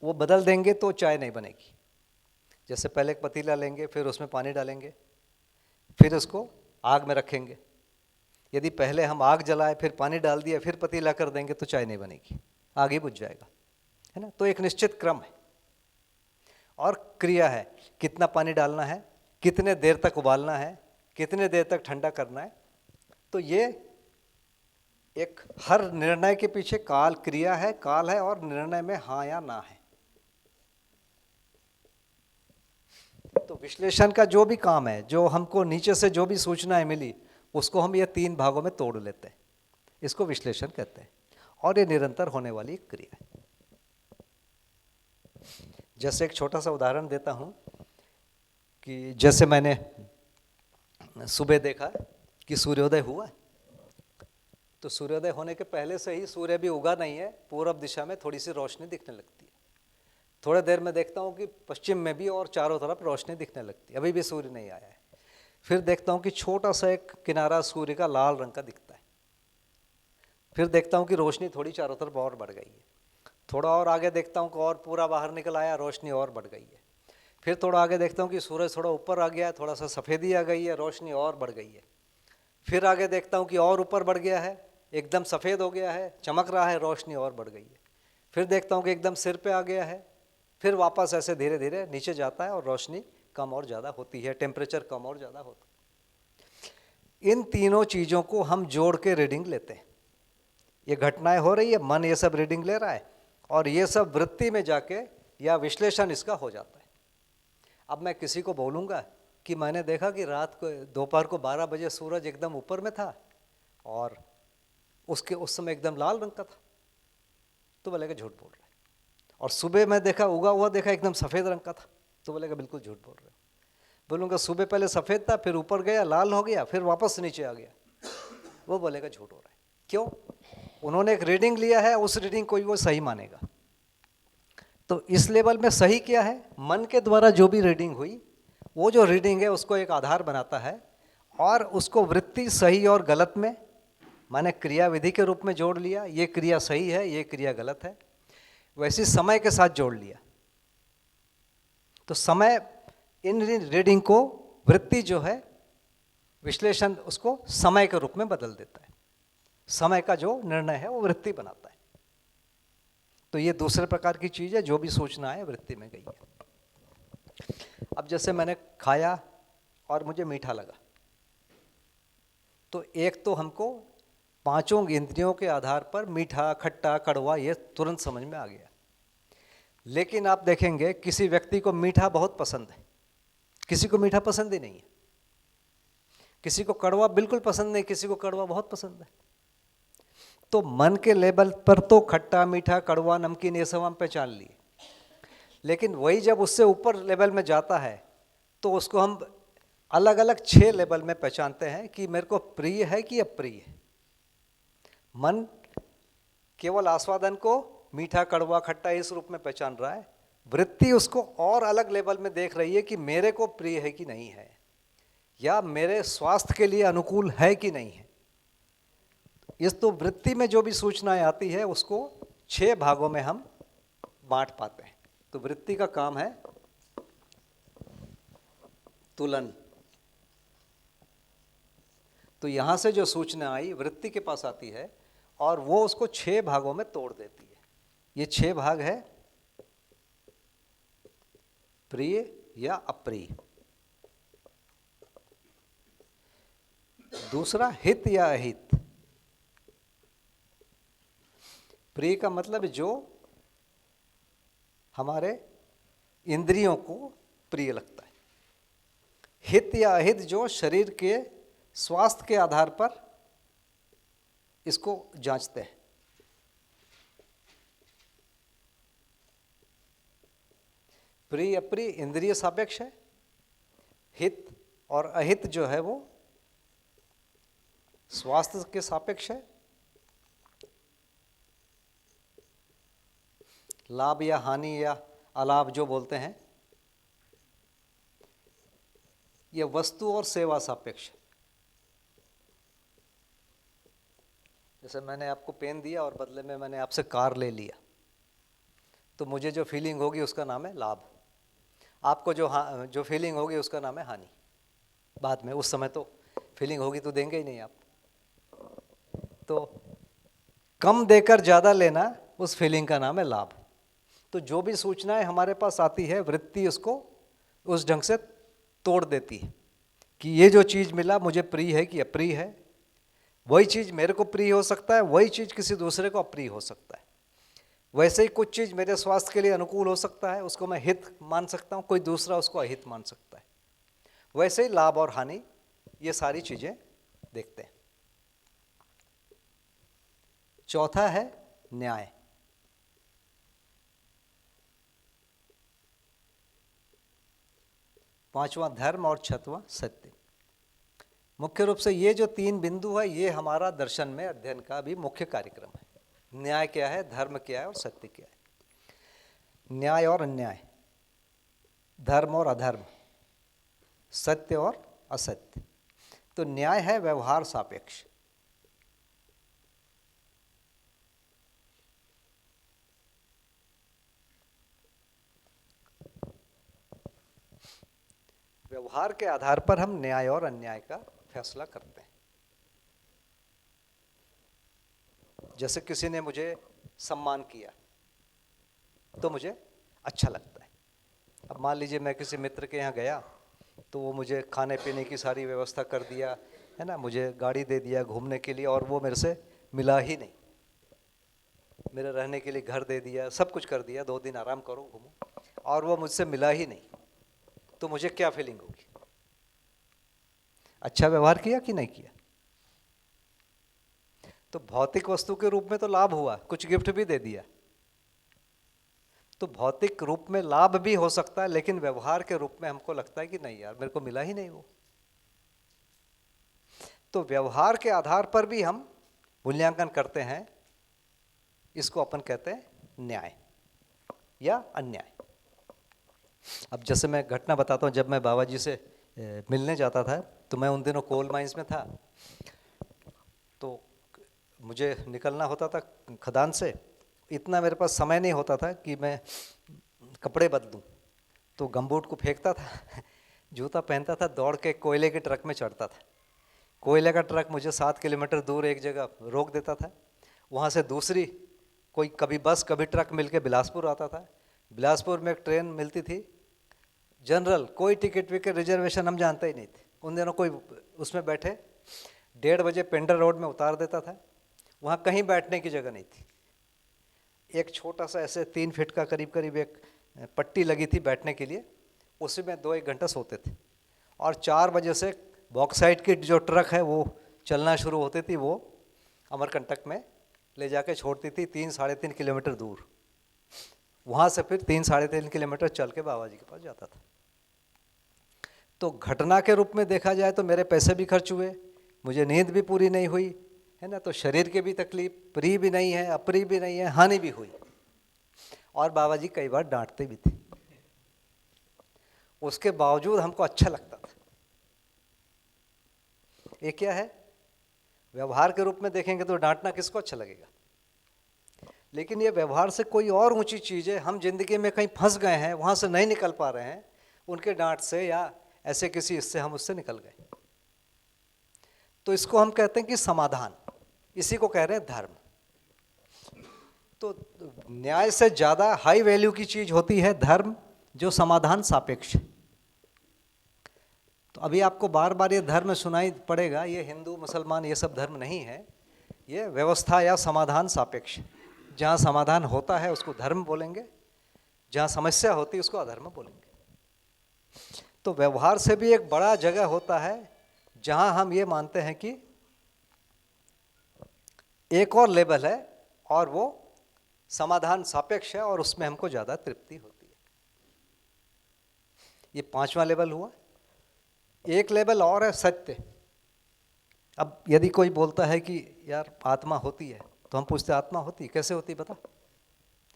वो बदल देंगे तो चाय नहीं बनेगी। जैसे पहले एक पतीला लेंगे, फिर उसमें पानी डालेंगे, फिर उसको आग में रखेंगे। यदि पहले हम आग जलाए फिर पानी डाल दिया फिर पतीला कर देंगे तो चाय नहीं बनेगी, आग ही बुझ जाएगा, है ना। तो एक निश्चित क्रम है और क्रिया है, कितना पानी डालना है, कितने देर तक उबालना है, कितने देर तक ठंडा करना है। तो ये एक हर निर्णय के पीछे काल क्रिया है, काल है और निर्णय में हाँ या ना है। तो विश्लेषण का जो भी काम है, जो हमको नीचे से जो भी सूचनाएं मिली उसको हम ये 3 भागों में तोड़ लेते हैं, इसको विश्लेषण कहते हैं और ये निरंतर होने वाली एक क्रिया है। जैसे एक छोटा सा उदाहरण देता हूँ कि जैसे मैंने सुबह देखा कि सूर्योदय हुआ, तो सूर्योदय होने के पहले से ही सूर्य भी उगा नहीं है, पूरब दिशा में थोड़ी सी रोशनी दिखने लगती है। थोड़ी देर में देखता हूँ कि पश्चिम में भी और चारों तरफ रोशनी दिखने लगती है, अभी भी सूर्य नहीं आया है। फिर देखता हूँ कि छोटा सा एक किनारा सूर्य का लाल रंग का दिखता है। फिर देखता हूँ कि रोशनी थोड़ी चारों तरफ और बढ़ गई है। थोड़ा और आगे देखता हूँ कि और पूरा बाहर निकल आया, रोशनी और बढ़ गई है। फिर थोड़ा आगे देखता हूँ कि सूरज थोड़ा ऊपर आ गया है, थोड़ा सा सफ़ेदी आ गई है, रोशनी और बढ़ गई है। फिर आगे देखता हूँ कि और ऊपर बढ़ गया है, एकदम सफ़ेद हो गया है, चमक रहा है, रोशनी और बढ़ गई है। फिर देखता हूँ कि एकदम सिर पे आ गया है, फिर वापस ऐसे धीरे धीरे नीचे जाता है और रोशनी कम और ज़्यादा होती है, टेम्परेचर कम और ज़्यादा होता है। इन तीनों चीज़ों को हम जोड़ के रीडिंग लेते हैं। ये घटनाएं हो रही है, मन ये सब रीडिंग ले रहा है और ये सब वृत्ति में जाके या विश्लेषण इसका हो जाता है। अब मैं किसी को बोलूँगा कि मैंने देखा कि रात को दोपहर को 12 बजे सूरज एकदम ऊपर में था और उसके उस समय एकदम लाल रंग का था, तो बोलेगा झूठ बोल रहे हैं। और सुबह मैं देखा उगा हुआ देखा एकदम सफ़ेद रंग का था, तो बोलेगा बिल्कुल झूठ बोल रहे हो। बोलूँगा सुबह पहले सफ़ेद था, फिर ऊपर गया लाल हो गया, फिर वापस नीचे आ गया, वो बोलेगा झूठ हो रहा है। क्यों? उन्होंने एक रीडिंग लिया है, उस रीडिंग को ही वो सही मानेगा। तो इस लेवल में सही क्या है, मन के द्वारा जो भी रीडिंग हुई वो जो रीडिंग है उसको एक आधार बनाता है और उसको वृत्ति सही और गलत में मैंने क्रिया विधि के रूप में जोड़ लिया, ये क्रिया सही है, ये क्रिया गलत है। वैसे समय के साथ जोड़ लिया, तो समय इन रीडिंग को वृत्ति जो है विश्लेषण उसको समय के रूप में बदल देता है। समय का जो निर्णय है वो वृत्ति बनाता है। तो ये दूसरे प्रकार की चीज़ है, जो भी सूचना है वृत्ति में गई है। अब जैसे मैंने खाया और मुझे मीठा लगा, तो एक तो हमको पांचों इंद्रियों के आधार पर मीठा, खट्टा, कड़वा ये तुरंत समझ में आ गया। लेकिन आप देखेंगे किसी व्यक्ति को मीठा बहुत पसंद है, किसी को मीठा पसंद ही नहीं है, किसी को कड़वा बिल्कुल पसंद नहीं, किसी को कड़वा बहुत पसंद है। तो मन के लेवल पर तो खट्टा, मीठा, कड़वा, नमकीन ये सब हम पहचान लिए, लेकिन वही जब उससे ऊपर लेवल में जाता है तो उसको हम अलग अलग 6 लेवल में पहचानते हैं कि मेरे को प्रिय है कि अप्रिय है। मन केवल आस्वादन को मीठा, कड़वा, खट्टा इस रूप में पहचान रहा है, वृत्ति उसको और अलग लेवल में देख रही है कि मेरे को प्रिय है कि नहीं है, या मेरे स्वास्थ्य के लिए अनुकूल है कि नहीं है। इस तो वृत्ति में जो भी सूचनाएं आती है उसको 6 भागों में हम बांट पाते हैं। तो वृत्ति का काम है तुलन। तो यहां से जो सूचना आई वृत्ति के पास आती है और वो उसको 6 भागों में तोड़ देती है। ये 6 भाग है प्रिय या अप्रिय, दूसरा हित या अहित। प्रिय का मतलब जो हमारे इंद्रियों को प्रिय लगता है, हित या अहित जो शरीर के स्वास्थ्य के आधार पर इसको जांचते हैं। प्रिय अप्रिय इंद्रिय सापेक्ष है, हित और अहित जो है वो स्वास्थ्य के सापेक्ष है। लाभ या हानि या अलाभ जो बोलते हैं ये वस्तु और सेवा सापेक्ष है। जैसे मैंने आपको पेन दिया और बदले में मैंने आपसे कार ले लिया, तो मुझे जो फीलिंग होगी उसका नाम है लाभ। आपको जो फीलिंग होगी उसका नाम है हानि। बाद में उस समय तो फीलिंग होगी तो देंगे ही नहीं आप। तो कम देकर ज़्यादा लेना उस फीलिंग का नाम है लाभ। तो जो भी सूचनाएं हमारे पास आती है वृत्ति उसको उस ढंग से तोड़ देती है कि ये जो चीज़ मिला मुझे प्रिय है कि अप्रिय है। वही चीज़ मेरे को प्रिय हो सकता है, वही चीज़ किसी दूसरे को अप्रिय हो सकता है। वैसे ही कुछ चीज़ मेरे स्वास्थ्य के लिए अनुकूल हो सकता है, उसको मैं हित मान सकता हूँ, कोई दूसरा उसको अहित मान सकता है। वैसे ही लाभ और हानि ये सारी चीज़ें देखते हैं। चौथा है न्याय। पांचवा धर्म और छठवां सत्य। मुख्य रूप से ये जो 3 बिंदु है ये हमारा दर्शन में अध्ययन का भी मुख्य कार्यक्रम है। न्याय क्या है, धर्म क्या है और सत्य क्या है। न्याय और अन्याय, धर्म और अधर्म, सत्य और असत्य। तो न्याय है व्यवहार सापेक्ष। व्यवहार के आधार पर हम न्याय और अन्याय का फैसला करते हैं। जैसे किसी ने मुझे सम्मान किया तो मुझे अच्छा लगता है। अब मान लीजिए मैं किसी मित्र के यहाँ गया तो वो मुझे खाने पीने की सारी व्यवस्था कर दिया है ना, मुझे गाड़ी दे दिया घूमने के लिए और वो मेरे से मिला ही नहीं, मेरे रहने के लिए घर दे दिया, सब कुछ कर दिया, 2 दिन आराम करो घूमो, और वो मुझसे मिला ही नहीं, तो मुझे क्या फीलिंग होगी? अच्छा व्यवहार किया कि नहीं किया? तो भौतिक वस्तु के रूप में तो लाभ हुआ, कुछ गिफ्ट भी दे दिया, तो भौतिक रूप में लाभ भी हो सकता है, लेकिन व्यवहार के रूप में हमको लगता है कि नहीं यार मेरे को मिला ही नहीं वो। तो व्यवहार के आधार पर भी हम मूल्यांकन करते हैं, इसको अपन कहते हैं न्याय या अन्याय। अब जैसे मैं घटना बताता हूँ, जब मैं बाबा जी से मिलने जाता था तो मैं उन दिनों कोल माइंस में था, तो मुझे निकलना होता था खदान से, इतना मेरे पास समय नहीं होता था कि मैं कपड़े बदलूं, तो गमबूट को फेंकता था, जूता पहनता था, दौड़ के कोयले के ट्रक में चढ़ता था। कोयले का ट्रक मुझे 7 किलोमीटर दूर एक जगह रोक देता था, वहाँ से दूसरी कोई कभी बस कभी ट्रक मिलके बिलासपुर आता था। बिलासपुर में एक ट्रेन मिलती थी जनरल, कोई टिकट विकेट रिजर्वेशन हम जानते ही नहीं थे उन दिनों, कोई उसमें बैठे 1:30 बजे पेंडर रोड में उतार देता था। वहाँ कहीं बैठने की जगह नहीं थी, एक छोटा सा ऐसे 3 फीट का करीब एक पट्टी लगी थी बैठने के लिए, उसी में 2-1 घंटा सोते थे। और 4 बजे से बॉक्साइट की जो ट्रक है वो चलना शुरू होती थी, वो अमरकंटक में ले जाके छोड़ती थी 3-3.5 किलोमीटर दूर। वहाँ से फिर 3-3.5 किलोमीटर चल के बाबा जी के पास जाता था। तो घटना के रूप में देखा जाए तो मेरे पैसे भी खर्च हुए, मुझे नींद भी पूरी नहीं हुई है ना, तो शरीर की भी तकलीफ, प्रिय भी नहीं है अप्रिय भी नहीं है, हानि भी हुई, और बाबा जी कई बार डांटते भी थे। उसके बावजूद हमको अच्छा लगता था। ये क्या है? व्यवहार के रूप में देखेंगे तो डांटना किसको अच्छा लगेगा? लेकिन ये व्यवहार से कोई और ऊंची चीज़ है, हम जिंदगी में कहीं फंस गए हैं, वहाँ से नहीं निकल पा रहे हैं, उनके डांट से या ऐसे किसी इससे हम उससे निकल गए, तो इसको हम कहते हैं कि समाधान, इसी को कह रहे हैं धर्म। तो न्याय से ज़्यादा हाई वैल्यू की चीज़ होती है धर्म, जो समाधान सापेक्ष है। तो अभी आपको बार बार ये धर्म सुनाई पड़ेगा, ये हिंदू मुसलमान ये सब धर्म नहीं है, ये व्यवस्था या समाधान सापेक्ष। जहाँ समाधान होता है उसको धर्म बोलेंगे, जहाँ समस्या होती है उसको अधर्म बोलेंगे। तो व्यवहार से भी एक बड़ा जगह होता है जहाँ हम ये मानते हैं कि एक और लेवल है और वो समाधान सापेक्ष है और उसमें हमको ज़्यादा तृप्ति होती है। ये 5वां लेवल हुआ। एक लेवल और है सत्य। अब यदि कोई बोलता है कि यार आत्मा होती है, तो हम पूछते आत्मा होती है, कैसे होती है बता,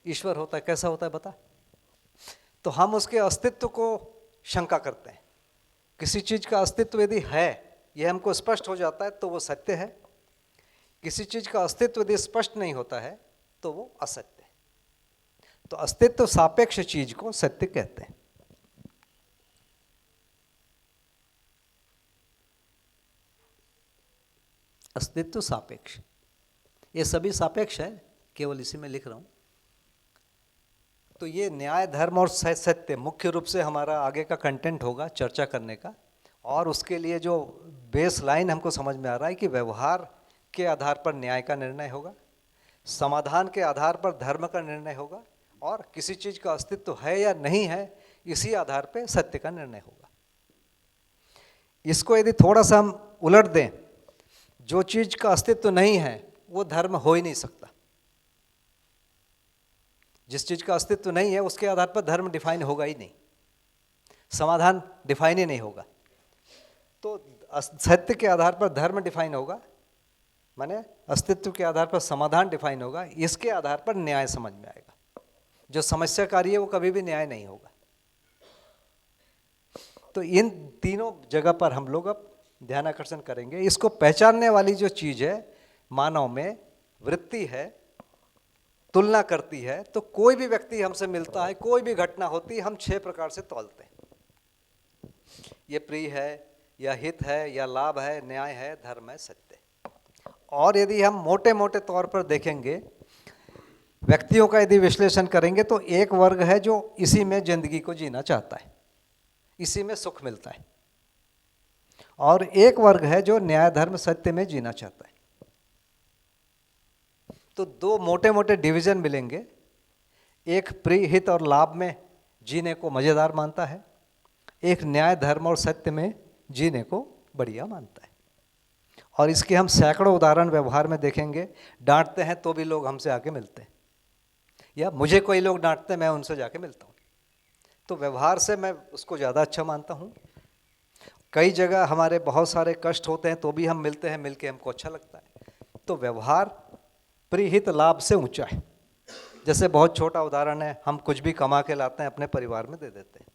ईश्वर होता है कैसा होता है बता। तो हम उसके अस्तित्व को शंका करते हैं। किसी चीज़ का अस्तित्व यदि है, यह हमको स्पष्ट हो जाता है तो वो सत्य है। किसी चीज़ का अस्तित्व यदि स्पष्ट नहीं होता है तो वो असत्य है। तो अस्तित्व सापेक्ष चीज को सत्य कहते हैं। अस्तित्व सापेक्ष, ये सभी सापेक्ष है, केवल इसी में लिख रहा हूं। तो ये न्याय धर्म और सत्य मुख्य रूप से हमारा आगे का कंटेंट होगा चर्चा करने का। और उसके लिए जो बेस लाइन हमको समझ में आ रहा है कि व्यवहार के आधार पर न्याय का निर्णय होगा, समाधान के आधार पर धर्म का निर्णय होगा, और किसी चीज़ का अस्तित्व है या नहीं है इसी आधार पर सत्य का निर्णय होगा। इसको यदि थोड़ा सा हम उलट दें, जो चीज़ का अस्तित्व नहीं है वो धर्म हो ही नहीं सकता। जिस चीज़ का अस्तित्व नहीं है उसके आधार पर धर्म डिफाइन होगा ही नहीं, समाधान डिफाइन ही नहीं होगा। तो सत्य के आधार पर धर्म डिफाइन होगा, माने अस्तित्व के आधार पर समाधान डिफाइन होगा, इसके आधार पर न्याय समझ में आएगा। जो समस्याकारी है वो कभी भी न्याय नहीं होगा। तो इन तीनों जगह पर हम लोग अब ध्यान आकर्षण करेंगे। इसको पहचानने वाली जो चीज़ है मानव में वृत्ति है, तुलना करती है। तो कोई भी व्यक्ति हमसे मिलता है, कोई भी घटना होती है, हम 6 प्रकार से तौलते हैं। ये प्रिय है या हित है या लाभ है, न्याय है, धर्म है, सत्य। और यदि हम मोटे मोटे तौर पर देखेंगे, व्यक्तियों का यदि विश्लेषण करेंगे, तो एक वर्ग है जो इसी में जिंदगी को जीना चाहता है, इसी में सुख मिलता है, और एक वर्ग है जो न्याय धर्म सत्य में जीना चाहता है। तो 2 मोटे मोटे डिवीजन मिलेंगे। एक प्रिय हित और लाभ में जीने को मज़ेदार मानता है, एक न्याय धर्म और सत्य में जीने को बढ़िया मानता है। और इसके हम सैकड़ों उदाहरण व्यवहार में देखेंगे। डांटते हैं तो भी लोग हमसे आके मिलते हैं, या मुझे कोई लोग डांटते हैं मैं उनसे जाके मिलता हूँ। तो व्यवहार से मैं उसको ज़्यादा अच्छा मानता हूँ। कई जगह हमारे बहुत सारे कष्ट होते हैं तो भी हम मिलते हैं, मिलके हमको अच्छा लगता है। तो व्यवहार प्रिहित लाभ से ऊंचा है। जैसे बहुत छोटा उदाहरण है, हम कुछ भी कमा के लाते हैं अपने परिवार में दे देते हैं।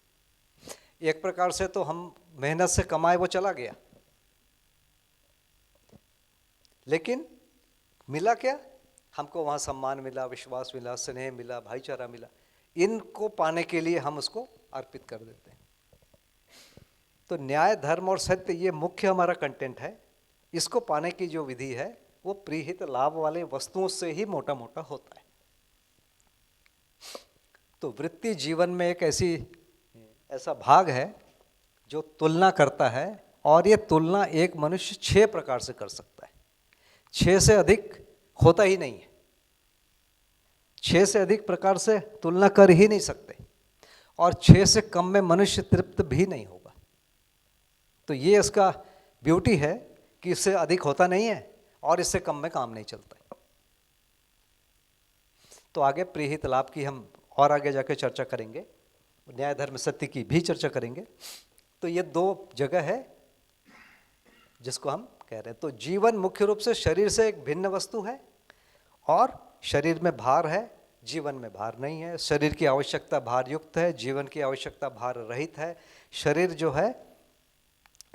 एक प्रकार से तो हम मेहनत से कमाए वो चला गया, लेकिन मिला क्या? हमको वहाँ सम्मान मिला, विश्वास मिला, स्नेह मिला, भाईचारा मिला। इनको पाने के लिए हम उसको अर्पित कर देते हैं। तो न्याय धर्म और सत्य ये मुख्य हमारा कंटेंट है। इसको पाने की जो विधि है वो प्रीहित लाभ वाले वस्तुओं से ही मोटा मोटा होता है। तो वृत्ति जीवन में एक ऐसा भाग है जो तुलना करता है, और ये तुलना एक मनुष्य 6 प्रकार से कर सकता है। 6 से अधिक होता ही नहीं है। 6 से अधिक प्रकार से तुलना कर ही नहीं सकते, और 6 से कम में मनुष्य तृप्त भी नहीं होगा। तो ये इसका ब्यूटी है कि इससे अधिक होता नहीं है और इससे कम में काम नहीं चलता है। तो आगे प्रीहित लाभ की हम और आगे जाके चर्चा करेंगे, न्याय धर्म सत्य की भी चर्चा करेंगे। तो ये 2 जगह है जिसको हम कह रहे हैं। तो जीवन मुख्य रूप से शरीर से एक भिन्न वस्तु है, और शरीर में भार है, जीवन में भार नहीं है। शरीर की आवश्यकता भार युक्त है, जीवन की आवश्यकता भार रहित है। शरीर जो है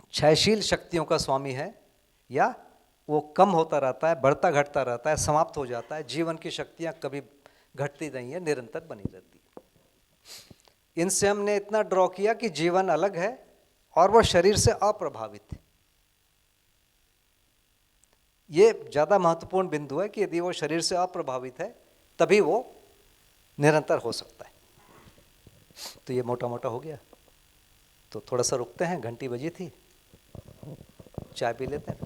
क्षयशील शक्तियों का स्वामी है, या वो कम होता रहता है, बढ़ता घटता रहता है, समाप्त हो जाता है। जीवन की शक्तियाँ कभी घटती नहीं है, निरंतर बनी रहती है। इनसे हमने इतना ड्रॉ किया कि जीवन अलग है और वो शरीर से अप्रभावित है। ये ज़्यादा महत्वपूर्ण बिंदु है कि यदि वो शरीर से अप्रभावित है तभी वो निरंतर हो सकता है। तो ये मोटा मोटा हो गया, तो थोड़ा सा रुकते हैं, घंटी बजी थी, चाय पी लेते हैं।